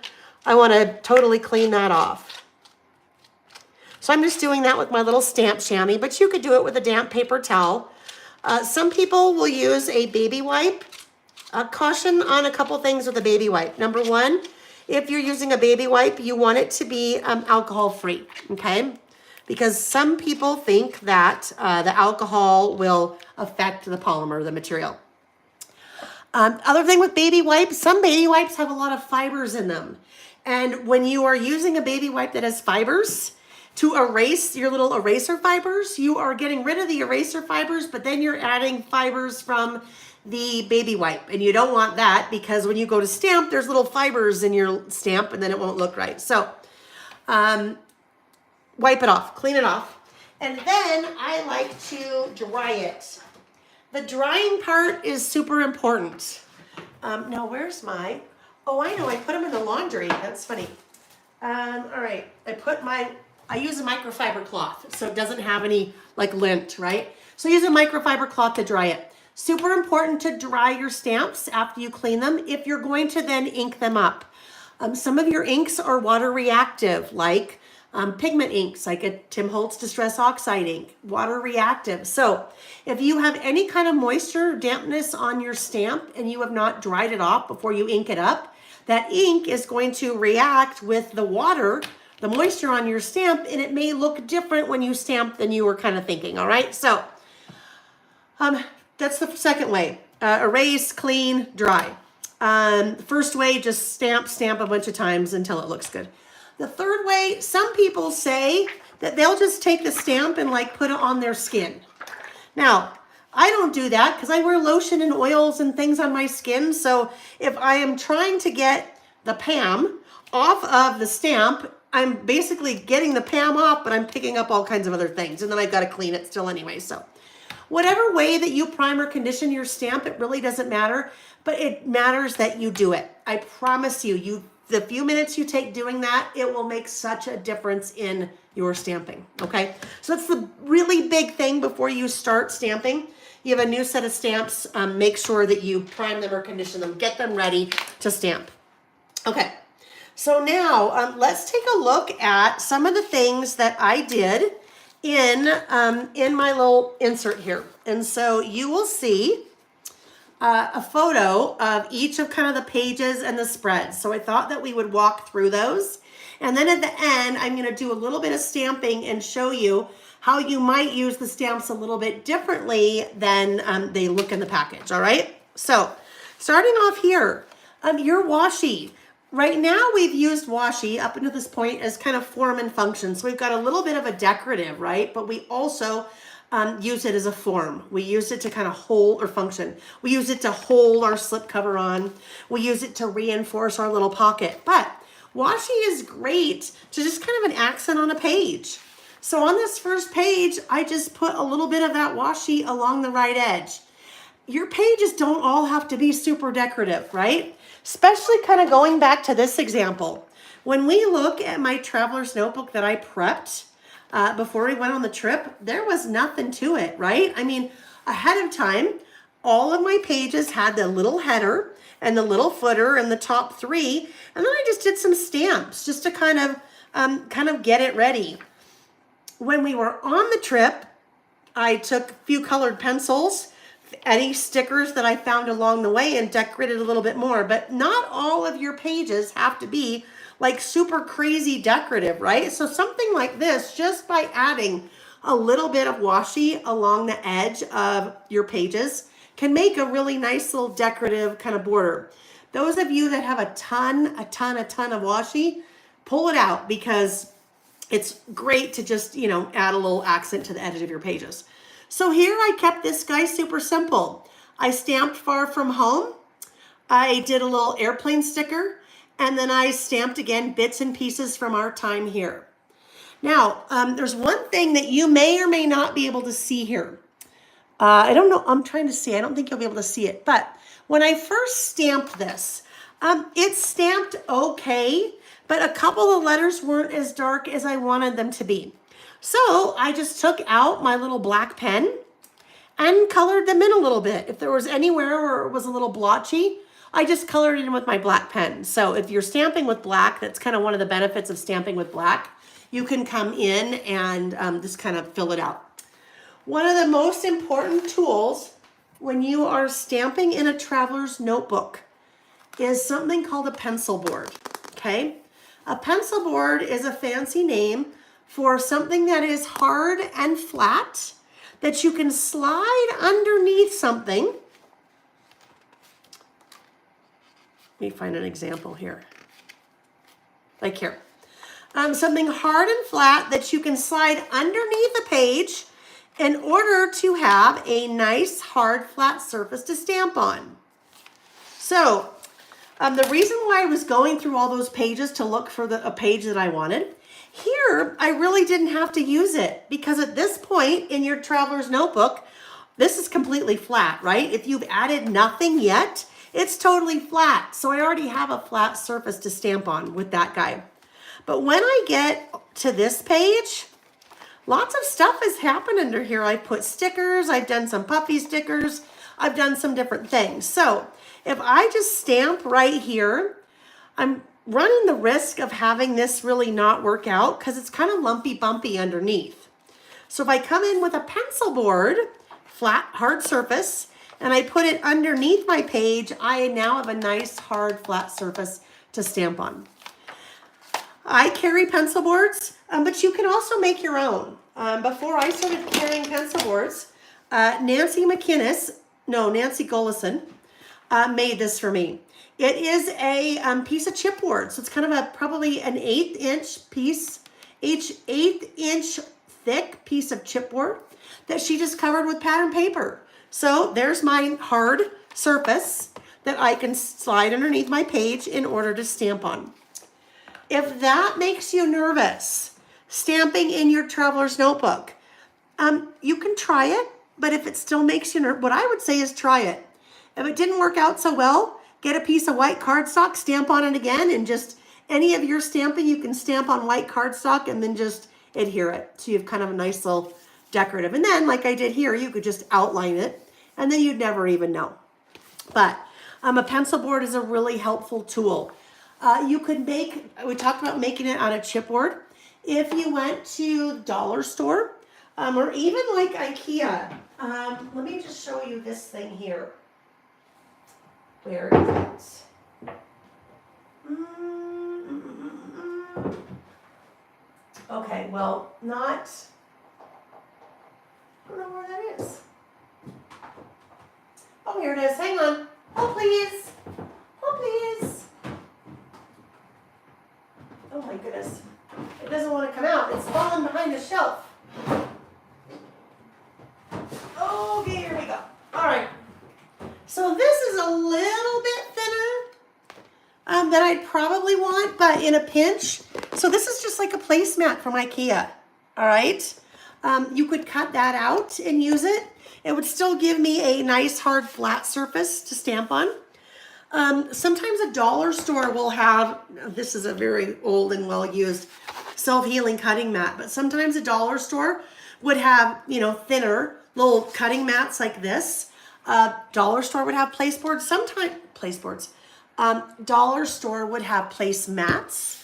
I want to totally clean that off. So I'm just doing that with my little stamp chamois, but you could do it with a damp paper towel. Some people will use a baby wipe Caution on a couple things with a baby wipe. Number one, if you're using a baby wipe, you want it to be alcohol-free, okay? Because some people think that the alcohol will affect the polymer, the material. Other thing with baby wipes, some baby wipes have a lot of fibers in them. And when you are using a baby wipe that has fibers, to erase your little eraser fibers, you are getting rid of the eraser fibers, but then you're adding fibers from the baby wipe. And you don't want that because when you go to stamp, there's little fibers in your stamp and then it won't look right. So wipe it off, clean it off. And then I like to dry it. The drying part is super important. Now where's my, oh, I know, I put them in the laundry. That's funny. All right, I use a microfiber cloth, so it doesn't have any like lint, right? So I use a microfiber cloth to dry it. Super important to dry your stamps after you clean them if you're going to then ink them up. Some of your inks are water reactive, like pigment inks, like a Tim Holtz Distress Oxide ink, water reactive. So if you have any kind of moisture or dampness on your stamp and you have not dried it off before you ink it up, that ink is going to react with the water, the moisture on your stamp, and it may look different when you stamp than you were kind of thinking, all right? So that's the second way. Erase, clean, dry. First way, just stamp a bunch of times until it looks good. The third way, some people say that they'll just take the stamp and like put it on their skin. Now, I don't do that because I wear lotion and oils and things on my skin. So if I am trying to get the PAM off of the stamp, I'm basically getting the PAM off, but I'm picking up all kinds of other things. And then I've got to clean it still anyway. So whatever way that you prime or condition your stamp, it really doesn't matter. But it matters that you do it. I promise you, the few minutes you take doing that, it will make such a difference in your stamping, okay? So that's the really big thing before you start stamping. You have a new set of stamps, make sure that you prime them or condition them, get them ready to stamp. Okay, so now let's take a look at some of the things that I did in my little insert here. And so you will see a photo of each of kind of the pages and the spreads. So I thought that we would walk through those. And then at the end, I'm going to do a little bit of stamping and show you how you might use the stamps a little bit differently than they look in the package. All right. So starting off here, your washi. Right now we've used washi up until this point as kind of form and function. So we've got a little bit of a decorative, right? But we also use it as a form. We use it to kind of hold or function. We use it to hold our slip cover on. We use it to reinforce our little pocket. But washi is great to just kind of an accent on a page. So on this first page, I just put a little bit of that washi along the right edge. Your pages don't all have to be super decorative, right? Especially kind of going back to this example. When we look at my traveler's notebook that I prepped, before we went on the trip, there was nothing to it, right? I mean, ahead of time, all of my pages had the little header and the little footer and the top three, and then I just did some stamps just to kind of get it ready. When we were on the trip, I took a few colored pencils, any stickers that I found along the way, and decorated a little bit more, but not all of your pages have to be like super crazy decorative, right? So something like this, just by adding a little bit of washi along the edge of your pages, can make a really nice little decorative kind of border. Those of you that have a ton of washi, pull it out because it's great to just, add a little accent to the edge of your pages. So here I kept this guy super simple. I stamped Far From Home. I did a little airplane sticker. And then I stamped again bits and pieces from our time here. Now, there's one thing that you may or may not be able to see here. I don't know. I'm trying to see. I don't think you'll be able to see it. But when I first stamped this, it stamped okay, but a couple of letters weren't as dark as I wanted them to be. So I just took out my little black pen and colored them in a little bit. If there was anywhere where it was a little blotchy, I just colored it in with my black pen. So if you're stamping with black, that's kind of one of the benefits of stamping with black. You can come in and just kind of fill it out. One of the most important tools when you are stamping in a traveler's notebook is something called a pencil board, okay? A pencil board is a fancy name for something that is hard and flat that you can slide underneath something. Let me find an example here. Like here. Something hard and flat that you can slide underneath a page in order to have a nice hard flat surface to stamp on. So the reason why I was going through all those pages to look for a page that I wanted, here I really didn't have to use it because at this point in your traveler's notebook, this is completely flat, right? If you've added nothing yet, it's totally flat. So I already have a flat surface to stamp on with that guy. But when I get to this page, lots of stuff has happened under here. I put stickers, I've done some puffy stickers, I've done some different things. So if I just stamp right here, I'm running the risk of having this really not work out because it's kind of lumpy bumpy underneath. So if I come in with a pencil board, flat, hard surface, and I put it underneath my page, I now have a nice hard flat surface to stamp on. I carry pencil boards, but you can also make your own. Before I started carrying pencil boards, Nancy Golison made this for me. It is a piece of chipboard, so it's kind of probably an 1/8 piece, 1/8 thick piece of chipboard that she just covered with pattern paper. So there's my hard surface that I can slide underneath my page in order to stamp on. If that makes you nervous, stamping in your traveler's notebook, you can try it, but if it still makes you nervous, what I would say is try it. If it didn't work out so well, get a piece of white cardstock, stamp on it again, and just any of your stamping you can stamp on white cardstock and then just adhere it. So you have kind of a nice little decorative. And then, like I did here, you could just outline it, and then you'd never even know. But a pencil board is a really helpful tool. You could we talked about making it on a chipboard. If you went to dollar store, or even like IKEA, let me just show you this thing here. Where is it? Okay, well, I don't know where that is. Oh, here it is. Hang on. Oh, please. Oh, please. Oh my goodness. It doesn't want to come out. It's falling behind the shelf. Okay, here we go. All right. So this is a little bit thinner than I'd probably want, but in a pinch. So this is just like a placemat from IKEA. All right. You could cut that out and use it. It would still give me a nice hard flat surface to stamp on. Sometimes a dollar store will have, this is a very old and well-used self-healing cutting mat, but sometimes a dollar store would have, thinner little cutting mats like this. Dollar store would have dollar store would have placemats.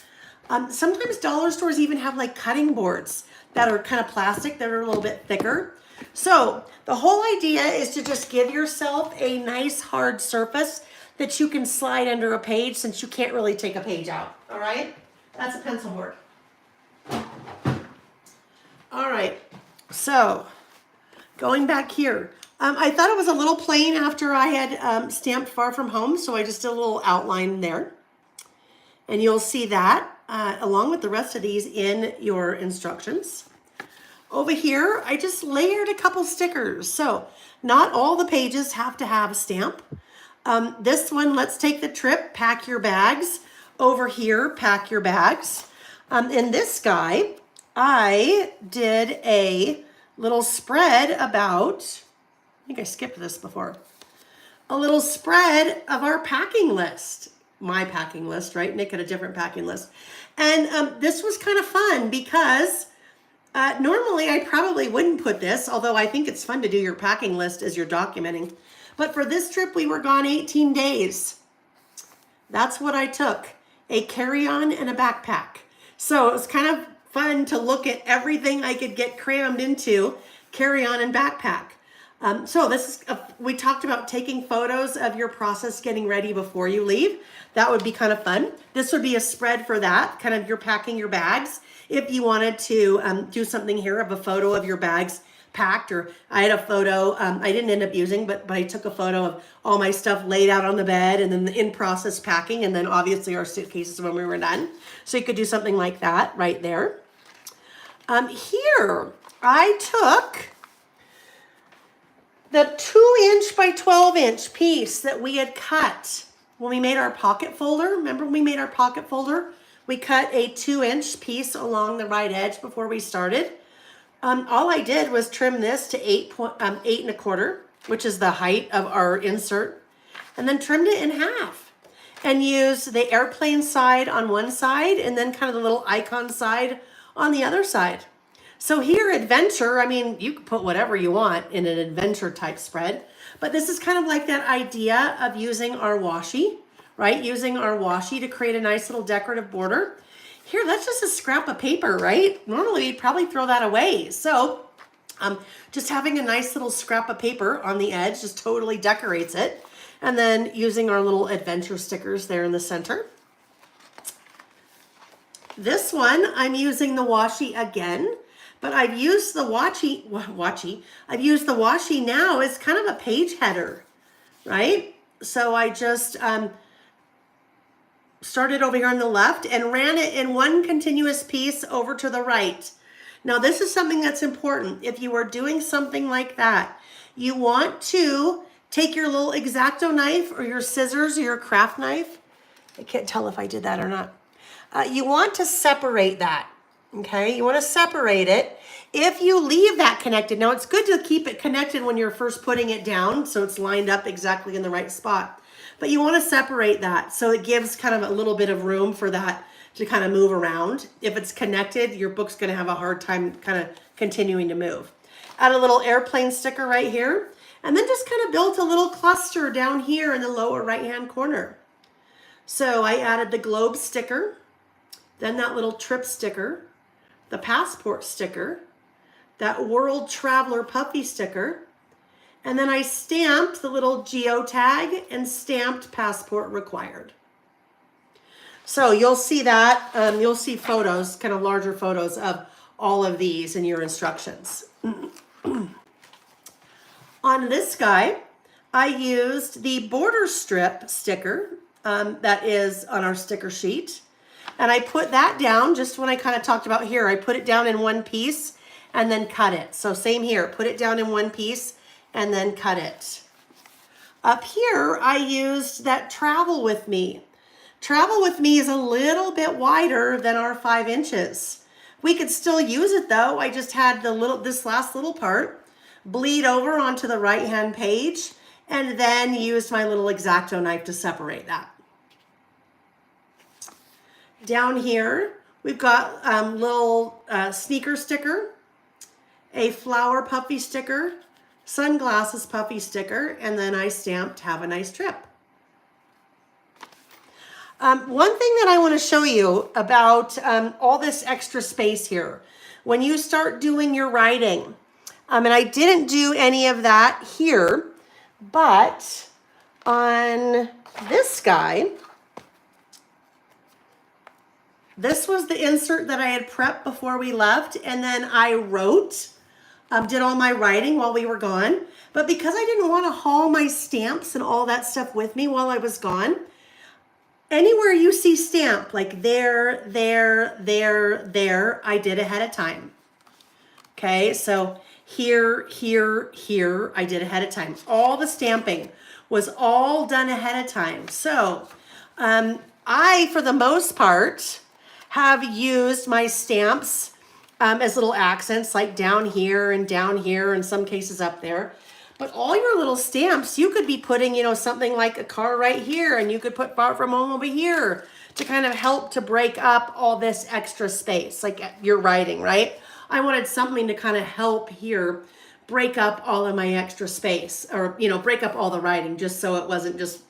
Sometimes dollar stores even have like cutting boards that are kind of plastic, that are a little bit thicker. So the whole idea is to just give yourself a nice hard surface that you can slide under a page since you can't really take a page out. All right, that's a pencil board. All right, so going back here, I thought it was a little plain after I had stamped Far From Home, so I just did a little outline there. And you'll see that along with the rest of these in your instructions. Over here, I just layered a couple stickers. So not all the pages have to have a stamp. This one, let's take the trip, pack your bags. Over here, pack your bags. In this guy, I did a little spread about, I think I skipped this before, a little spread of our packing list. My packing list, right? Nick had a different packing list. And this was kind of fun because normally I probably wouldn't put this, although I think it's fun to do your packing list as you're documenting. But for this trip, we were gone 18 days. That's what I took, a carry-on and a backpack. So it was kind of fun to look at everything I could get crammed into carry-on and backpack. So this is we talked about taking photos of your process getting ready before you leave. That would be kind of fun. This would be a spread for that, kind of you're packing your bags. If you wanted to do something here of a photo of your bags packed, or I had a photo I didn't end up using, but I took a photo of all my stuff laid out on the bed and then the in-process packing, and then obviously our suitcases when we were done. So you could do something like that right there. Here, I took the 2" by 12" piece that we had cut when we made our pocket folder. Remember when we made our pocket folder? We cut a 2" piece along the right edge before we started. All I did was trim this to 8.25", which is the height of our insert, and then trimmed it in half and used the airplane side on one side and then kind of the little icon side on the other side. So here, adventure, I mean, you can put whatever you want in an adventure type spread, but this is kind of like that idea of using our washi, right? Using our washi to create a nice little decorative border. Here, that's just a scrap of paper, right? Normally, you'd probably throw that away. So just having a nice little scrap of paper on the edge just totally decorates it. And then using our little adventure stickers there in the center. This one, I'm using the washi again, but I've used the I've used the washi now as kind of a page header, right? So I just started over here on the left and ran it in one continuous piece over to the right. Now this is something that's important. If you are doing something like that, you want to take your little X-Acto knife or your scissors or your craft knife. I can't tell if I did that or not. You want to separate that, okay? You want to separate it. If you leave that connected, now it's good to keep it connected when you're first putting it down so it's lined up exactly in the right spot. But you want to separate that so it gives kind of a little bit of room for that to kind of move around. If it's connected, your book's going to have a hard time kind of continuing to move. Add a little airplane sticker right here, and then just kind of built a little cluster down here in the lower right-hand corner. So I added the globe sticker, then that little trip sticker, the passport sticker, that world traveler puffy sticker, and then I stamped the little geotag and stamped passport required. So you'll see that, you'll see photos, kind of larger photos of all of these in your instructions. On this guy, I used the border strip sticker that is on our sticker sheet. And I put that down just when I kind of talked about here. I put it down in one piece and then cut it. So same here, put it down in one piece and then cut it. Up here, I used that travel with me. Travel with me is a little bit wider than our 5 inches. We could still use it though. I just had this last little part bleed over onto the right-hand page and then used my little X-Acto knife to separate that. Down here, we've got little sneaker sticker, a flower puffy sticker, sunglasses puffy sticker, and then I stamped "Have a nice trip." One thing that I want to show you about all this extra space here, when you start doing your writing, and I didn't do any of that here, but on this guy, this was the insert that I had prepped before we left, and then I wrote, did all my writing while we were gone. But because I didn't want to haul my stamps and all that stuff with me while I was gone, anywhere you see stamp, like there, I did ahead of time. Okay, so here, I did ahead of time. All the stamping was all done ahead of time. So I, for the most part, have used my stamps as little accents, like down here, in some cases up there. But all your little stamps, you could be putting, something like a car right here, and you could put far from home over here to kind of help to break up all this extra space, like you're writing, right? I wanted something to kind of help here break up all of my extra space, or, break up all the writing, just so it wasn't just,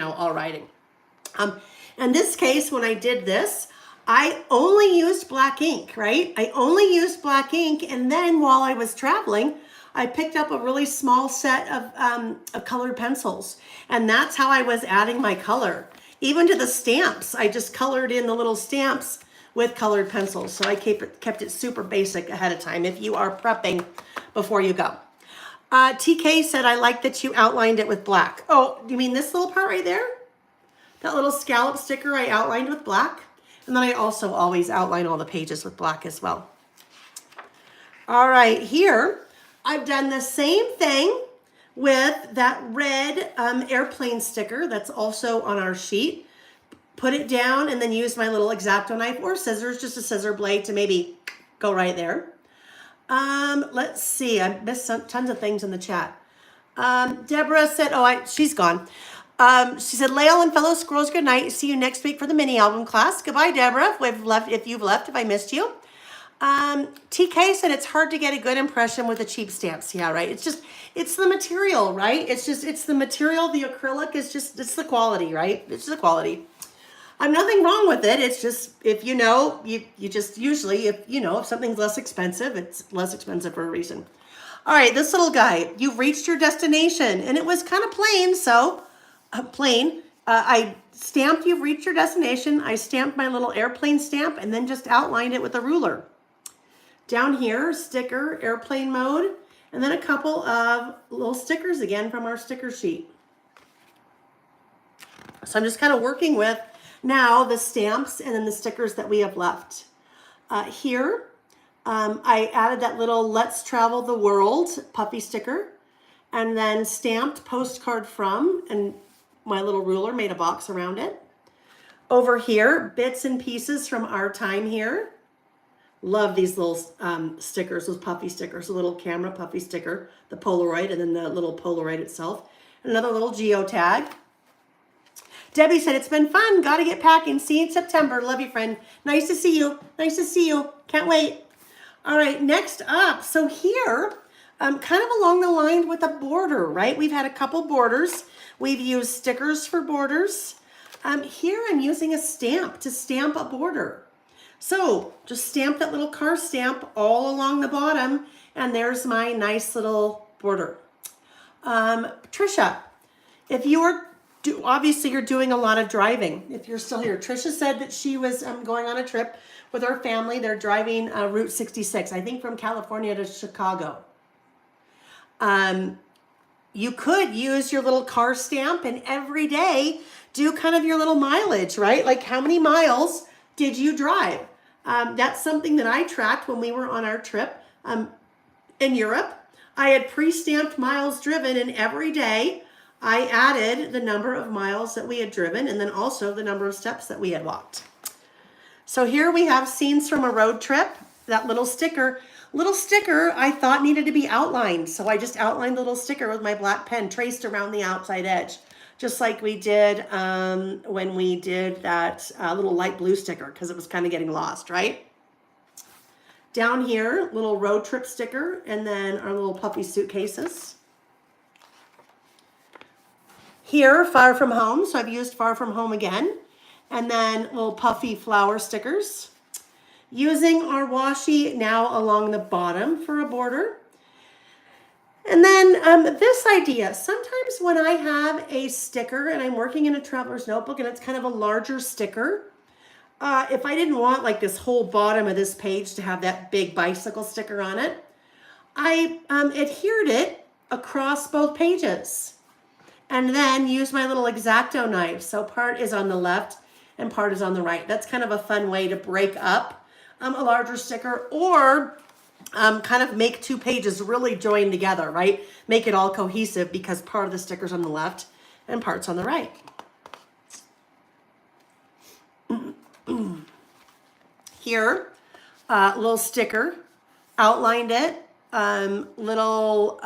all writing. In this case, when I did this, I only used black ink, right? I only used black ink, and then while I was traveling, I picked up a really small set of colored pencils, and that's how I was adding my color. Even to the stamps, I just colored in the little stamps with colored pencils. So I kept it super basic ahead of time if you are prepping before you go. TK said, I like that you outlined it with black. Oh, you mean this little part right there? That little scallop sticker I outlined with black. And then I also always outline all the pages with black as well. All right, here, I've done the same thing with that red airplane sticker that's also on our sheet. Put it down and then use my little X-Acto knife or scissors, just a scissor blade to maybe go right there. Let's see, I missed tons of things in the chat. Deborah said, she's gone. She said, Lael and fellow squirrels, good night. See you next week for the mini album class. Goodbye, Deborah, if you've left, if I missed you. TK said it's hard to get a good impression with the cheap stamps. Yeah, right. It's the material, right? It's the material. The acrylic is it's the quality, right? It's the quality. I'm nothing wrong with it. It's just, if you know, you just usually, if something's less expensive, it's less expensive for a reason. All right, this little guy, you've reached your destination, and it was kind of plain, so I stamped you've reached your destination. I stamped my little airplane stamp and then just outlined it with a ruler. Down here, sticker, airplane mode, and then a couple of little stickers again from our sticker sheet. So I'm just kind of working with now the stamps and then the stickers that we have left. Here, I added that little Let's Travel the World puffy sticker and then stamped postcard from, and my little ruler made a box around it. Over here, bits and pieces from our time here. Love these little stickers, those puffy stickers, a little camera puffy sticker, the Polaroid, and then the little Polaroid itself. Another little geotag. Debbie said, it's been fun. Got to get packing. See you in September. Love you, friend. Nice to see you. Nice to see you. Can't wait. All right, next up. So here, kind of along the line with a border, right? We've had a couple borders. We've used stickers for borders. Here I'm using a stamp to stamp a border. So just stamp that little car stamp all along the bottom, and there's my nice little border. Trisha, if you are, obviously you're doing a lot of driving. If you're still here, Trisha said that she was going on a trip with her family. They're driving Route 66, I think from California to Chicago. You could use your little car stamp and every day do kind of your little mileage, right? Like how many miles did you drive? That's something that I tracked when we were on our trip in Europe. I had pre-stamped miles driven, and every day I added the number of miles that we had driven and then also the number of steps that we had walked. So here we have scenes from a road trip. That little sticker I thought needed to be outlined. So I just outlined the little sticker with my black pen, traced around the outside edge, just like we did when we did that little light blue sticker, because it was kind of getting lost, right? Down here, little road trip sticker, and then our little puffy suitcases. Here, Far From Home, so I've used Far From Home again. And then little puffy flower stickers. Using our washi now along the bottom for a border. And then this idea, sometimes when I have a sticker and I'm working in a traveler's notebook and it's kind of a larger sticker, if I didn't want like this whole bottom of this page to have that big bicycle sticker on it, I adhered it across both pages and then use my little X-Acto knife. So part is on the left and part is on the right. That's kind of a fun way to break up a larger sticker, or kind of make two pages really join together, right? Make it all cohesive because part of the sticker's on the left and part's on the right. Here, little sticker, outlined it, little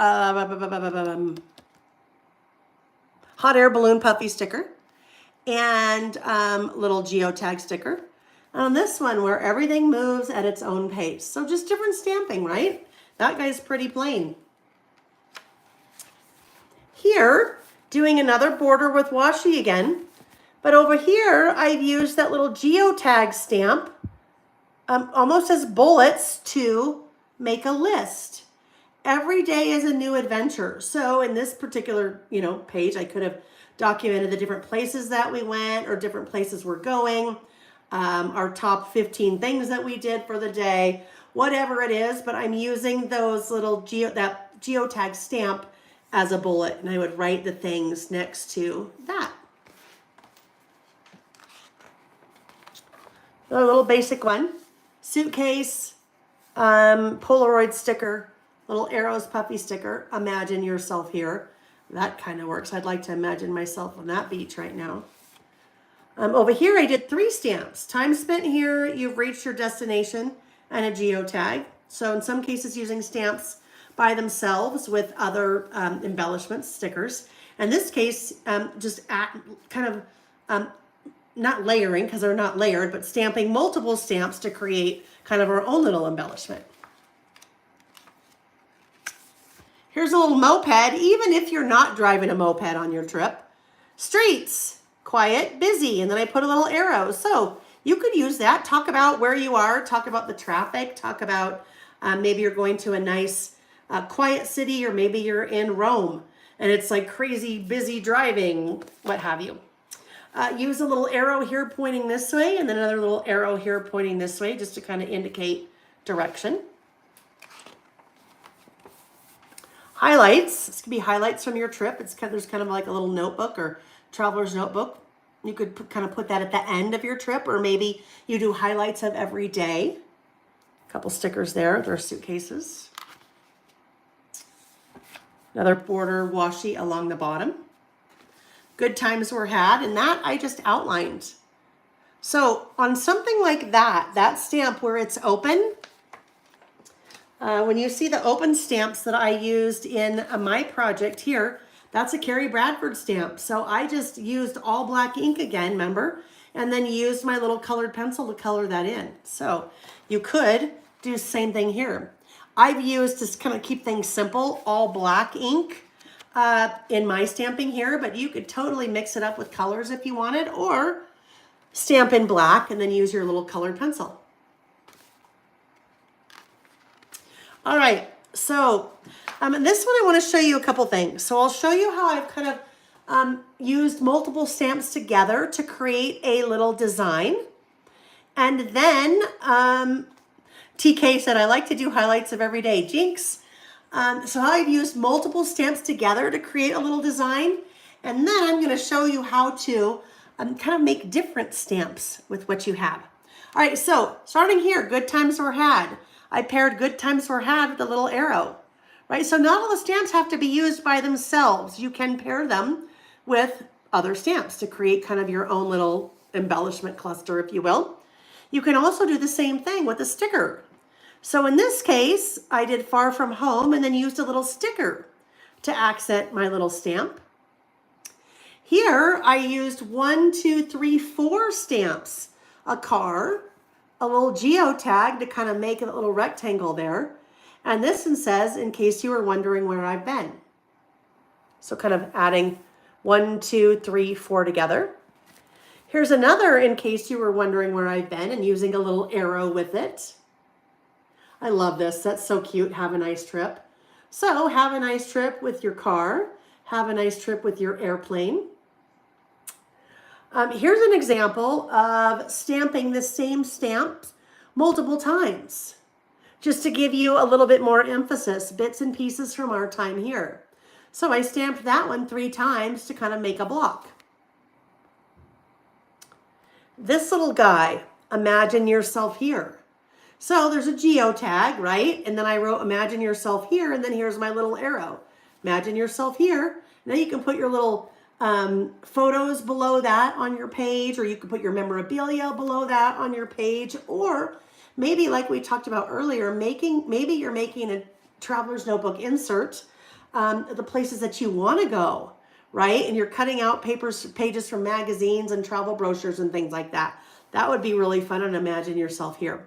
hot air balloon puffy sticker, and little geotag sticker. On this one, where everything moves at its own pace. So just different stamping, right? That guy's pretty plain. Here, doing another border with washi again. But over here, I've used that little geotag stamp almost as bullets to make a list. every day is a new adventure. So in this particular, page, I could have documented the different places that we went or different places we're going, our top 15 things that we did for the day, whatever it is, but I'm using those little that geotag stamp as a bullet, and I would write the things next to that. A little basic one, suitcase, Polaroid sticker, little arrows, puffy sticker, imagine yourself here. That kind of works. I'd like to imagine myself on that beach right now. Over here, I did 3 stamps. Time spent here, you've reached your destination, and a geotag. So in some cases, using stamps by themselves with other embellishments, stickers. In this case, not layering, because they're not layered, but stamping multiple stamps to create kind of our own little embellishment. Here's a little moped, even if you're not driving a moped on your trip. Streets, quiet, busy, and then I put a little arrow. So you could use that, talk about where you are, talk about the traffic, talk about maybe you're going to a nice quiet city, or maybe you're in Rome and it's like crazy busy driving, what have you. Use a little arrow here pointing this way, and then another little arrow here pointing this way, just to kind of indicate direction. Highlights. This could be highlights from your trip. There's kind of like a little notebook or traveler's notebook. You could kind of put that at the end of your trip, or maybe you do highlights of every day. A couple stickers there. There are suitcases. Another border washi along the bottom. Good times were had, and that I just outlined. So on something like that stamp where it's open, when you see the open stamps that I used in my project here, that's a Carrie Bradford stamp. So I just used all black ink again, remember? And then used my little colored pencil to color that in. So you could do the same thing here. I've used, to kind of keep things simple, all black ink in my stamping here, but you could totally mix it up with colors if you wanted, or stamp in black and then use your little colored pencil. All right, so this one I want to show you a couple things. So I'll show you how I've kind of used multiple stamps together to create a little design. And then TK said, I like to do highlights of every day. Jinx. So how I've used multiple stamps together to create a little design. And then I'm going to show you how to kind of make different stamps with what you have. All right, so starting here, good times were had. I paired good times were had with a little arrow, right? So not all the stamps have to be used by themselves. You can pair them with other stamps to create kind of your own little embellishment cluster, if you will. You can also do the same thing with a sticker. So in this case, I did far from home and then used a little sticker to accent my little stamp. Here, I used 1, 2, 3, 4 stamps, a car, a little geotag to kind of make a little rectangle there. And this one says, in case you were wondering where I've been. So kind of adding 1, 2, 3, 4 together. Here's another, in case you were wondering where I've been, and using a little arrow with it. I love this. That's so cute. Have a nice trip. So have a nice trip with your car. Have a nice trip with your airplane. Here's an example of stamping the same stamp multiple times, just to give you a little bit more emphasis, bits and pieces from our time here. So I stamped that one 3 times to kind of make a block. This little guy, imagine yourself here. So there's a geotag, right? And then I wrote imagine yourself here, and then here's my little arrow. Imagine yourself here. Now you can put your little photos below that on your page, or you could put your memorabilia below that on your page, or maybe like we talked about earlier, maybe you're making a traveler's notebook insert, the places that you want to go, right? And you're cutting out pages from magazines and travel brochures and things like that. That would be really fun, and imagine yourself here.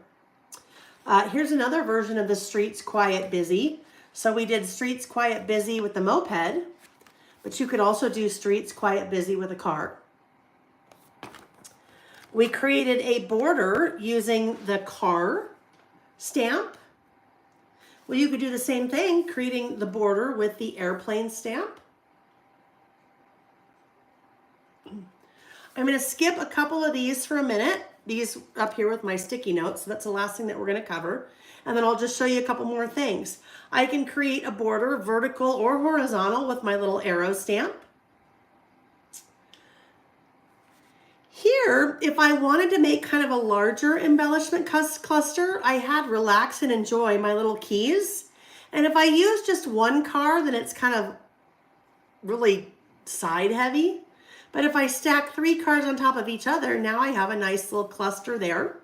Here's another version of the streets quiet busy. So we did streets quiet busy with the moped, but you could also do streets quiet busy with a car. We created a border using the car stamp Well, you could do the same thing, creating the border with the airplane stamp. I'm going to skip a couple of these for a minute. These up here with my sticky notes. So that's the last thing that we're going to cover. And then I'll just show you a couple more things. I can create a border vertical or horizontal with my little arrow stamp. Here, if I wanted to make kind of a larger embellishment cluster, I had relax and enjoy my little keys. And if I use just one card, then it's kind of really side heavy. But if I stack 3 cards on top of each other, now I have a nice little cluster there.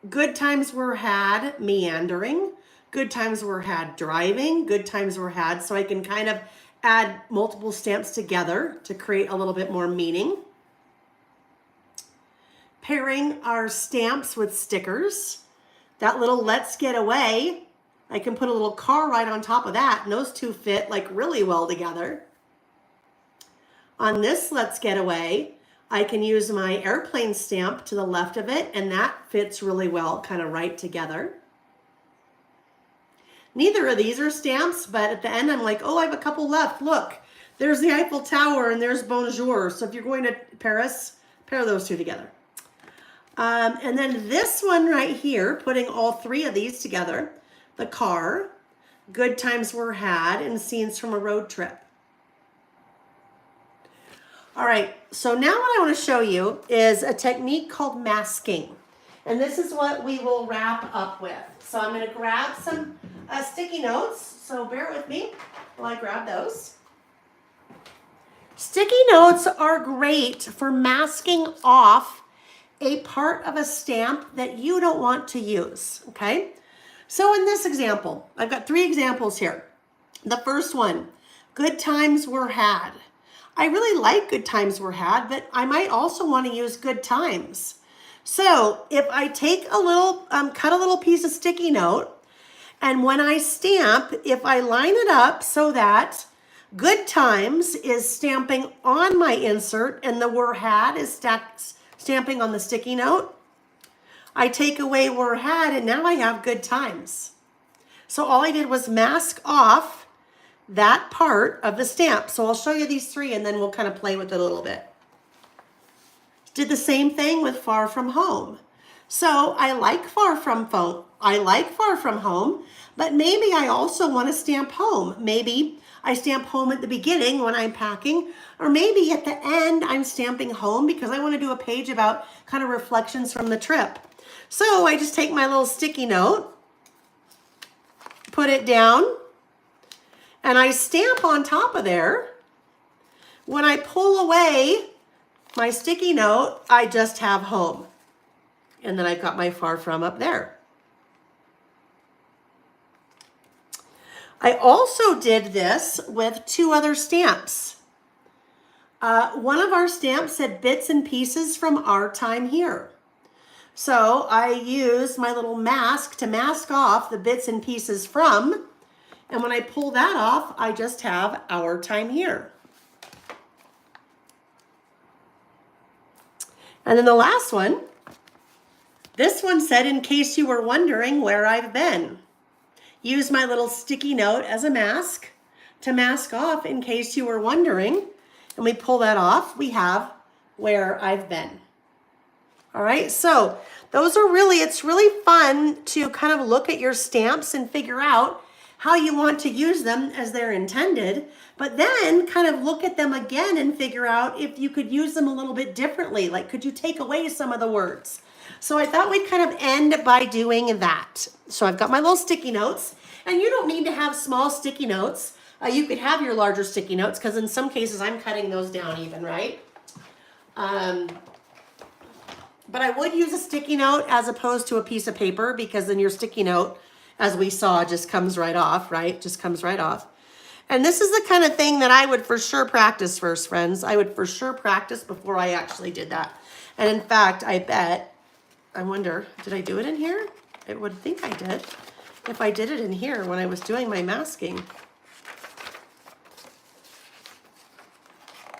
Good times were had meandering. Good times were had driving. Good times were had, so I can kind of add multiple stamps together to create a little bit more meaning. Pairing our stamps with stickers. That little let's get away, I can put a little car right on top of that, and those two fit like really well together. On this let's get away, I can use my airplane stamp to the left of it, and that fits really well, kind of right together. Neither of these are stamps, but at the end I'm like, oh, I have a couple left. Look, there's the Eiffel Tower and there's Bonjour. So if you're going to Paris, pair those two together. And then this one right here, putting all 3 of these together, the car, good times were had, and scenes from a road trip. All right, so now what I want to show you is a technique called masking. And this is what we will wrap up with. So I'm going to grab some sticky notes. So bear with me while I grab those. Sticky notes are great for masking off a part of a stamp that you don't want to use, okay? So in this example, I've got 3 examples here. The first one, good times were had. I really like good times were had, but I might also want to use good times. So if I take a little, cut a little piece of sticky note, and when I stamp, if I line it up so that good times is stamping on my insert and the were had is stamping on the sticky note, I take away were had and now I have good times. So all I did was mask off that part of the stamp. So I'll show you these 3 and then we'll kind of play with it a little bit. Did the same thing with far from home. So I like far from home, but maybe I also want to stamp home. Maybe I stamp home at the beginning when I'm packing, or maybe at the end I'm stamping home because I want to do a page about kind of reflections from the trip. So I just take my little sticky note, put it down, and I stamp on top of there. When I pull away my sticky note, I just have home. And then I've got my far from up there. I also did this with 2 other stamps. One of our stamps said bits and pieces from our time here. So I used my little mask to mask off the bits and pieces from, and when I pull that off, I just have our time here. And then the last one, this one said, in case you were wondering where I've been. Use my little sticky note as a mask to mask off in case you were wondering. And we pull that off, we have where I've been. All right, so those are really, it's really fun to kind of look at your stamps and figure out how you want to use them as they're intended, but then kind of look at them again and figure out if you could use them a little bit differently. Like, could you take away some of the words? So I thought we'd kind of end by doing that. So I've got my little sticky notes, and you don't need to have small sticky notes. You could have your larger sticky notes, because in some cases I'm cutting those down even, right? But I would use a sticky note as opposed to a piece of paper, because then your sticky note, as we saw, just comes right off, right? Just comes right off. And this is the kind of thing that I would for sure practice first, friends. I would for sure practice before I actually did that. And in fact, I wonder, did I do it in here? I would think I did. If I did it in here when I was doing my masking.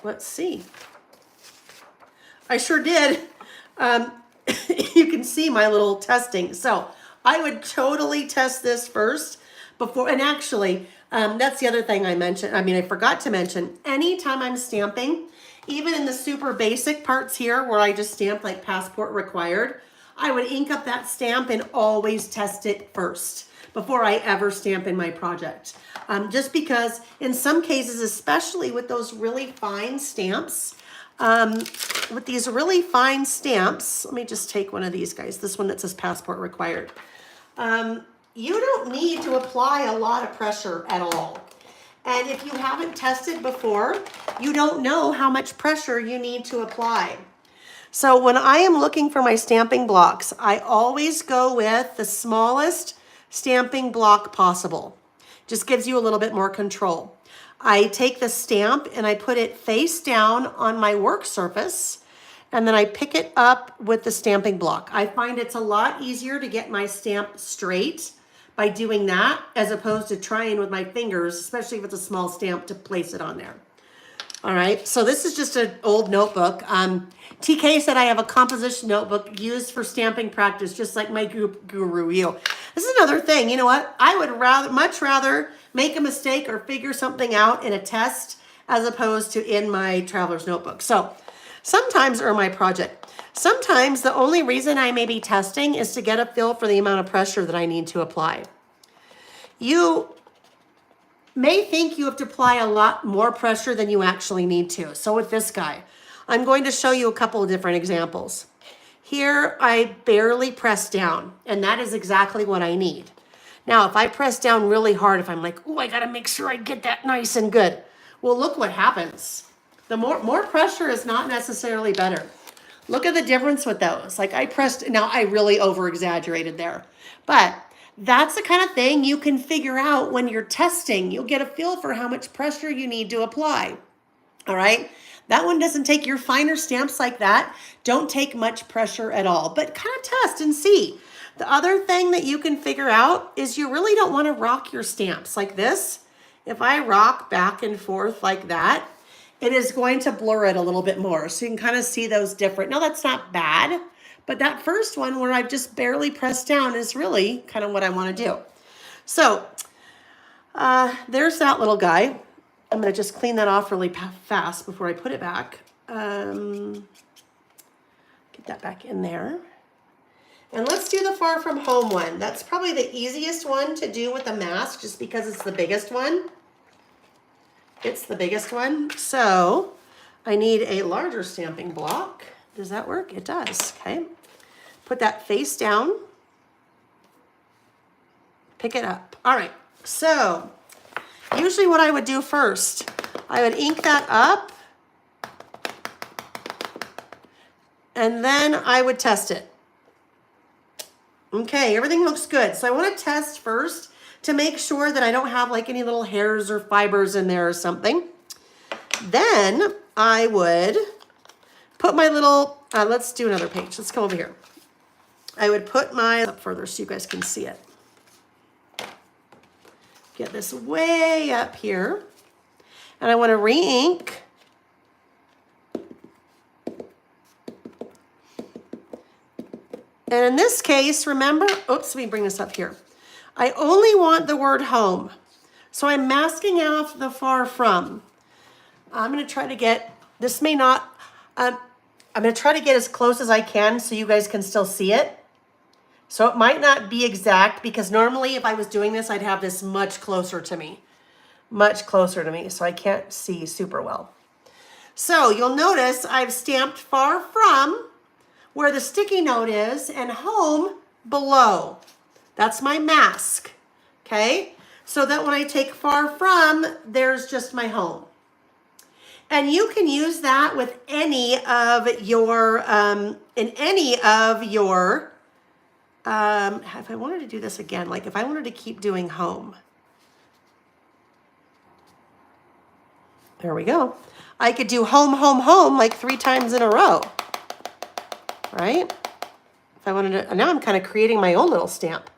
Let's see. I sure did. You can see my little testing. So I would totally test this first before, and actually, that's the other thing I forgot to mention, anytime I'm stamping, even in the super basic parts here where I just stamped like passport required, I would ink up that stamp and always test it first before I ever stamp in my project. Just because in some cases, especially with those really fine stamps, let me just take one of these guys, this one that says passport required. You don't need to apply a lot of pressure at all. And if you haven't tested before, you don't know how much pressure you need to apply. So when I am looking for my stamping blocks, I always go with the smallest stamping block possible. Just gives you a little bit more control. I take the stamp and I put it face down on my work surface, and then I pick it up with the stamping block. I find it's a lot easier to get my stamp straight by doing that as opposed to trying with my fingers, especially if it's a small stamp, to place it on there. All right, so this is just an old notebook. TK said I have a composition notebook used for stamping practice, just like my guru you. This is another thing, you know what? I would much rather make a mistake or figure something out in a test as opposed to in my traveler's notebook. So sometimes, or my project, sometimes the only reason I may be testing is to get a feel for the amount of pressure that I need to apply. You may think you have to apply a lot more pressure than you actually need to. So with this guy, I'm going to show you a couple of different examples. Here, I barely press down, and that is exactly what I need. Now, if I press down really hard, if I'm like, oh, I gotta make sure I get that nice and good. Well, look what happens. The more pressure is not necessarily better. Look at the difference with those. Like now I really over-exaggerated there. But that's the kind of thing you can figure out when you're testing. You'll get a feel for how much pressure you need to apply. All right? That one doesn't take your finer stamps like that. Don't take much pressure at all, but kind of test and see. The other thing that you can figure out is you really don't want to rock your stamps like this. If I rock back and forth like that, it is going to blur it a little bit more. So you can kind of see those different. Now that's not bad, but that first one where I've just barely pressed down is really kind of what I want to do. So there's that little guy. I'm going to just clean that off really fast before I put it back. Get that back in there. And let's do the Far From Home one. That's probably the easiest one to do with a mask just because it's the biggest one. It's the biggest one. So I need a larger stamping block. Does that work? It does. Okay. Put that face down. Pick it up. All right. So usually what I would do first, I would ink that up, and then I would test it. Okay, everything looks good. So I want to test first to make sure that I don't have like any little hairs or fibers in there or something. Then I would put my little, let's do another page. Let's come over here. I would put my, up further so you guys can see it. Get this way up here. And I want to re-ink. And in this case, remember, oops, let me bring this up here. I only want the word home. So I'm masking off the far from. I'm going to try to get, this may not, I'm going to try to get as close as I can so you guys can still see it. So it might not be exact because normally if I was doing this, I'd have this much closer to me. Much closer to me, so I can't see super well. So you'll notice I've stamped far from where the sticky note is and home below. That's my mask, okay? So that when I take far from, there's just my home. And you can use that with any of your, if I wanted to do this again, like if I wanted to keep doing home. There we go. I could do home, home, home like 3 times in a row, right? If I wanted to, now I'm kind of creating my own little stamp.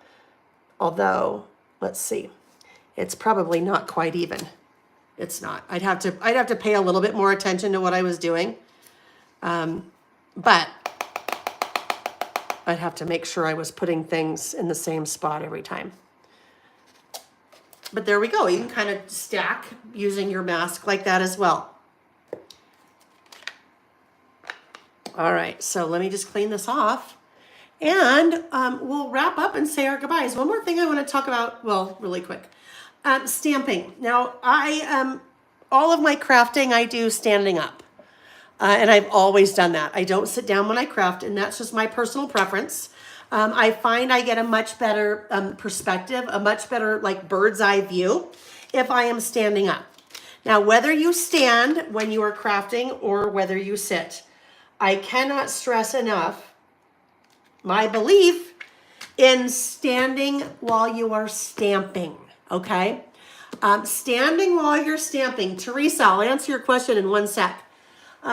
Although, let's see, it's probably not quite even. It's not. I'd have to pay a little bit more attention to what I was doing. But I'd have to make sure I was putting things in the same spot every time. But there we go. You can kind of stack using your mask like that as well. All right, so let me just clean this off. And we'll wrap up and say our goodbyes. One more thing I want to talk about, well, really quick. Stamping. Now, all of my crafting I do standing up. And I've always done that. I don't sit down when I craft, and that's just my personal preference. I find I get a much better perspective, a much better like bird's eye view if I am standing up. Now, whether you stand when you are crafting or whether you sit, I cannot stress enough my belief in standing while you are stamping, okay? Standing while you're stamping. Teresa, I'll answer your question in one sec.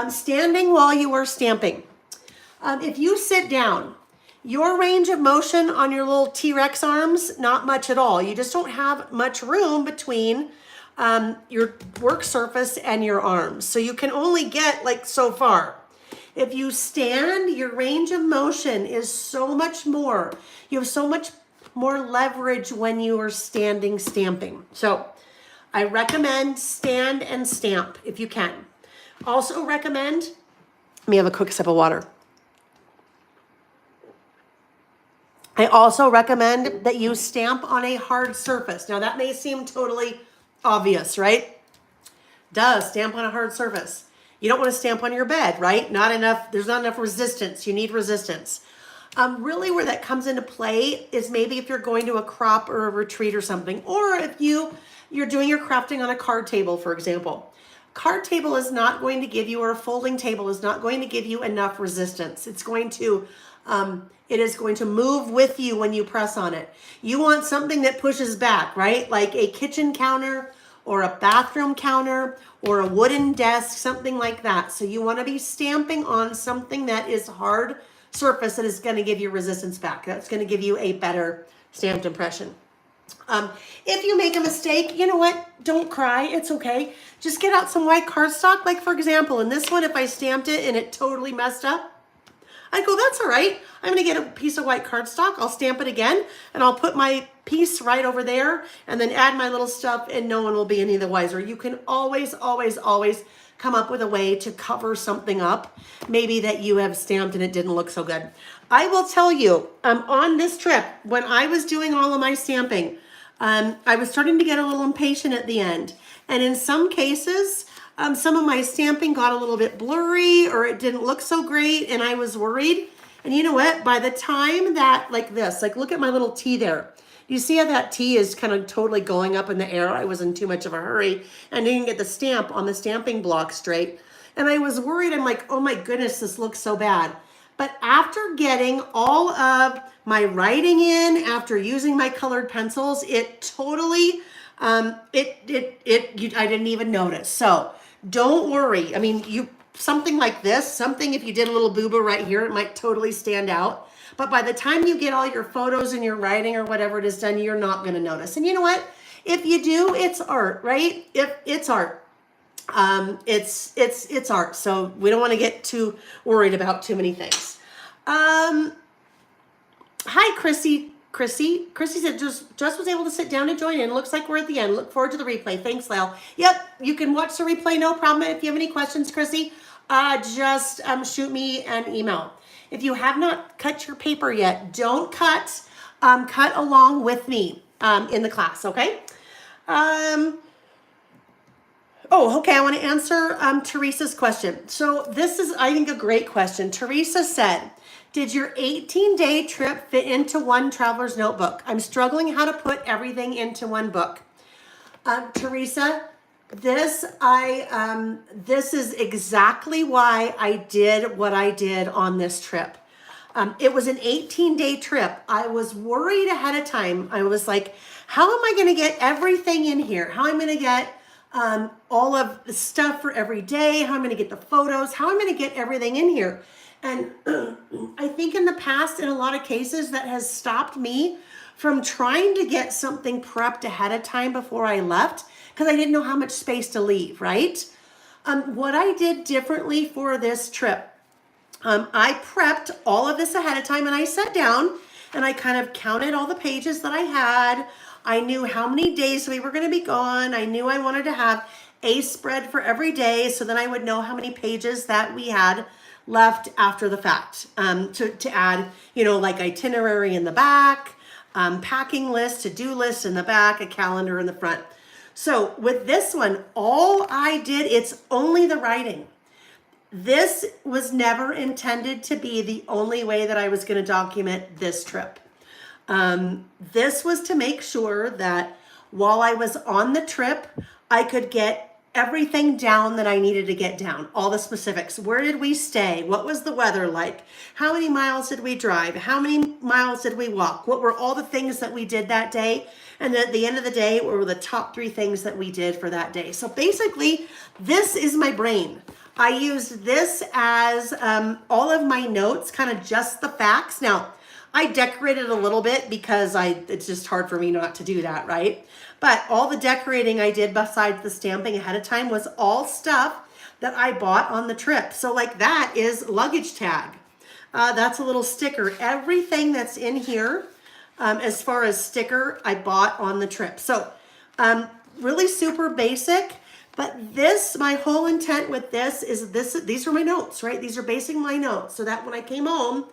Standing while you are stamping. If you sit down, your range of motion on your little T-Rex arms, not much at all. You just don't have much room between your work surface and your arms. So you can only get like so far. If you stand, your range of motion is so much more. You have so much more leverage when you are standing stamping. So I recommend stand and stamp if you can. Also recommend, let me have a quick sip of water. I also recommend that you stamp on a hard surface. Now that may seem totally obvious, right? Duh, stamp on a hard surface. You don't want to stamp on your bed, right? There's not enough resistance. You need resistance. Really where that comes into play is maybe if you're going to a crop or a retreat or something, or if you're doing your crafting on a card table, for example. Card table is not going to give you, or a folding table is not going to give you enough resistance. It is going to move with you when you press on it. You want something that pushes back, right? Like a kitchen counter or a bathroom counter or a wooden desk, something like that. So you want to be stamping on something that is hard surface that is going to give you resistance back. That's going to give you a better stamped impression. If you make a mistake, you know what? Don't cry. It's okay. Just get out some white cardstock. Like for example, in this one, if I stamped it and it totally messed up, I'd go, that's all right. I'm going to get a piece of white cardstock. I'll stamp it again and I'll put my piece right over there and then add my little stuff and no one will be any the wiser. You can always, always, always come up with a way to cover something up, maybe that you have stamped and it didn't look so good. I will tell you, on this trip, when I was doing all of my stamping, I was starting to get a little impatient at the end. And in some cases, some of my stamping got a little bit blurry or it didn't look so great and I was worried. And you know what? By the time that, like this, like look at my little T there. You see how that T is kind of totally going up in the air? I was in too much of a hurry and didn't get the stamp on the stamping block straight. And I was worried. I'm like, oh my goodness, this looks so bad. But after getting all of my writing in, after using my colored pencils, it totally, I didn't even notice. So don't worry. I mean, something like this, something if you did a little boo-boo right here, it might totally stand out. But by the time you get all your photos and your writing or whatever it is done, you're not going to notice. And you know what? If you do, it's art, right? If it's art. It's art. So we don't want to get too worried about too many things. Hi, Chrissy. Chrissy said just was able to sit down and join in. Looks like we're at the end. Look forward to the replay. Thanks, Lyle. Yep, you can watch the replay. No problem. If you have any questions, Chrissy, just shoot me an email. If you have not cut your paper yet, don't cut. Cut along with me in the class, okay? Okay, I want to answer Teresa's question. So this is, I think, a great question. Teresa said, did your 18-day trip fit into one traveler's notebook? I'm struggling how to put everything into one book. Teresa, this is exactly why I did what I did on this trip. It was an 18-day trip. I was worried ahead of time. I was like, how am I going to get everything in here? How am I going to get all of the stuff for every day? How I'm going to get the photos? How I'm going to get everything in here? And I think in the past, in a lot of cases, that has stopped me from trying to get something prepped ahead of time before I left because I didn't know how much space to leave, right? What I did differently for this trip, I prepped all of this ahead of time, and I sat down and I kind of counted all the pages that I had. I knew how many days we were going to be gone. I knew I wanted to have a spread for every day, so then I would know how many pages that we had left after the fact, to add, like itinerary in the back, packing list, to-do list in the back, a calendar in the front. So with this one, all I did, it's only the writing. This was never intended to be the only way that I was going to document this trip. This was to make sure that while I was on the trip, I could get everything down that I needed to get down, all the specifics. Where did we stay? What was the weather like? How many miles did we drive? How many miles did we walk? What were all the things that we did that day? And at the end of the day, what were the top 3 things that we did for that day? So basically, this is my brain. I used this as all of my notes, kind of just the facts. Now, I decorated a little bit because it's just hard for me not to do that, right? But all the decorating I did besides the stamping ahead of time was all stuff that I bought on the trip. So like that is luggage tag. That's a little sticker. Everything that's in here, as far as sticker, I bought on the trip. So really super basic. But this, my whole intent with this is these are my notes, right? These are basically my notes, so that when I came home,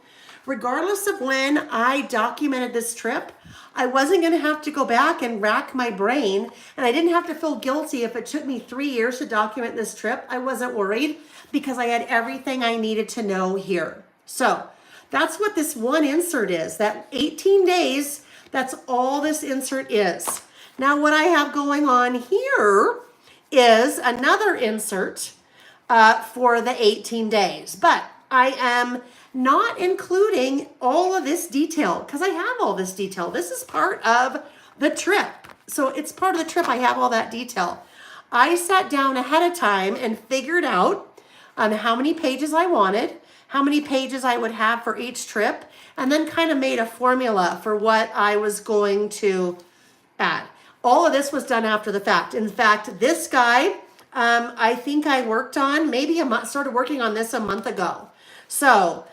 regardless of when I documented this trip, I wasn't going to have to go back and rack my brain, and I didn't have to feel guilty if it took me 3 years to document this trip. I wasn't worried because I had everything I needed to know here. So that's what this one insert is. That 18 days, that's all this insert is. Now what I have going on here is another insert for the 18 days. But I am not including all of this detail because I have all this detail. This is part of the trip. So it's part of the trip. I have all that detail. I sat down ahead of time and figured out how many pages I wanted, how many pages I would have for each trip, and then kind of made a formula for what I was going to add. All of this was done after the fact. In fact, this guy, I think I worked on maybe started working on this a month ago. So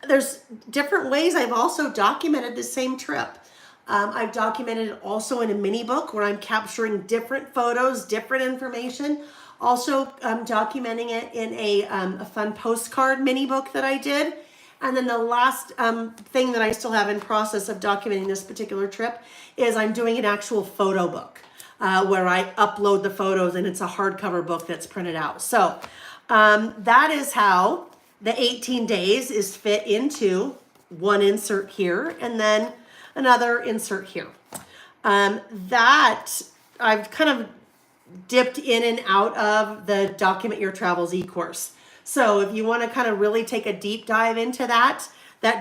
there's different ways I've also documented the same trip. I've documented it also in a mini book where I'm capturing different photos, different information. Also documenting it in a fun postcard mini book that I did. And then the last thing that I still have in process of documenting this particular trip is I'm doing an actual photo book where I upload the photos, and it's a hardcover book that's printed out. So that is how the 18 days is fit into one insert here and then another insert here. That I've kind of dipped in and out of the Document Your Travels e-course. So if you want to kind of really take a deep dive into that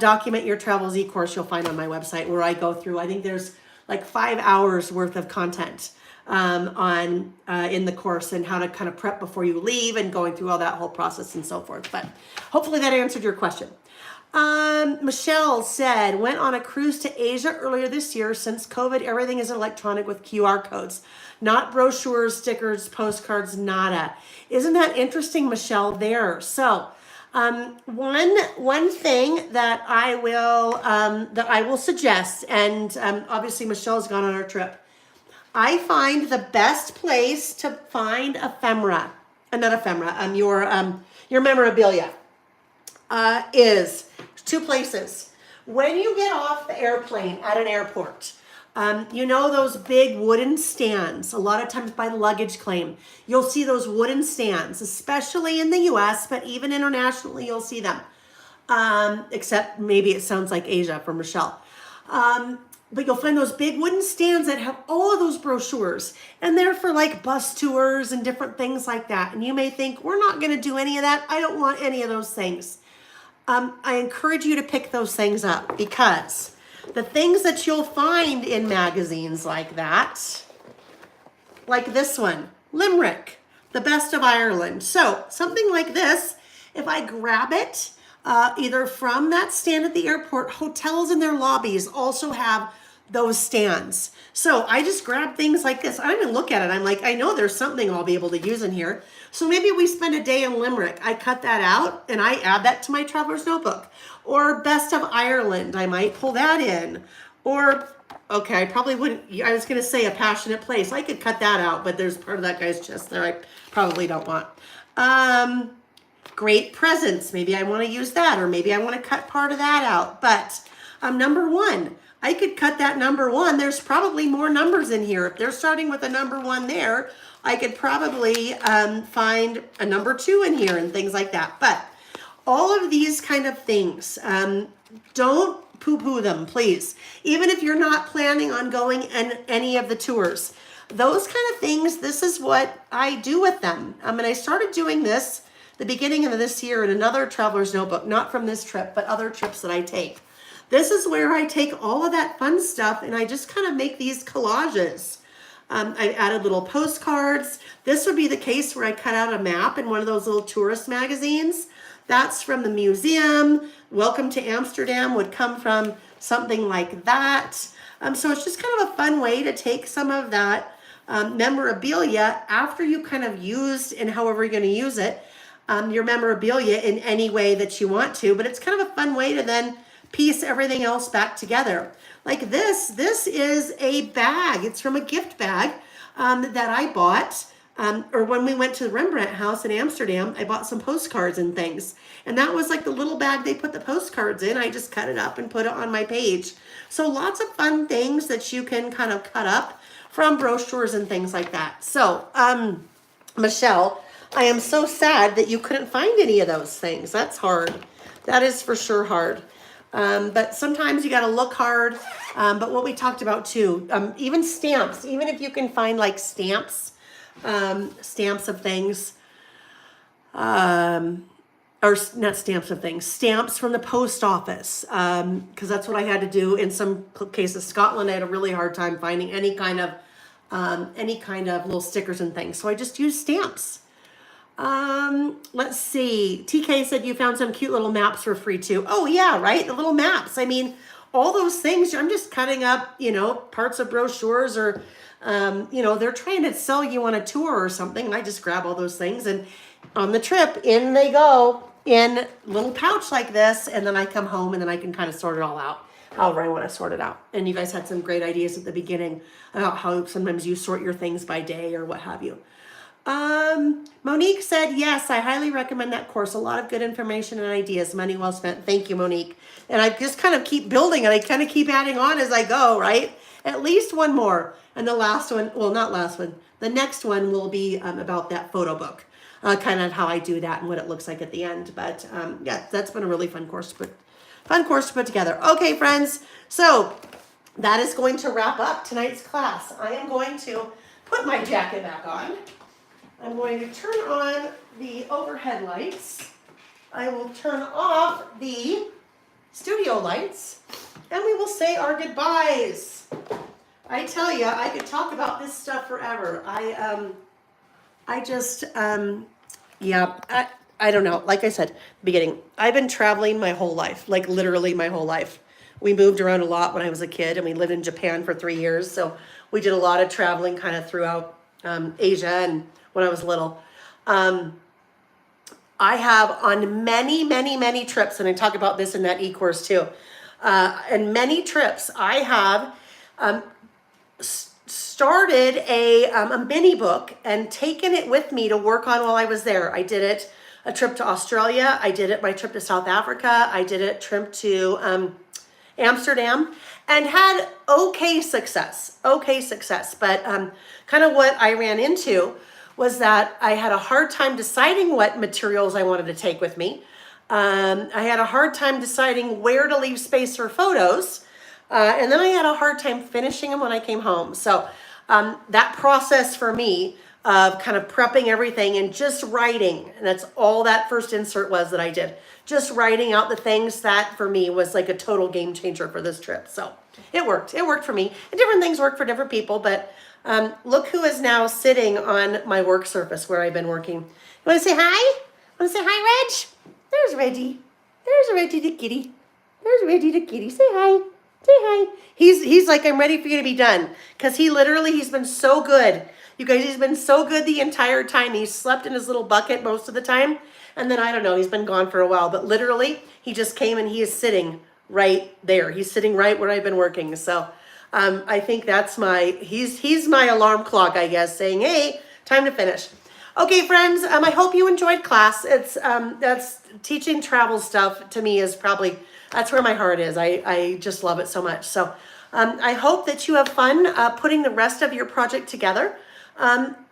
Document Your Travels e-course you'll find on my website, where I go through, I think there's like 5 hours worth of content in the course, and how to kind of prep before you leave and going through all that whole process and so forth. But hopefully that answered your question. Michelle said, went on a cruise to Asia earlier this year. Since COVID, everything is electronic with QR codes. Not brochures, stickers, postcards, nada. Isn't that interesting, Michelle, there? So one thing that I will suggest, and obviously Michelle's gone on her trip, I find the best place to find your memorabilia is 2 places. When you get off the airplane at an airport, those big wooden stands, a lot of times by luggage claim, you'll see those wooden stands, especially in the US, but even internationally, you'll see them. Except maybe it sounds like Asia for Michelle. But you'll find those big wooden stands that have all of those brochures, and they're for like bus tours and different things like that. And you may think, we're not going to do any of that. I don't want any of those things. I encourage you to pick those things up, because the things that you'll find in magazines like that, like this one, Limerick, the best of Ireland. So something like this, if I grab it, either from that stand at the airport, hotels in their lobbies also have those stands. So I just grab things like this. I don't even look at it. I'm like, I know there's something I'll be able to use in here. So maybe we spend a day in Limerick. I cut that out and I add that to my traveler's notebook. Or Best of Ireland, I might pull that in. Or, okay, I probably wouldn't, I was gonna say A Passionate Place. I could cut that out, but there's part of that guy's chest there I probably don't want. Great Presents, maybe I wanna use that, or maybe I wanna cut part of that out. But number one, I could cut that number one. There's probably more numbers in here. If they're starting with a number one there, I could probably find a number two in here and things like that. But all of these kind of things, don't poo-poo them, please. Even if you're not planning on going in any of the tours, those kind of things, this is what I do with them. And I started doing this the beginning of this year in another traveler's notebook, not from this trip, but other trips that I take. This is where I take all of that fun stuff and I just kind of make these collages. I added little postcards. This would be the case where I cut out a map in one of those little tourist magazines. That's from the museum. Welcome to Amsterdam would come from something like that. So it's just kind of a fun way to take some of that memorabilia after you kind of used and however you're going to use it, your memorabilia in any way that you want to. But it's kind of a fun way to then piece everything else back together. Like this is a bag. It's from a gift bag that I bought, or when we went to the Rembrandt house in Amsterdam, I bought some postcards and things. And that was like the little bag they put the postcards in. I just cut it up and put it on my page. So lots of fun things that you can kind of cut up from brochures and things like that. So, Michelle, I am so sad that you couldn't find any of those things. That's hard. That is for sure hard. But sometimes you got to look hard. But what we talked about too, even stamps, even if you can find like stamps of things, or not stamps of things, stamps from the post office. Cause that's what I had to do in some cases. Scotland, I had a really hard time finding any kind of little stickers and things. So I just used stamps. Let's see. TK said you found some cute little maps for free too. Oh yeah, right? The little maps. I mean, all those things, I'm just cutting up, parts of brochures or, they're trying to sell you on a tour or something. And I just grab all those things and on the trip, in they go in a little pouch like this. And then I come home and then I can kind of sort it all out however I want to sort it out. And you guys had some great ideas at the beginning about how sometimes you sort your things by day or what have you. Monique said, yes, I highly recommend that course. A lot of good information and ideas. Money well spent. Thank you, Monique. And I just kind of keep building and I kind of keep adding on as I go, right? At least one more. And the last one, well, not last one. The next one will be about that photo book, kind of how I do that and what it looks like at the end. But yeah, that's been a really fun course to put together. Okay, friends. So that is going to wrap up tonight's class. I am going to put my jacket back on. I'm going to turn on the overhead lights. I will turn off the studio lights and we will say our goodbyes. I tell you, I could talk about this stuff forever. I don't know. Like I said, beginning, I've been traveling my whole life, like literally my whole life. We moved around a lot when I was a kid and we lived in Japan for 3 years. So we did a lot of traveling kind of throughout Asia and when I was little. I have on many, many, many trips, and I talk about this in that e-course too, and many trips, I have started a mini book and taken it with me to work on while I was there. I did it a trip to Australia. I did it my trip to South Africa. I did a trip to Amsterdam and had okay success. But kind of what I ran into was that I had a hard time deciding what materials I wanted to take with me. I had a hard time deciding where to leave space for photos. And then I had a hard time finishing them when I came home. So that process for me of kind of prepping everything and just writing, and that's all that first insert was that I did. Just writing out the things that for me was like a total game changer for this trip. So it worked. It worked for me. And different things work for different people, but look who is now sitting on my work surface where I've been working. You want to say hi? Want to say hi, Reg? There's Reggie. There's Reggie the kitty. There's Reggie the kitty. Say hi. Say hi. He's like, I'm ready for you to be done. Because he's been so good. You guys, he's been so good the entire time. He's slept in his little bucket most of the time. And then I don't know, he's been gone for a while. But literally, he just came and he is sitting right there. He's sitting right where I've been working. So I think that's he's my alarm clock, I guess, saying, hey, time to finish. Okay, friends, I hope you enjoyed class. That's teaching travel stuff to me is probably, that's where my heart is. I just love it so much. So I hope that you have fun putting the rest of your project together,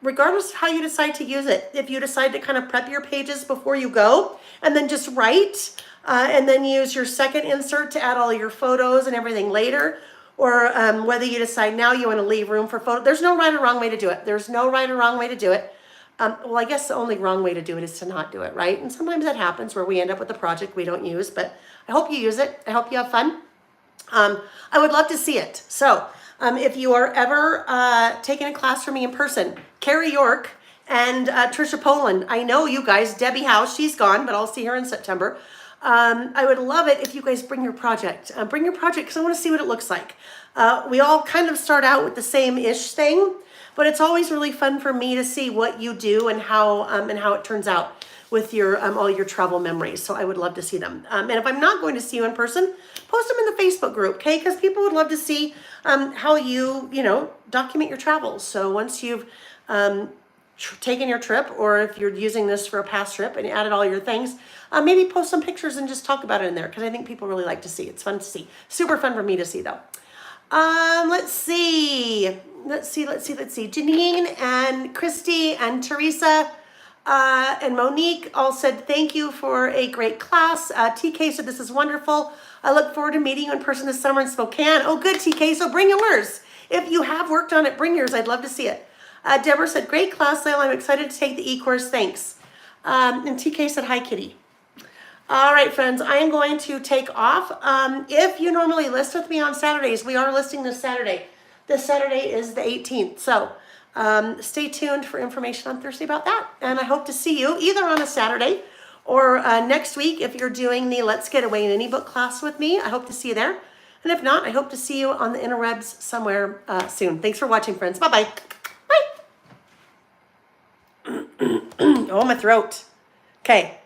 regardless of how you decide to use it. If you decide to kind of prep your pages before you go and then just write and then use your second insert to add all your photos and everything later, or whether you decide now you want to leave room for photo. There's no right or wrong way to do it. There's no right or wrong way to do it. Well, I guess the only wrong way to do it is to not do it, right? And sometimes that happens where we end up with a project we don't use, but I hope you use it. I hope you have fun. I would love to see it. So if you are ever taking a class from me in person, Carrie York and Trisha Poland, I know you guys, Debbie House, she's gone, but I'll see her in September. I would love it if you guys bring your project. Bring your project because I want to see what it looks like. We all kind of start out with the same-ish thing, but it's always really fun for me to see what you do and how it turns out with your all your travel memories. So I would love to see them. And if I'm not going to see you in person, post them in the Facebook group, okay? Because people would love to see how you document your travels. So once you've taken your trip, or if you're using this for a past trip and you added all your things, maybe post some pictures and just talk about it in there because I think people really like to see. It's fun to see. Super fun for me to see though. Let's see. Janine and Christy and Teresa and Monique all said thank you for a great class. TK said this is wonderful. I look forward to meeting you in person this summer in Spokane. Oh, good, TK. So bring yours. If you have worked on it, bring yours. I'd love to see it. Deborah said, great class, Layla. I'm excited to take the e-course. Thanks. And TK said, hi, Kitty. All right, friends, I am going to take off. If you normally list with me on Saturdays, we are listing this Saturday. This Saturday is the 18th. So stay tuned for information on Thursday about that. And I hope to see you either on a Saturday or next week if you're doing the Let's Get Away in Any Book class with me. I hope to see you there. And if not, I hope to see you on the interwebs somewhere soon. Thanks for watching, friends. Bye-bye. Bye. Oh, my throat. Okay.